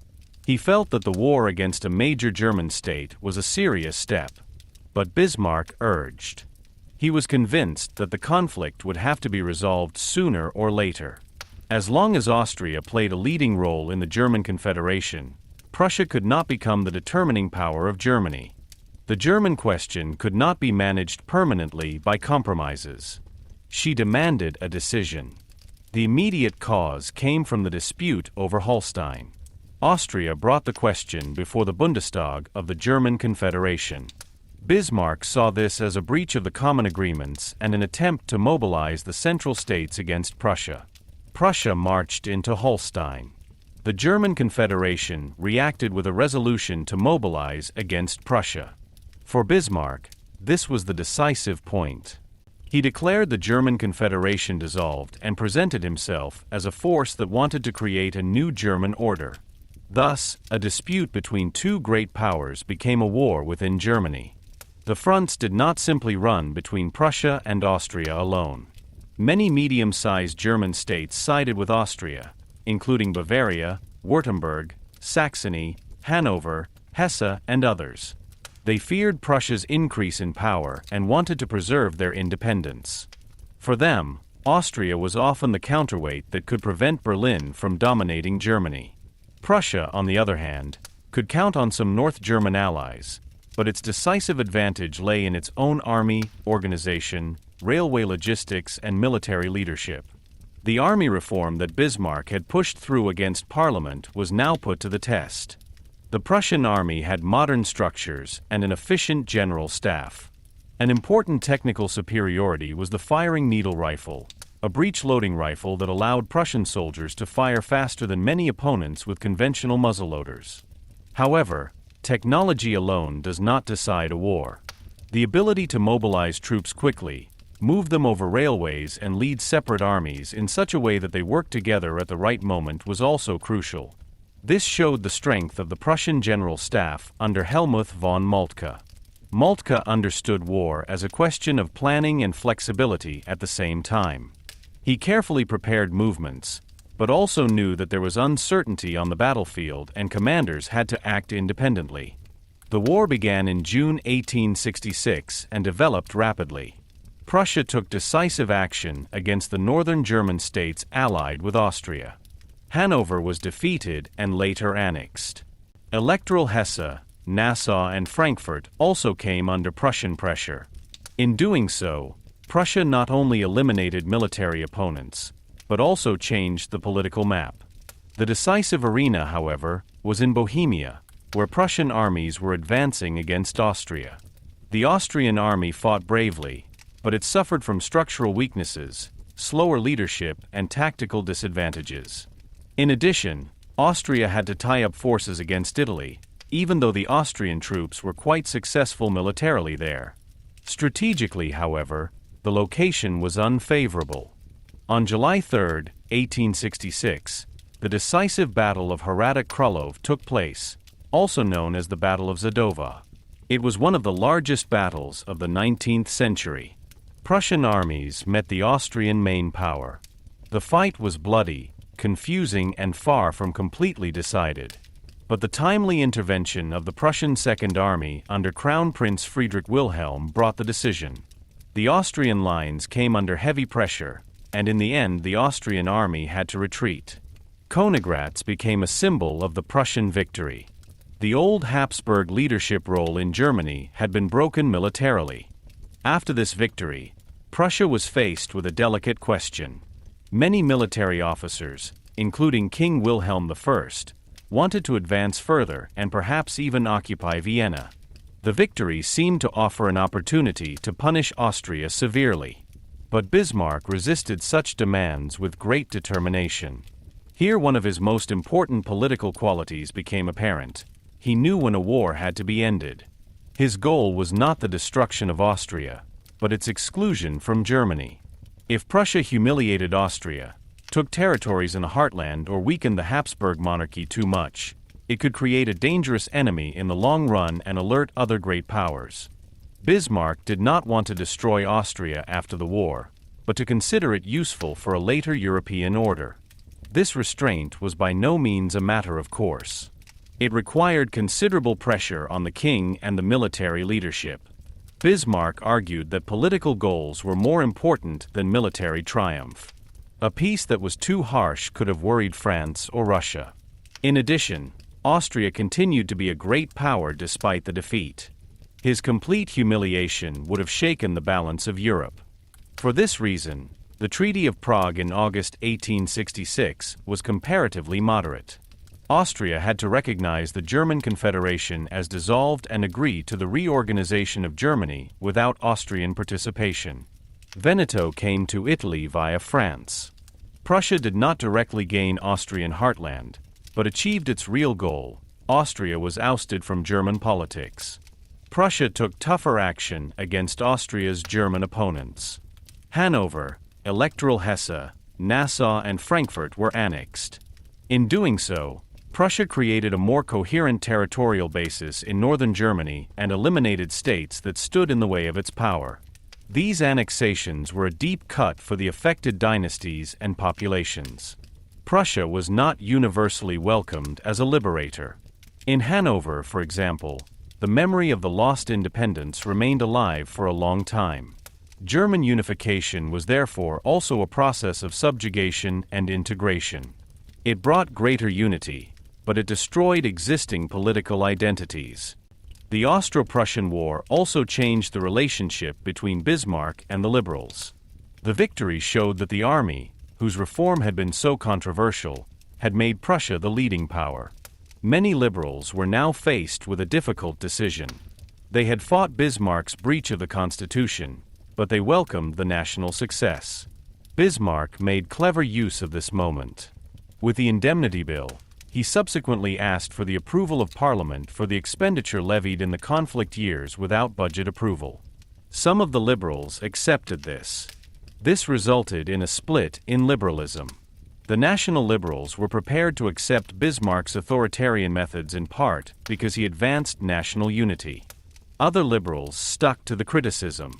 He felt that the war against a major German state was a serious step, but Bismarck urged. He was convinced that the conflict would have to be resolved sooner or later. As long as Austria played a leading role in the German Confederation, Prussia could not become the determining power of Germany. The German question could not be managed permanently by compromises. She demanded a decision. The immediate cause came from the dispute over Holstein. Austria brought the question before the Bundestag of the German Confederation. Bismarck saw this as a breach of the common agreements and an attempt to mobilize the Central States against Prussia. Prussia marched into Holstein. The German Confederation reacted with a resolution to mobilize against Prussia. For Bismarck, this was the decisive point. He declared the German Confederation dissolved and presented himself as a force that wanted to create a new German order. Thus, a dispute between two great powers became a war within Germany. The fronts did not simply run between Prussia and Austria alone. Many medium-sized German states sided with Austria, including Bavaria, Württemberg, Saxony, Hanover, Hesse, and others. They feared Prussia's increase in power and wanted to preserve their independence. For them, Austria was often the counterweight that could prevent Berlin from dominating Germany. Prussia, on the other hand, could count on some North German allies, but its decisive advantage lay in its own army, organization, railway logistics, and military leadership. The army reform that Bismarck had pushed through against Parliament was now put to the test. The Prussian army had modern structures and an efficient general staff. An important technical superiority was the firing needle rifle, a breech-loading rifle that allowed Prussian soldiers to fire faster than many opponents with conventional muzzleloaders. However, technology alone does not decide a war. The ability to mobilize troops quickly, move them over railways, and lead separate armies in such a way that they work together at the right moment was also crucial. This showed the strength of the Prussian General Staff under Helmuth von Moltke. Moltke understood war as a question of planning and flexibility at the same time. He carefully prepared movements, but also knew that there was uncertainty on the battlefield and commanders had to act independently. The war began in June 1866 and developed rapidly. Prussia took decisive action against the northern German states allied with Austria. Hanover was defeated and later annexed. Electoral Hesse, Nassau, and Frankfurt also came under Prussian pressure. In doing so, Prussia not only eliminated military opponents, but also changed the political map. The decisive arena, however, was in Bohemia, where Prussian armies were advancing against Austria. The Austrian army fought bravely, but it suffered from structural weaknesses, slower leadership, and tactical disadvantages. In addition, Austria had to tie up forces against Italy, even though the Austrian troops were quite successful militarily there. Strategically, however, the location was unfavorable. On July 3, 1866, the decisive Battle of Hrad Králové took place, also known as the Battle of Zadova. It was one of the largest battles of the 19th century. Prussian armies met the Austrian main power. The fight was bloody, confusing, and far from completely decided. But the timely intervention of the Prussian Second Army under Crown Prince Friedrich Wilhelm brought the decision. The Austrian lines came under heavy pressure, and in the end the Austrian army had to retreat. Königgrätz became a symbol of the Prussian victory. The old Habsburg leadership role in Germany had been broken militarily. After this victory, Prussia was faced with a delicate question. Many military officers, including King Wilhelm I, wanted to advance further and perhaps even occupy Vienna. The victory seemed to offer an opportunity to punish Austria severely. But Bismarck resisted such demands with great determination. Here one of his most important political qualities became apparent. He knew when a war had to be ended. His goal was not the destruction of Austria, but its exclusion from Germany. If Prussia humiliated Austria, took territories in the heartland, or weakened the Habsburg monarchy too much, it could create a dangerous enemy in the long run and alert other great powers. Bismarck did not want to destroy Austria after the war, but to consider it useful for a later European order. This restraint was by no means a matter of course. It required considerable pressure on the king and the military leadership. Bismarck argued that political goals were more important than military triumph. A peace that was too harsh could have worried France or Russia. In addition, Austria continued to be a great power despite the defeat. His complete humiliation would have shaken the balance of Europe. For this reason, the Treaty of Prague in August 1866 was comparatively moderate. Austria had to recognize the German Confederation as dissolved and agree to the reorganization of Germany without Austrian participation. Veneto came to Italy via France. Prussia did not directly gain Austrian heartland, but achieved its real goal. Austria was ousted from German politics. Prussia took tougher action against Austria's German opponents. Hanover, Electoral Hesse, Nassau, and Frankfurt were annexed. In doing so, Prussia created a more coherent territorial basis in northern Germany and eliminated states that stood in the way of its power. These annexations were a deep cut for the affected dynasties and populations. Prussia was not universally welcomed as a liberator. In Hanover, for example, the memory of the lost independence remained alive for a long time. German unification was therefore also a process of subjugation and integration. It brought greater unity, but it destroyed existing political identities. The Austro-Prussian War also changed the relationship between Bismarck and the liberals. The victory showed that the army, whose reform had been so controversial, had made Prussia the leading power. Many liberals were now faced with a difficult decision. They had fought Bismarck's breach of the Constitution, but they welcomed the national success. Bismarck made clever use of this moment. With the Indemnity Bill, he subsequently asked for the approval of Parliament for the expenditure levied in the conflict years without budget approval. Some of the liberals accepted this. This resulted in a split in liberalism. The National Liberals were prepared to accept Bismarck's authoritarian methods in part because he advanced national unity. Other liberals stuck to the criticism.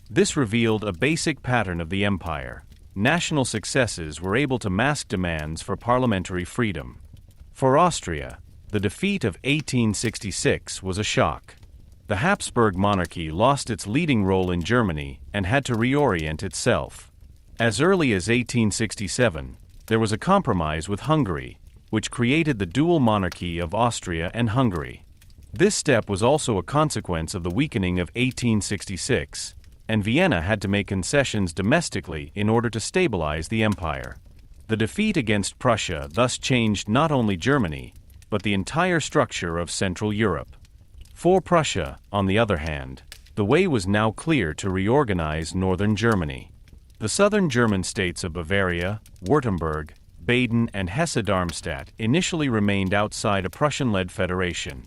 This revealed a basic pattern of the empire. National successes were able to mask demands for parliamentary freedom. For Austria, the defeat of 1866 was a shock. The Habsburg monarchy lost its leading role in Germany and had to reorient itself. As early as 1867, there was a compromise with Hungary, which created the dual monarchy of Austria and Hungary. This step was also a consequence of the weakening of 1866, and Vienna had to make concessions domestically in order to stabilize the empire. The defeat against Prussia thus changed not only Germany, but the entire structure of Central Europe. For Prussia, on the other hand, the way was now clear to reorganize northern Germany. The southern German states of Bavaria, Württemberg, Baden, and Hesse-Darmstadt initially remained outside a Prussian-led federation.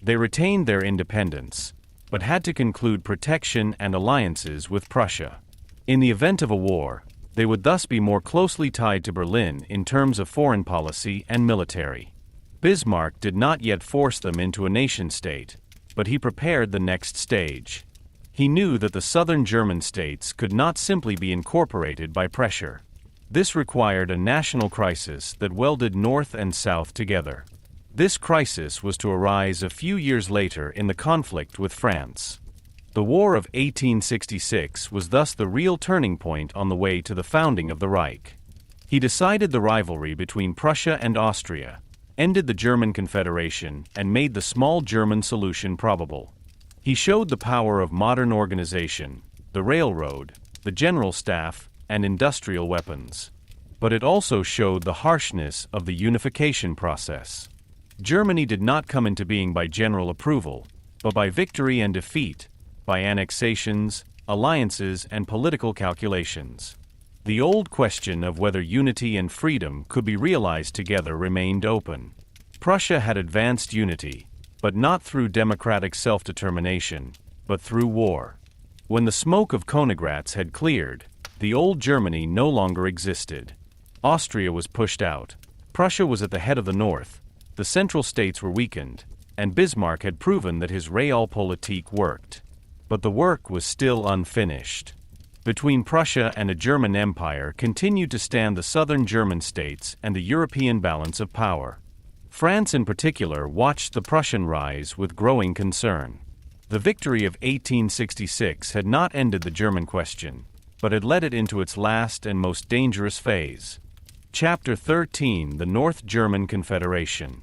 They retained their independence, but had to conclude protection and alliances with Prussia. In the event of a war, they would thus be more closely tied to Berlin in terms of foreign policy and military. Bismarck did not yet force them into a nation-state, but he prepared the next stage. He knew that the southern German states could not simply be incorporated by pressure. This required a national crisis that welded North and South together. This crisis was to arise a few years later in the conflict with France. The War of 1866 was thus the real turning point on the way to the founding of the Reich. He decided the rivalry between Prussia and Austria, ended the German Confederation, and made the small German solution probable. He showed the power of modern organization, the railroad, the general staff, and industrial weapons. But it also showed the harshness of the unification process. Germany did not come into being by general approval, but by victory and defeat, by annexations, alliances, and political calculations. The old question of whether unity and freedom could be realized together remained open. Prussia had advanced unity, but not through democratic self-determination, but through war. When the smoke of Königgrätz had cleared, the old Germany no longer existed. Austria was pushed out. Prussia was at the head of the north. The central states were weakened, and Bismarck had proven that his realpolitik worked. But the work was still unfinished. Between Prussia and a German empire continued to stand the southern German states and the European balance of power. France in particular watched the Prussian rise with growing concern. The victory of 1866 had not ended the German question, but had led it into its last and most dangerous phase. Chapter 13: The North German Confederation.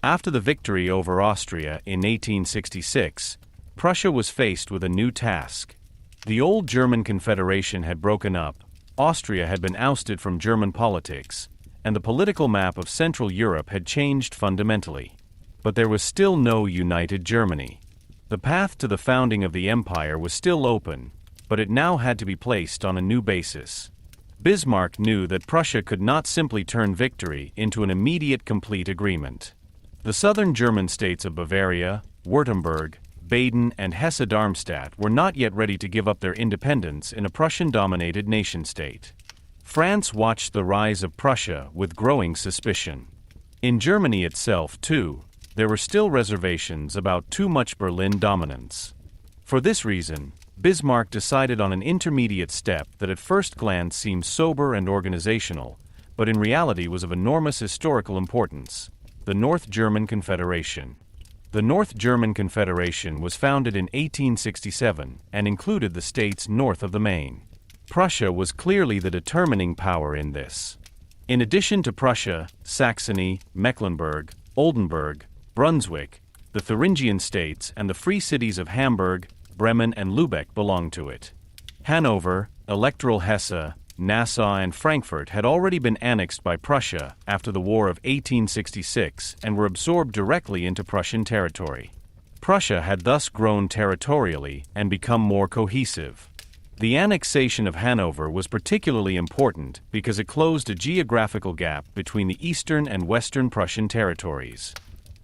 After the victory over Austria in 1866, Prussia was faced with a new task. The old German Confederation had broken up, Austria had been ousted from German politics, and the political map of Central Europe had changed fundamentally. But there was still no united Germany. The path to the founding of the empire was still open, but it now had to be placed on a new basis. Bismarck knew that Prussia could not simply turn victory into an immediate complete agreement. The southern German states of Bavaria, Württemberg, Baden, and Hesse-Darmstadt were not yet ready to give up their independence in a Prussian-dominated nation-state. France watched the rise of Prussia with growing suspicion. In Germany itself, too, there were still reservations about too much Berlin dominance. For this reason, Bismarck decided on an intermediate step that at first glance seemed sober and organizational, but in reality was of enormous historical importance: the North German Confederation. The North German Confederation was founded in 1867 and included the states north of the Main. Prussia was clearly the determining power in this. In addition to Prussia, Saxony, Mecklenburg, Oldenburg, Brunswick, the Thuringian states and the free cities of Hamburg, Bremen, and Lübeck belonged to it. Hanover, Electoral Hesse, Nassau, and Frankfurt had already been annexed by Prussia after the War of 1866 and were absorbed directly into Prussian territory. Prussia had thus grown territorially and become more cohesive. The annexation of Hanover was particularly important because it closed a geographical gap between the eastern and western Prussian territories.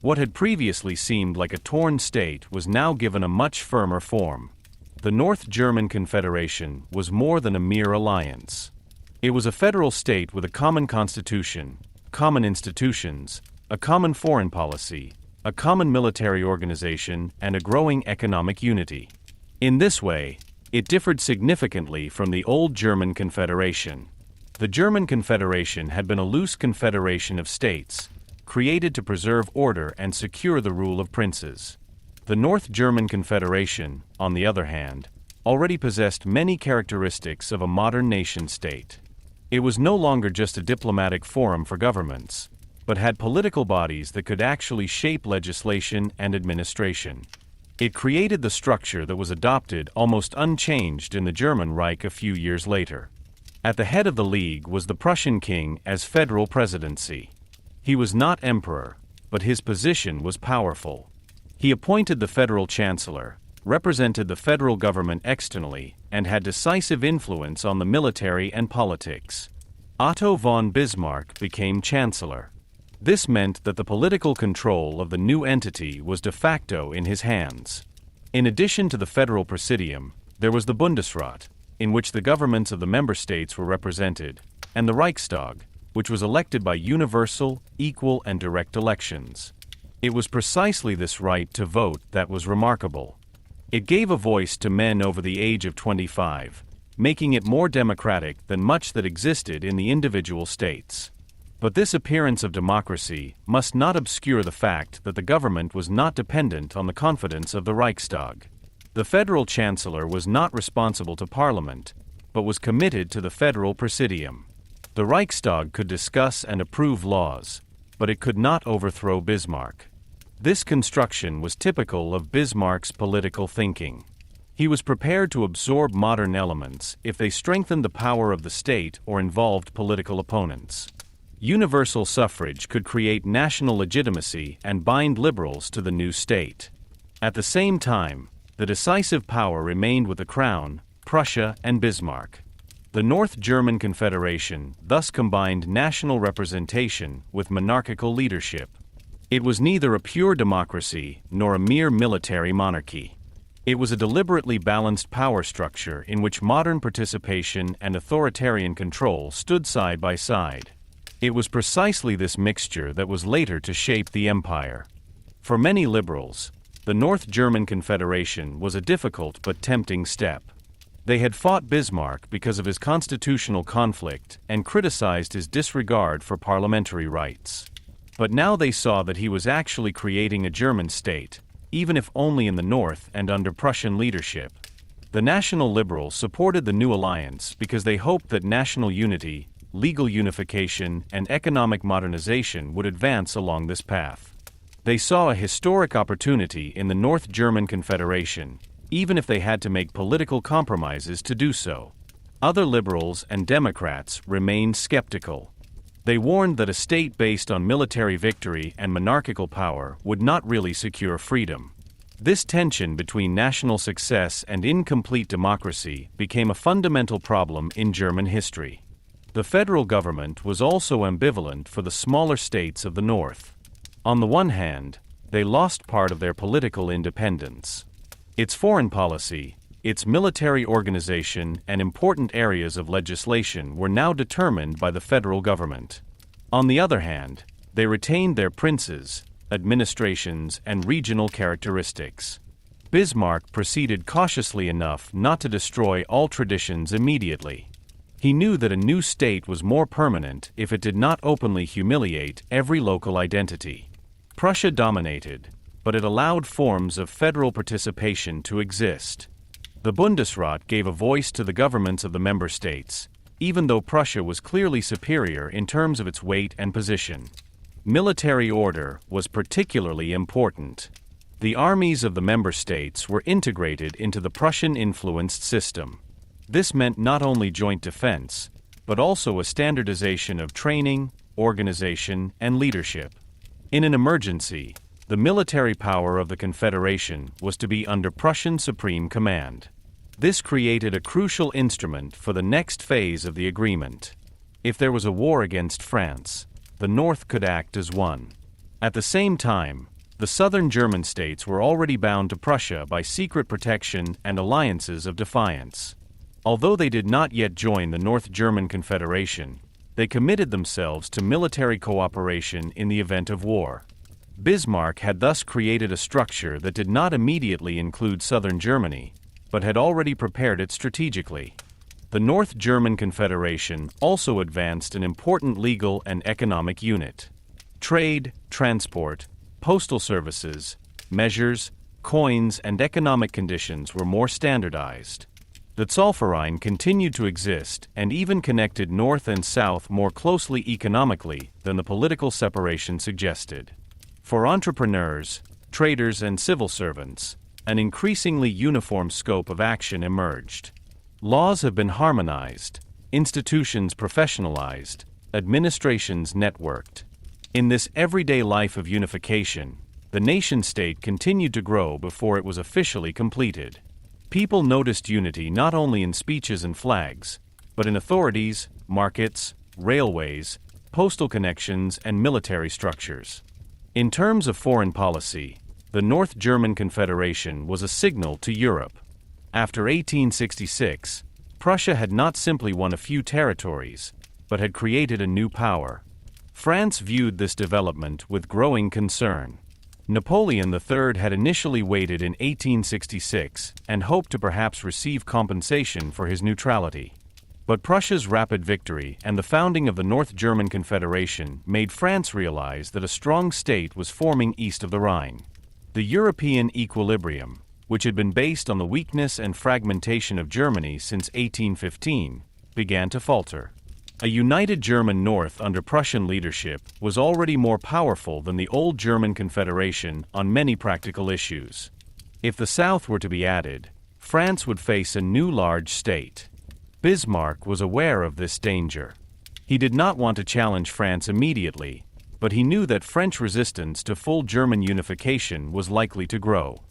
What had previously seemed like a torn state was now given a much firmer form. The North German Confederation was more than a mere alliance. It was a federal state with a common constitution, common institutions, a common foreign policy, a common military organization, and a growing economic unity. In this way, it differed significantly from the old German Confederation. The German Confederation had been a loose confederation of states, created to preserve order and secure the rule of princes. The North German Confederation, on the other hand, already possessed many characteristics of a modern nation-state. It was no longer just a diplomatic forum for governments, but had political bodies that could actually shape legislation and administration. It created the structure that was adopted almost unchanged in the German Reich a few years later. At the head of the League was the Prussian king as federal presidency. He was not emperor, but his position was powerful. He appointed the federal chancellor, represented the federal government externally, and had decisive influence on the military and politics. Otto von Bismarck became chancellor. This meant that the political control of the new entity was de facto in his hands. In addition to the federal presidium, there was the Bundesrat, in which the governments of the member states were represented, and the Reichstag, which was elected by universal, equal, and direct elections. It was precisely this right to vote that was remarkable. It gave a voice to men over the age of 25, making it more democratic than much that existed in the individual states. But this appearance of democracy must not obscure the fact that the government was not dependent on the confidence of the Reichstag. The federal chancellor was not responsible to Parliament, but was committed to the federal presidium. The Reichstag could discuss and approve laws, but it could not overthrow Bismarck. This construction was typical of Bismarck's political thinking. He was prepared to absorb modern elements if they strengthened the power of the state or involved political opponents. Universal suffrage could create national legitimacy and bind liberals to the new state. At the same time, the decisive power remained with the Crown, Prussia, and Bismarck. The North German Confederation thus combined national representation with monarchical leadership. It was neither a pure democracy nor a mere military monarchy. It was a deliberately balanced power structure in which modern participation and authoritarian control stood side by side. It was precisely this mixture that was later to shape the empire. For many liberals, the North German Confederation was a difficult but tempting step. They had fought Bismarck because of his constitutional conflict and criticized his disregard for parliamentary rights. But now they saw that he was actually creating a German state, even if only in the north and under Prussian leadership. The National Liberals supported the new alliance because they hoped that national unity, legal unification, and economic modernization would advance along this path. They saw a historic opportunity in the North German Confederation, even if they had to make political compromises to do so. Other liberals and Democrats remained skeptical. They warned that a state based on military victory and monarchical power would not really secure freedom. This tension between national success and incomplete democracy became a fundamental problem in German history. The federal government was also ambivalent for the smaller states of the North. On the one hand, they lost part of their political independence. Its foreign policy, its military organization, and important areas of legislation were now determined by the federal government. On the other hand, they retained their princes, administrations, and regional characteristics. Bismarck proceeded cautiously enough not to destroy all traditions immediately. He knew that a new state was more permanent if it did not openly humiliate every local identity. Prussia dominated, but it allowed forms of federal participation to exist. The Bundesrat gave a voice to the governments of the member states, even though Prussia was clearly superior in terms of its weight and position. Military order was particularly important. The armies of the member states were integrated into the Prussian-influenced system. This meant not only joint defense, but also a standardization of training, organization, and leadership. In an emergency, the military power of the Confederation was to be under Prussian supreme command. This created a crucial instrument for the next phase of the agreement. If there was a war against France, the North could act as one. At the same time, the southern German states were already bound to Prussia by secret protection and alliances of defiance. Although they did not yet join the North German Confederation, they committed themselves to military cooperation in the event of war. Bismarck had thus created a structure that did not immediately include southern Germany, but had already prepared it strategically. The North German Confederation also advanced an important legal and economic unit. Trade, transport, postal services, measures, coins, and economic conditions were more standardized. The Zollverein continued to exist and even connected North and South more closely economically than the political separation suggested. For entrepreneurs, traders, and civil servants, an increasingly uniform scope of action emerged. Laws have been harmonized, institutions professionalized, administrations networked. In this everyday life of unification, the nation-state continued to grow before it was officially completed. People noticed unity not only in speeches and flags, but in authorities, markets, railways, postal connections, and military structures. In terms of foreign policy, the North German Confederation was a signal to Europe. After 1866, Prussia had not simply won a few territories, but had created a new power. France viewed this development with growing concern. Napoleon III had initially waited in 1866 and hoped to perhaps receive compensation for his neutrality. But Prussia's rapid victory and the founding of the North German Confederation made France realize that a strong state was forming east of the Rhine. The European equilibrium, which had been based on the weakness and fragmentation of Germany since 1815, began to falter. A united German North under Prussian leadership was already more powerful than the old German Confederation on many practical issues. If the South were to be added, France would face a new large state. Bismarck was aware of this danger. He did not want to challenge France immediately, but he knew that French resistance to full German unification was likely to grow.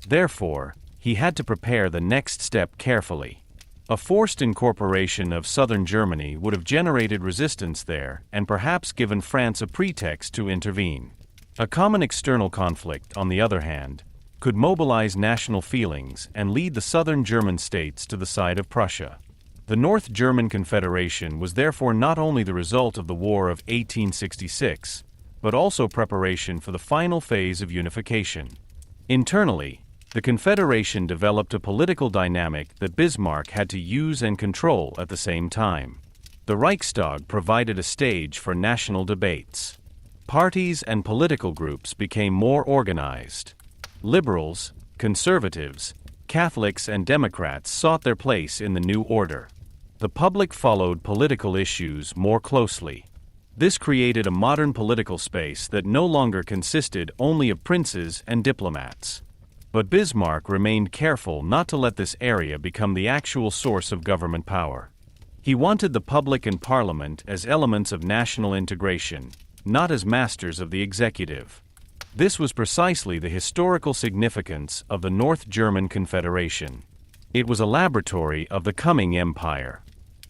Therefore, he had to prepare the next step carefully. A forced incorporation of southern Germany would have generated resistance there and perhaps given France a pretext to intervene. A common external conflict, on the other hand, could mobilize national feelings and lead the southern German states to the side of Prussia. The North German Confederation was therefore not only the result of the War of 1866, but also preparation for the final phase of unification. Internally, the Confederation developed a political dynamic that Bismarck had to use and control at the same time. The Reichstag provided a stage for national debates. Parties and political groups became more organized. Liberals, conservatives, Catholics and Democrats sought their place in the new order. The public followed political issues more closely. This created a modern political space that no longer consisted only of princes and diplomats. But Bismarck remained careful not to let this area become the actual source of government power. He wanted the public and parliament as elements of national integration, not as masters of the executive. This was precisely the historical significance of the North German Confederation. It was a laboratory of the coming empire.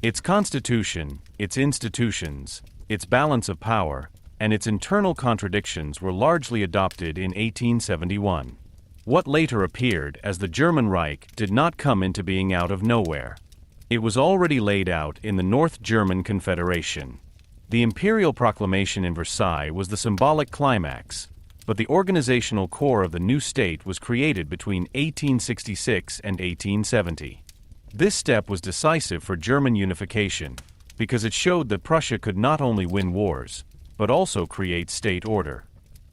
Its constitution, its institutions, its balance of power, and its internal contradictions were largely adopted in 1871. What later appeared as the German Reich did not come into being out of nowhere. It was already laid out in the North German Confederation. The imperial proclamation in Versailles was the symbolic climax, but the organizational core of the new state was created between 1866 and 1870. This step was decisive for German unification, because it showed that Prussia could not only win wars, but also create state order.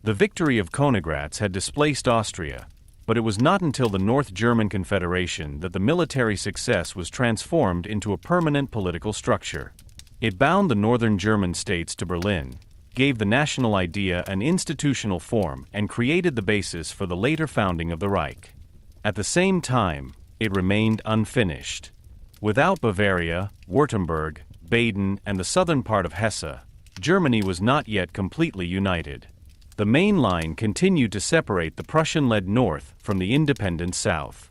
The victory of Königgrätz had displaced Austria, but it was not until the North German Confederation that the military success was transformed into a permanent political structure. It bound the northern German states to Berlin, gave the national idea an institutional form, and created the basis for the later founding of the Reich. At the same time, it remained unfinished. Without Bavaria, Württemberg, Baden, and the southern part of Hesse, Germany was not yet completely united. The main line continued to separate the Prussian-led North from the independent South.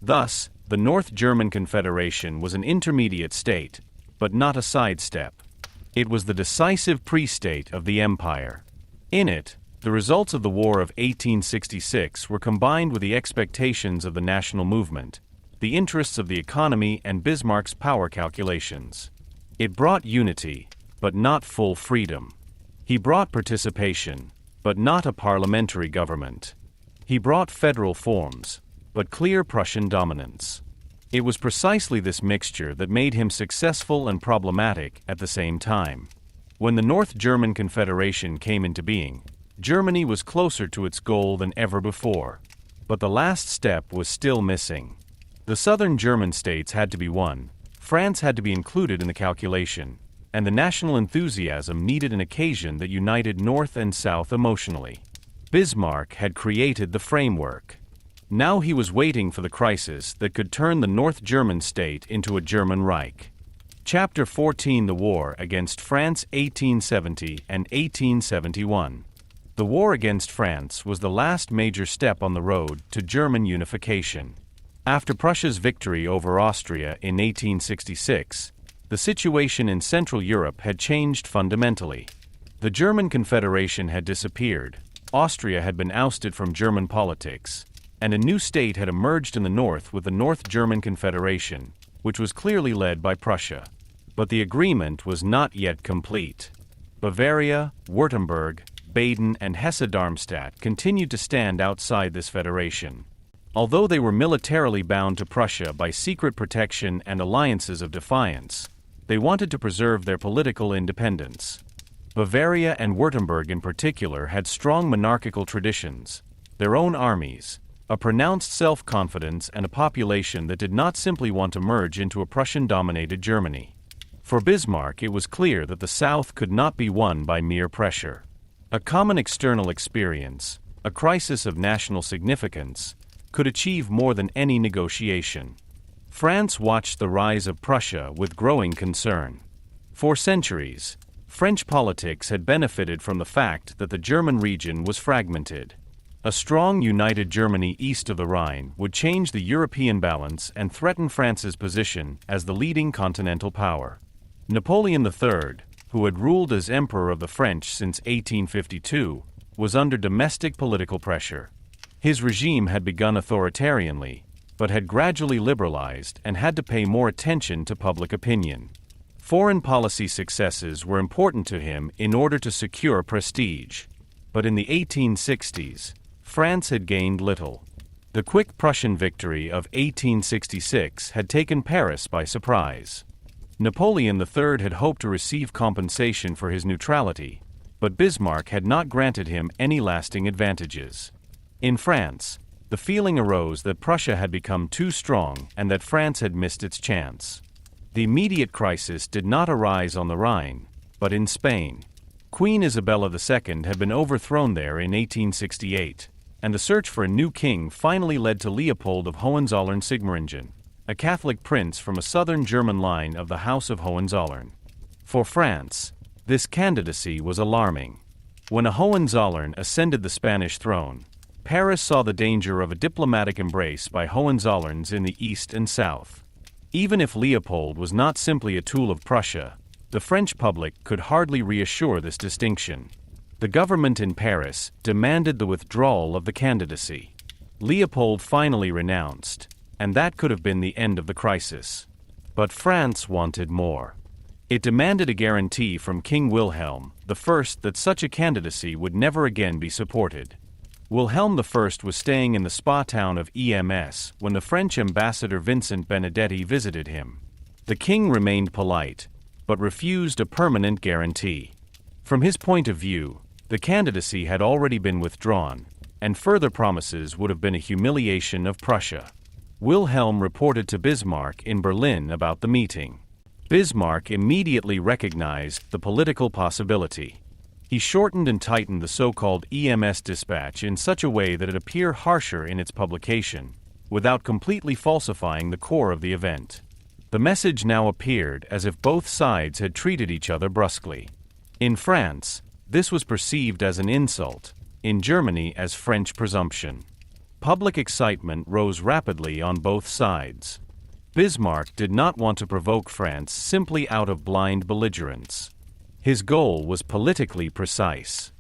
Thus, the North German Confederation was an intermediate state, but not a sidestep. It was the decisive pre-state of the empire. In it, the results of the War of 1866 were combined with the expectations of the national movement, the interests of the economy, and Bismarck's power calculations. It brought unity, but not full freedom. He brought participation, but not a parliamentary government. He brought federal forms, but clear Prussian dominance. It was precisely this mixture that made him successful and problematic at the same time. When the North German Confederation came into being, Germany was closer to its goal than ever before. But the last step was still missing. The southern German states had to be won, France had to be included in the calculation, and the national enthusiasm needed an occasion that united North and South emotionally. Bismarck had created the framework. Now he was waiting for the crisis that could turn the North German state into a German Reich. Chapter 14: The War Against France 1870 and 1871. The war against France was the last major step on the road to German unification. After Prussia's victory over Austria in 1866, the situation in Central Europe had changed fundamentally. The German Confederation had disappeared, Austria had been ousted from German politics, and a new state had emerged in the north with the North German Confederation, which was clearly led by Prussia. But the agreement was not yet complete. Bavaria, Württemberg, Baden and Hesse-Darmstadt continued to stand outside this federation. Although they were militarily bound to Prussia by secret protection and alliances of defiance, they wanted to preserve their political independence. Bavaria and Württemberg in particular had strong monarchical traditions, their own armies, a pronounced self-confidence, and a population that did not simply want to merge into a Prussian-dominated Germany. For Bismarck, it was clear that the South could not be won by mere pressure. A common external experience, a crisis of national significance, could achieve more than any negotiation. France watched the rise of Prussia with growing concern. For centuries, French politics had benefited from the fact that the German region was fragmented. A strong, united Germany east of the Rhine would change the European balance and threaten France's position as the leading continental power. Napoleon III, who had ruled as Emperor of the French since 1852, was under domestic political pressure. His regime had begun authoritarianly, but had gradually liberalized and had to pay more attention to public opinion. Foreign policy successes were important to him in order to secure prestige. But in the 1860s, France had gained little. The quick Prussian victory of 1866 had taken Paris by surprise. Napoleon III had hoped to receive compensation for his neutrality, but Bismarck had not granted him any lasting advantages. In France, the feeling arose that Prussia had become too strong and that France had missed its chance. The immediate crisis did not arise on the Rhine, but in Spain. Queen Isabella II had been overthrown there in 1868, and the search for a new king finally led to Leopold of Hohenzollern-Sigmaringen, a Catholic prince from a southern German line of the House of Hohenzollern. For France, this candidacy was alarming. When a Hohenzollern ascended the Spanish throne, Paris saw the danger of a diplomatic embrace by Hohenzollerns in the east and south. Even if Leopold was not simply a tool of Prussia, the French public could hardly reassure this distinction. The government in Paris demanded the withdrawal of the candidacy. Leopold finally renounced, and that could have been the end of the crisis. But France wanted more. It demanded a guarantee from King Wilhelm I that such a candidacy would never again be supported. Wilhelm I was staying in the spa town of Ems when the French ambassador Vincent Benedetti visited him. The king remained polite, but refused a permanent guarantee. From his point of view, the candidacy had already been withdrawn, and further promises would have been a humiliation of Prussia. Wilhelm reported to Bismarck in Berlin about the meeting. Bismarck immediately recognized the political possibility. He shortened and tightened the so-called EMS dispatch in such a way that it appeared harsher in its publication, without completely falsifying the core of the event. The message now appeared as if both sides had treated each other brusquely. In France, this was perceived as an insult, in Germany as French presumption. Public excitement rose rapidly on both sides. Bismarck did not want to provoke France simply out of blind belligerence. His goal was politically precise.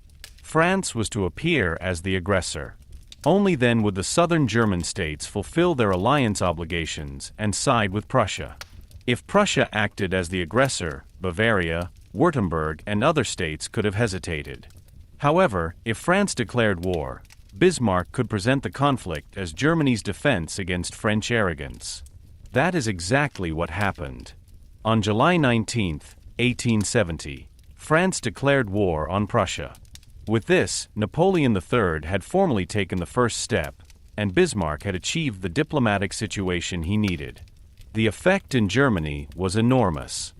France was to appear as the aggressor. Only then would the southern German states fulfill their alliance obligations and side with Prussia. If Prussia acted as the aggressor, Bavaria, Württemberg, and other states could have hesitated. However, if France declared war, Bismarck could present the conflict as Germany's defense against French arrogance. That is exactly what happened. On July 19, 1870, France declared war on Prussia. With this, Napoleon III had formally taken the first step, and Bismarck had achieved the diplomatic situation he needed. The effect in Germany was enormous.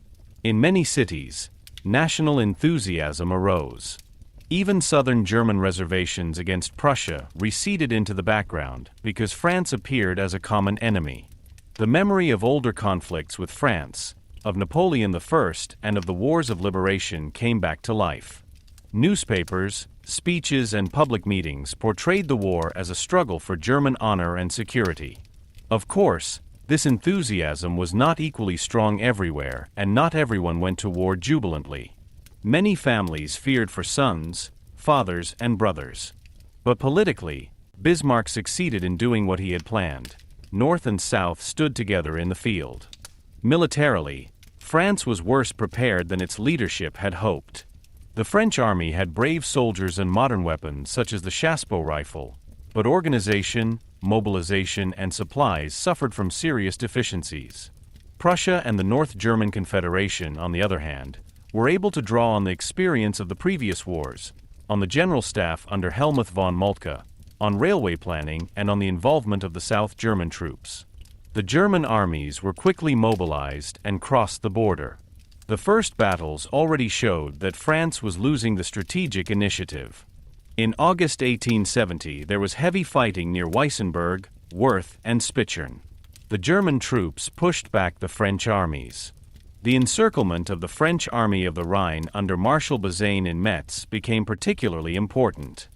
In many cities, national enthusiasm arose. Even southern German reservations against Prussia receded into the background because France appeared as a common enemy. The memory of older conflicts with France, of Napoleon I, and of the wars of liberation came back to life. Newspapers, speeches, and public meetings portrayed the war as a struggle for German honor and security. Of course, this enthusiasm was not equally strong everywhere, and not everyone went to war jubilantly. Many families feared for sons, fathers, and brothers. But politically, Bismarck succeeded in doing what he had planned. North and South stood together in the field. Militarily, France was worse prepared than its leadership had hoped. The French army had brave soldiers and modern weapons such as the chassepot rifle, but organization, mobilization, and supplies suffered from serious deficiencies. Prussia and the North German Confederation, on the other hand, were able to draw on the experience of the previous wars, on the general staff under Helmuth von Moltke, on railway planning, and on the involvement of the South German troops. The German armies were quickly mobilized and crossed the border. The first battles already showed that France was losing the strategic initiative. In August 1870, there was heavy fighting near Weissenberg, Worth, and Spitzern. The German troops pushed back the French armies. The encirclement of the French army of the Rhine under Marshal Bazaine in Metz became particularly important.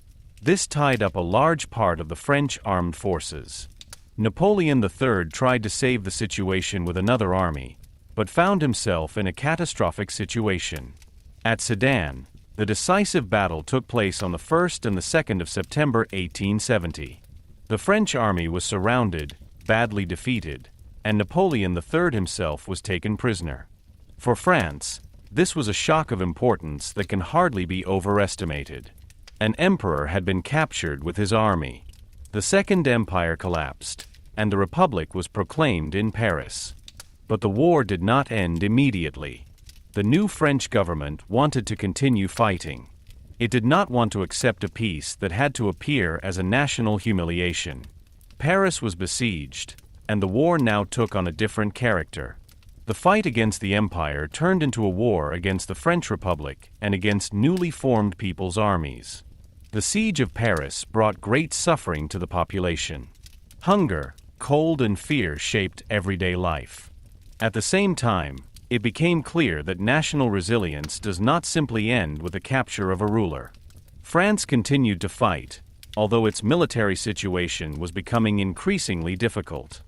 This tied up a large part of the French armed forces. Napoleon III tried to save the situation with another army, but found himself in a catastrophic situation. At Sedan, the decisive battle took place on the 1st and the 2nd of September 1870. The French army was surrounded, badly defeated, and Napoleon III himself was taken prisoner. For France, this was a shock of importance that can hardly be overestimated. An emperor had been captured with his army. The Second Empire collapsed, and the Republic was proclaimed in Paris. But the war did not end immediately. The new French government wanted to continue fighting. It did not want to accept a peace that had to appear as a national humiliation. Paris was besieged, and the war now took on a different character. The fight against the empire turned into a war against the French Republic and against newly formed people's armies. The siege of Paris brought great suffering to the population. Hunger, cold, and fear shaped everyday life. At the same time, it became clear that national resilience does not simply end with the capture of a ruler. France continued to fight, although its military situation was becoming increasingly difficult.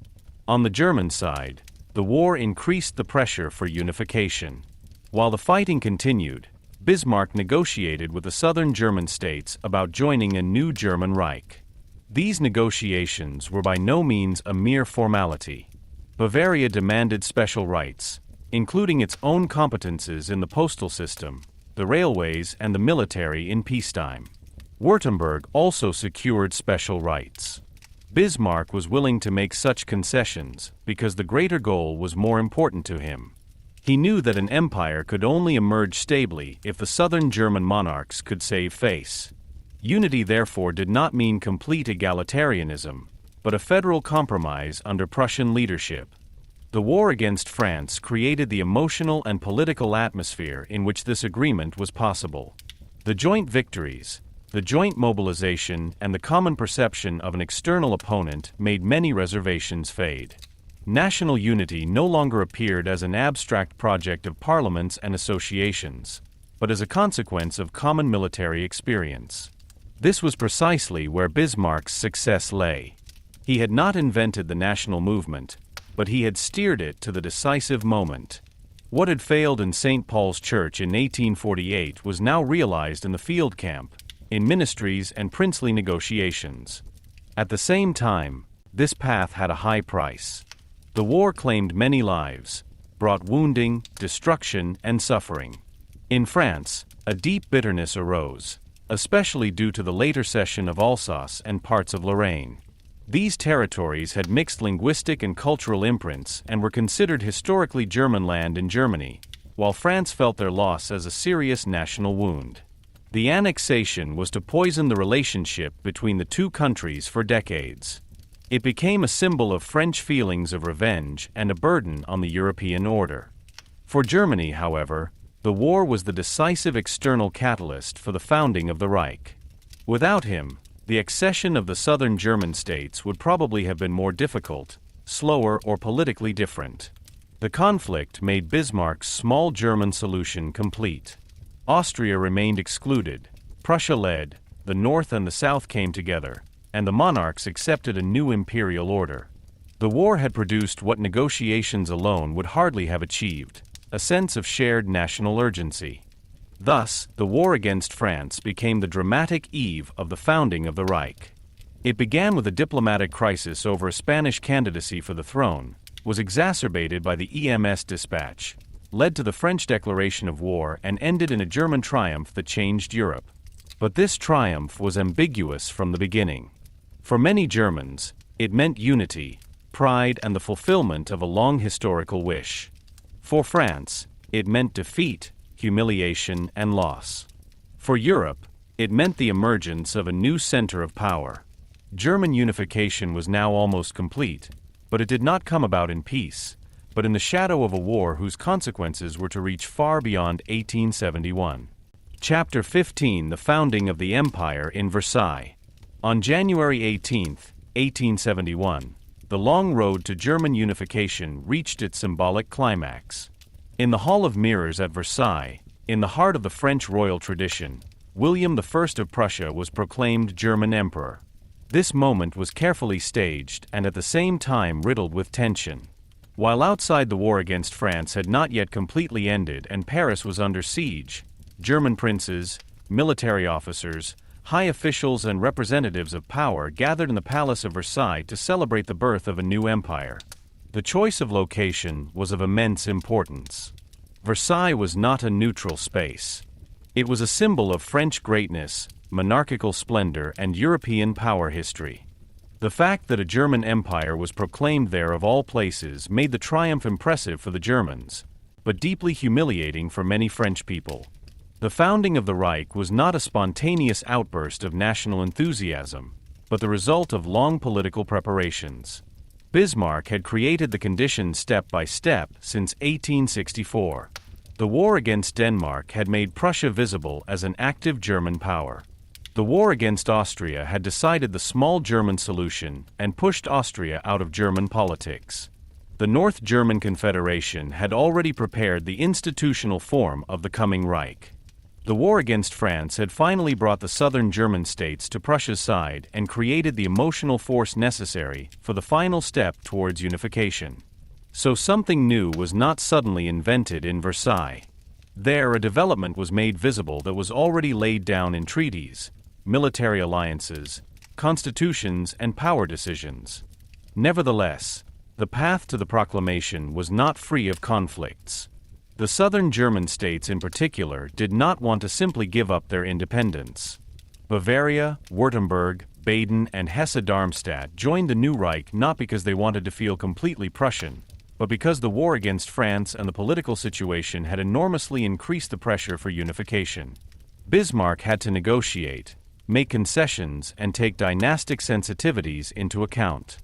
On the German side, the war increased the pressure for unification. While the fighting continued, Bismarck negotiated with the southern German states about joining a new German Reich. These negotiations were by no means a mere formality. Bavaria demanded special rights, including its own competences in the postal system, the railways, and the military in peacetime. Württemberg also secured special rights. Bismarck was willing to make such concessions because the greater goal was more important to him. He knew that an empire could only emerge stably if the southern German monarchs could save face. Unity therefore did not mean complete egalitarianism, but a federal compromise under Prussian leadership. The war against France created the emotional and political atmosphere in which this agreement was possible. The joint victories, the joint mobilization, and the common perception of an external opponent made many reservations fade. National unity no longer appeared as an abstract project of parliaments and associations, but as a consequence of common military experience. This was precisely where Bismarck's success lay. He had not invented the national movement, but he had steered it to the decisive moment. What had failed in St. Paul's Church in 1848 was now realized in the field camp, in ministries and princely negotiations. At the same time, this path had a high price. The war claimed many lives, brought wounding, destruction, and suffering. In France, a deep bitterness arose, especially due to the later cession of Alsace and parts of Lorraine. These territories had mixed linguistic and cultural imprints and were considered historically German land in Germany, while France felt their loss as a serious national wound. The annexation was to poison the relationship between the two countries for decades. It became a symbol of French feelings of revenge and a burden on the European order. For Germany, however, the war was the decisive external catalyst for the founding of the Reich. Without him, the accession of the southern German states would probably have been more difficult, slower, or politically different. The conflict made Bismarck's small German solution complete. Austria remained excluded, Prussia led, the North and the South came together, and the monarchs accepted a new imperial order. The war had produced what negotiations alone would hardly have achieved, a sense of shared national urgency. Thus, the war against France became the dramatic eve of the founding of the Reich. It began with a diplomatic crisis over a Spanish candidacy for the throne, was exacerbated by the EMS dispatch, led to the French declaration of war and ended in a German triumph that changed Europe. But this triumph was ambiguous from the beginning. For many Germans, it meant unity, pride, and the fulfillment of a long historical wish. For France, it meant defeat, humiliation, and loss. For Europe, it meant the emergence of a new center of power. German unification was now almost complete, but it did not come about in peace, but in the shadow of a war whose consequences were to reach far beyond 1871. Chapter 15: The Founding of the Empire in Versailles. On January 18, 1871, the long road to German unification reached its symbolic climax. In the Hall of Mirrors at Versailles, in the heart of the French royal tradition, William I of Prussia was proclaimed German emperor. This moment was carefully staged and at the same time riddled with tension. While outside, the war against France had not yet completely ended and Paris was under siege, German princes, military officers, high officials, and representatives of power gathered in the Palace of Versailles to celebrate the birth of a new empire. The choice of location was of immense importance. Versailles was not a neutral space. It was a symbol of French greatness, monarchical splendor, and European power history. The fact that a German empire was proclaimed there of all places made the triumph impressive for the Germans, but deeply humiliating for many French people. The founding of the Reich was not a spontaneous outburst of national enthusiasm, but the result of long political preparations. Bismarck had created the conditions step by step since 1864. The war against Denmark had made Prussia visible as an active German power. The war against Austria had decided the small German solution and pushed Austria out of German politics. The North German Confederation had already prepared the institutional form of the coming Reich. The war against France had finally brought the southern German states to Prussia's side and created the emotional force necessary for the final step towards unification. So something new was not suddenly invented in Versailles. There, a development was made visible that was already laid down in treaties, military alliances, constitutions, and power decisions. Nevertheless, the path to the proclamation was not free of conflicts. The southern German states in particular did not want to simply give up their independence. Bavaria, Württemberg, Baden, and Hesse-Darmstadt joined the new Reich not because they wanted to feel completely Prussian, but because the war against France and the political situation had enormously increased the pressure for unification. Bismarck had to negotiate, make concessions, and take dynastic sensitivities into account.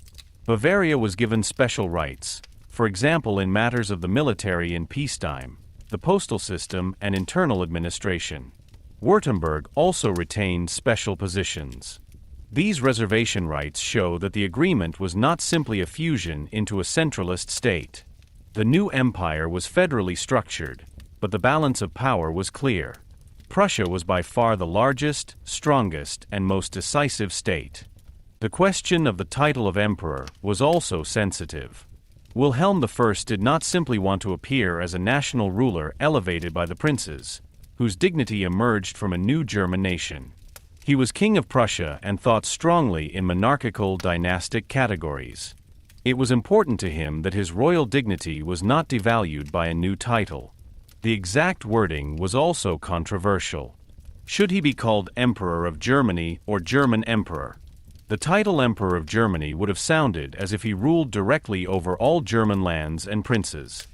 Bavaria was given special rights, for example in matters of the military in peacetime, the postal system, and internal administration. Württemberg also retained special positions. These reservation rights show that the agreement was not simply a fusion into a centralist state. The new empire was federally structured, but the balance of power was clear. Prussia was by far the largest, strongest, and most decisive state. The question of the title of emperor was also sensitive. Wilhelm I did not simply want to appear as a national ruler elevated by the princes, whose dignity emerged from a new German nation. He was king of Prussia and thought strongly in monarchical dynastic categories. It was important to him that his royal dignity was not devalued by a new title. The exact wording was also controversial. Should he be called Emperor of Germany or German Emperor? The title Emperor of Germany would have sounded as if he ruled directly over all German lands and princes.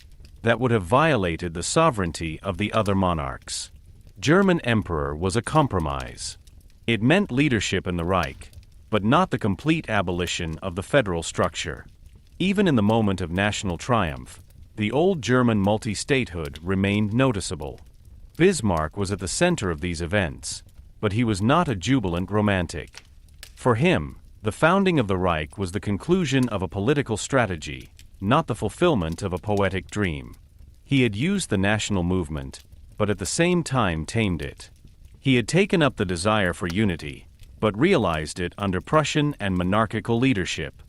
That would have violated the sovereignty of the other monarchs. German Emperor was a compromise. It meant leadership in the Reich, but not the complete abolition of the federal structure. Even in the moment of national triumph, the old German multi-statehood remained noticeable. Bismarck was at the center of these events, but he was not a jubilant romantic. For him, the founding of the Reich was the conclusion of a political strategy, not the fulfillment of a poetic dream. He had used the national movement, but at the same time tamed it. He had taken up the desire for unity, but realized it under Prussian and monarchical leadership.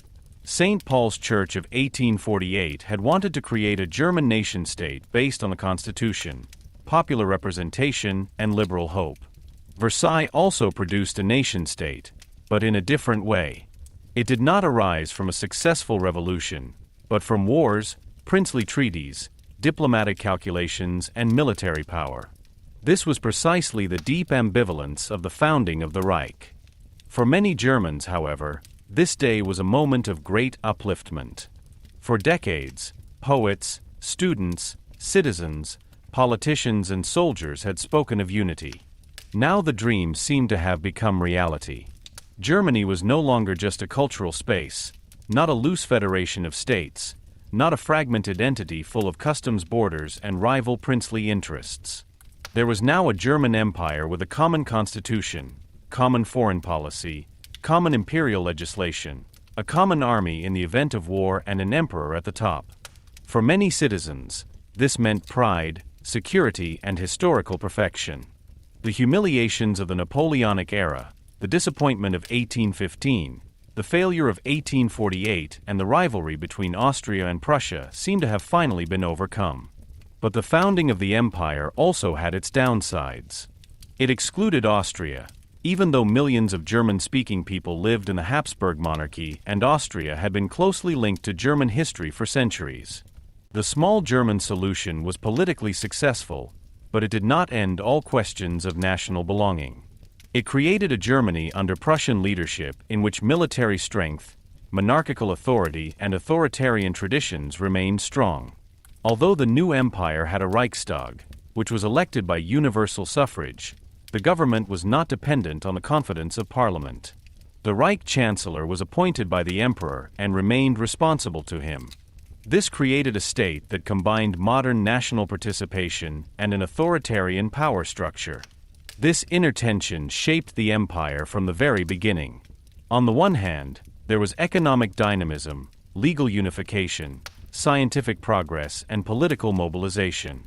St. Paul's Church of 1848 had wanted to create a German nation-state based on the Constitution, popular representation, and liberal hope. Versailles also produced a nation-state, but in a different way. It did not arise from a successful revolution, but from wars, princely treaties, diplomatic calculations, and military power. This was precisely the deep ambivalence of the founding of the Reich. For many Germans, however, this day was a moment of great upliftment. For decades, poets, students, citizens, politicians, and soldiers had spoken of unity. Now the dream seemed to have become reality. Germany was no longer just a cultural space, not a loose federation of states, not a fragmented entity full of customs borders and rival princely interests. There was now a German empire with a common constitution, common foreign policy, common imperial legislation, a common army in the event of war, and an emperor at the top. For many citizens, this meant pride, security, and historical perfection. The humiliations of the Napoleonic era, the disappointment of 1815, the failure of 1848, and the rivalry between Austria and Prussia seemed to have finally been overcome. But the founding of the empire also had its downsides. It excluded Austria, even though millions of German-speaking people lived in the Habsburg monarchy and Austria had been closely linked to German history for centuries. The small German solution was politically successful, but it did not end all questions of national belonging. It created a Germany under Prussian leadership in which military strength, monarchical authority, and authoritarian traditions remained strong. Although the new empire had a Reichstag, which was elected by universal suffrage, the government was not dependent on the confidence of Parliament. The Reich Chancellor was appointed by the Emperor and remained responsible to him. This created a state that combined modern national participation and an authoritarian power structure. This inner tension shaped the empire from the very beginning. On the one hand, there was economic dynamism, legal unification, scientific progress, and political mobilization.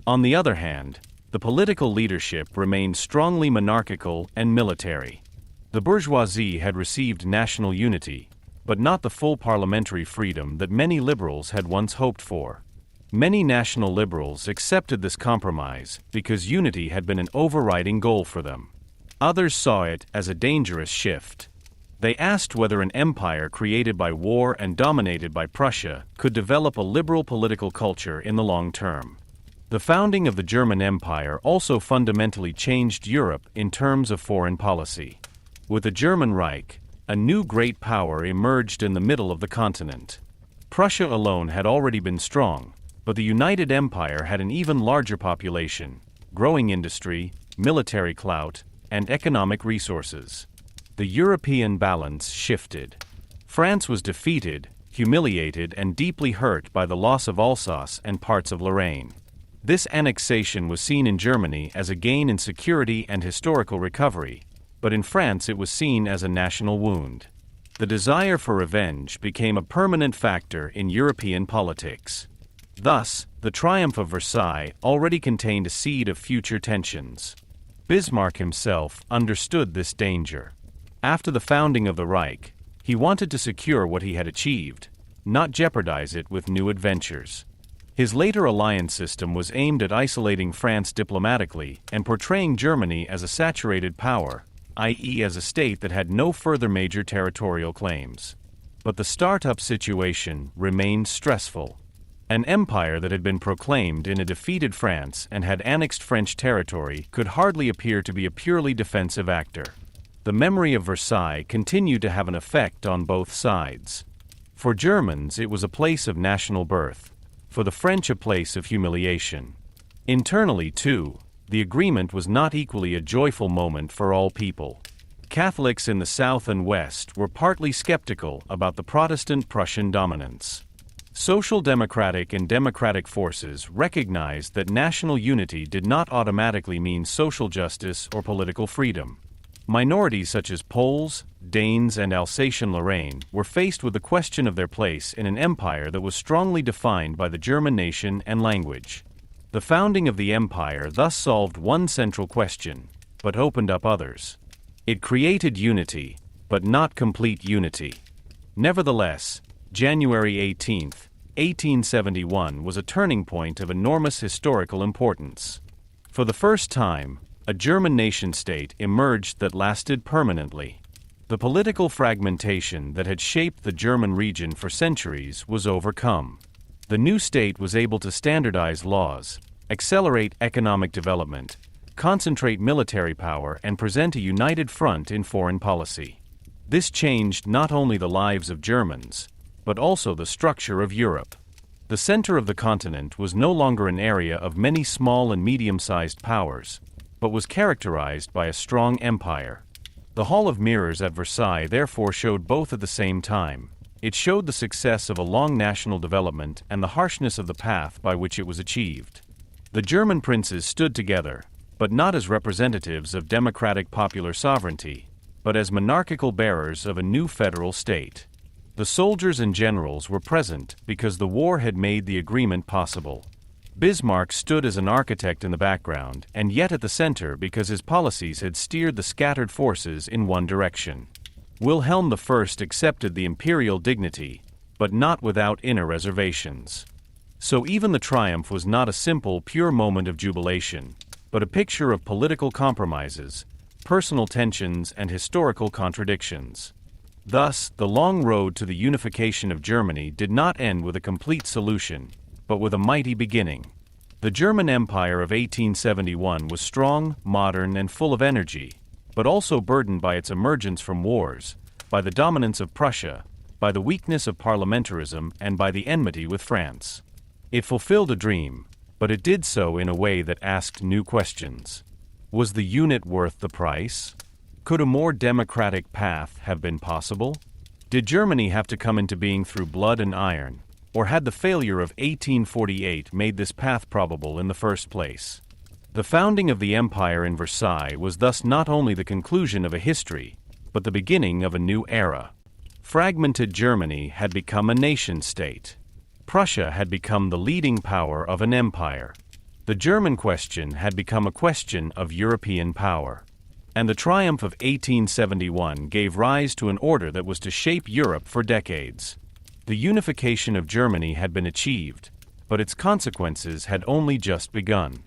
On the other hand, the political leadership remained strongly monarchical and military. The bourgeoisie had received national unity, but not the full parliamentary freedom that many liberals had once hoped for. Many national liberals accepted this compromise because unity had been an overriding goal for them. Others saw it as a dangerous shift. They asked whether an empire created by war and dominated by Prussia could develop a liberal political culture in the long term. The founding of the German Empire also fundamentally changed Europe in terms of foreign policy. With the German Reich, a new great power emerged in the middle of the continent. Prussia alone had already been strong, but the United Empire had an even larger population, growing industry, military clout, and economic resources. The European balance shifted. France was defeated, humiliated, and deeply hurt by the loss of Alsace and parts of Lorraine. This annexation was seen in Germany as a gain in security and historical recovery, but in France it was seen as a national wound. The desire for revenge became a permanent factor in European politics. Thus, the triumph of Versailles already contained a seed of future tensions. Bismarck himself understood this danger. After the founding of the Reich, he wanted to secure what he had achieved, not jeopardize it with new adventures. His later alliance system was aimed at isolating France diplomatically and portraying Germany as a saturated power, i.e. as a state that had no further major territorial claims. But the startup situation remained stressful. An empire that had been proclaimed in a defeated France and had annexed French territory could hardly appear to be a purely defensive actor. The memory of Versailles continued to have an effect on both sides. For Germans, it was a place of national birth. For the French, a place of humiliation. Internally, too, the agreement was not equally a joyful moment for all people. Catholics in the South and West were partly skeptical about the Protestant Prussian dominance. Social democratic and democratic forces recognized that national unity did not automatically mean social justice or political freedom. Minorities such as Poles, Danes, and Alsatian-Lorraine were faced with the question of their place in an empire that was strongly defined by the German nation and language. The founding of the empire thus solved one central question, but opened up others. It created unity, but not complete unity. Nevertheless, January 18, 1871 was a turning point of enormous historical importance. For the first time, a German nation-state emerged that lasted permanently. The political fragmentation that had shaped the German region for centuries was overcome. The new state was able to standardize laws, accelerate economic development, concentrate military power, and present a united front in foreign policy. This changed not only the lives of Germans, but also the structure of Europe. The center of the continent was no longer an area of many small and medium-sized powers, but was characterized by a strong empire. The Hall of Mirrors at Versailles therefore showed both at the same time. It showed the success of a long national development and the harshness of the path by which it was achieved. The German princes stood together, but not as representatives of democratic popular sovereignty, but as monarchical bearers of a new federal state. The soldiers and generals were present because the war had made the agreement possible. Bismarck stood as an architect in the background, and yet at the center because his policies had steered the scattered forces in one direction. Wilhelm I accepted the imperial dignity, but not without inner reservations. So even the triumph was not a simple, pure moment of jubilation, but a picture of political compromises, personal tensions, and historical contradictions. Thus, the long road to the unification of Germany did not end with a complete solution, but with a mighty beginning. The German Empire of 1871 was strong, modern, and full of energy, but also burdened by its emergence from wars, by the dominance of Prussia, by the weakness of parliamentarism, and by the enmity with France. It fulfilled a dream, but it did so in a way that asked new questions. Was the unit worth the price? Could a more democratic path have been possible? Did Germany have to come into being through blood and iron, or had the failure of 1848 made this path probable in the first place? The founding of the empire in Versailles was thus not only the conclusion of a history, but the beginning of a new era. Fragmented Germany had become a nation-state. Prussia had become the leading power of an empire. The German question had become a question of European power. And the triumph of 1871 gave rise to an order that was to shape Europe for decades. The unification of Germany had been achieved, but its consequences had only just begun.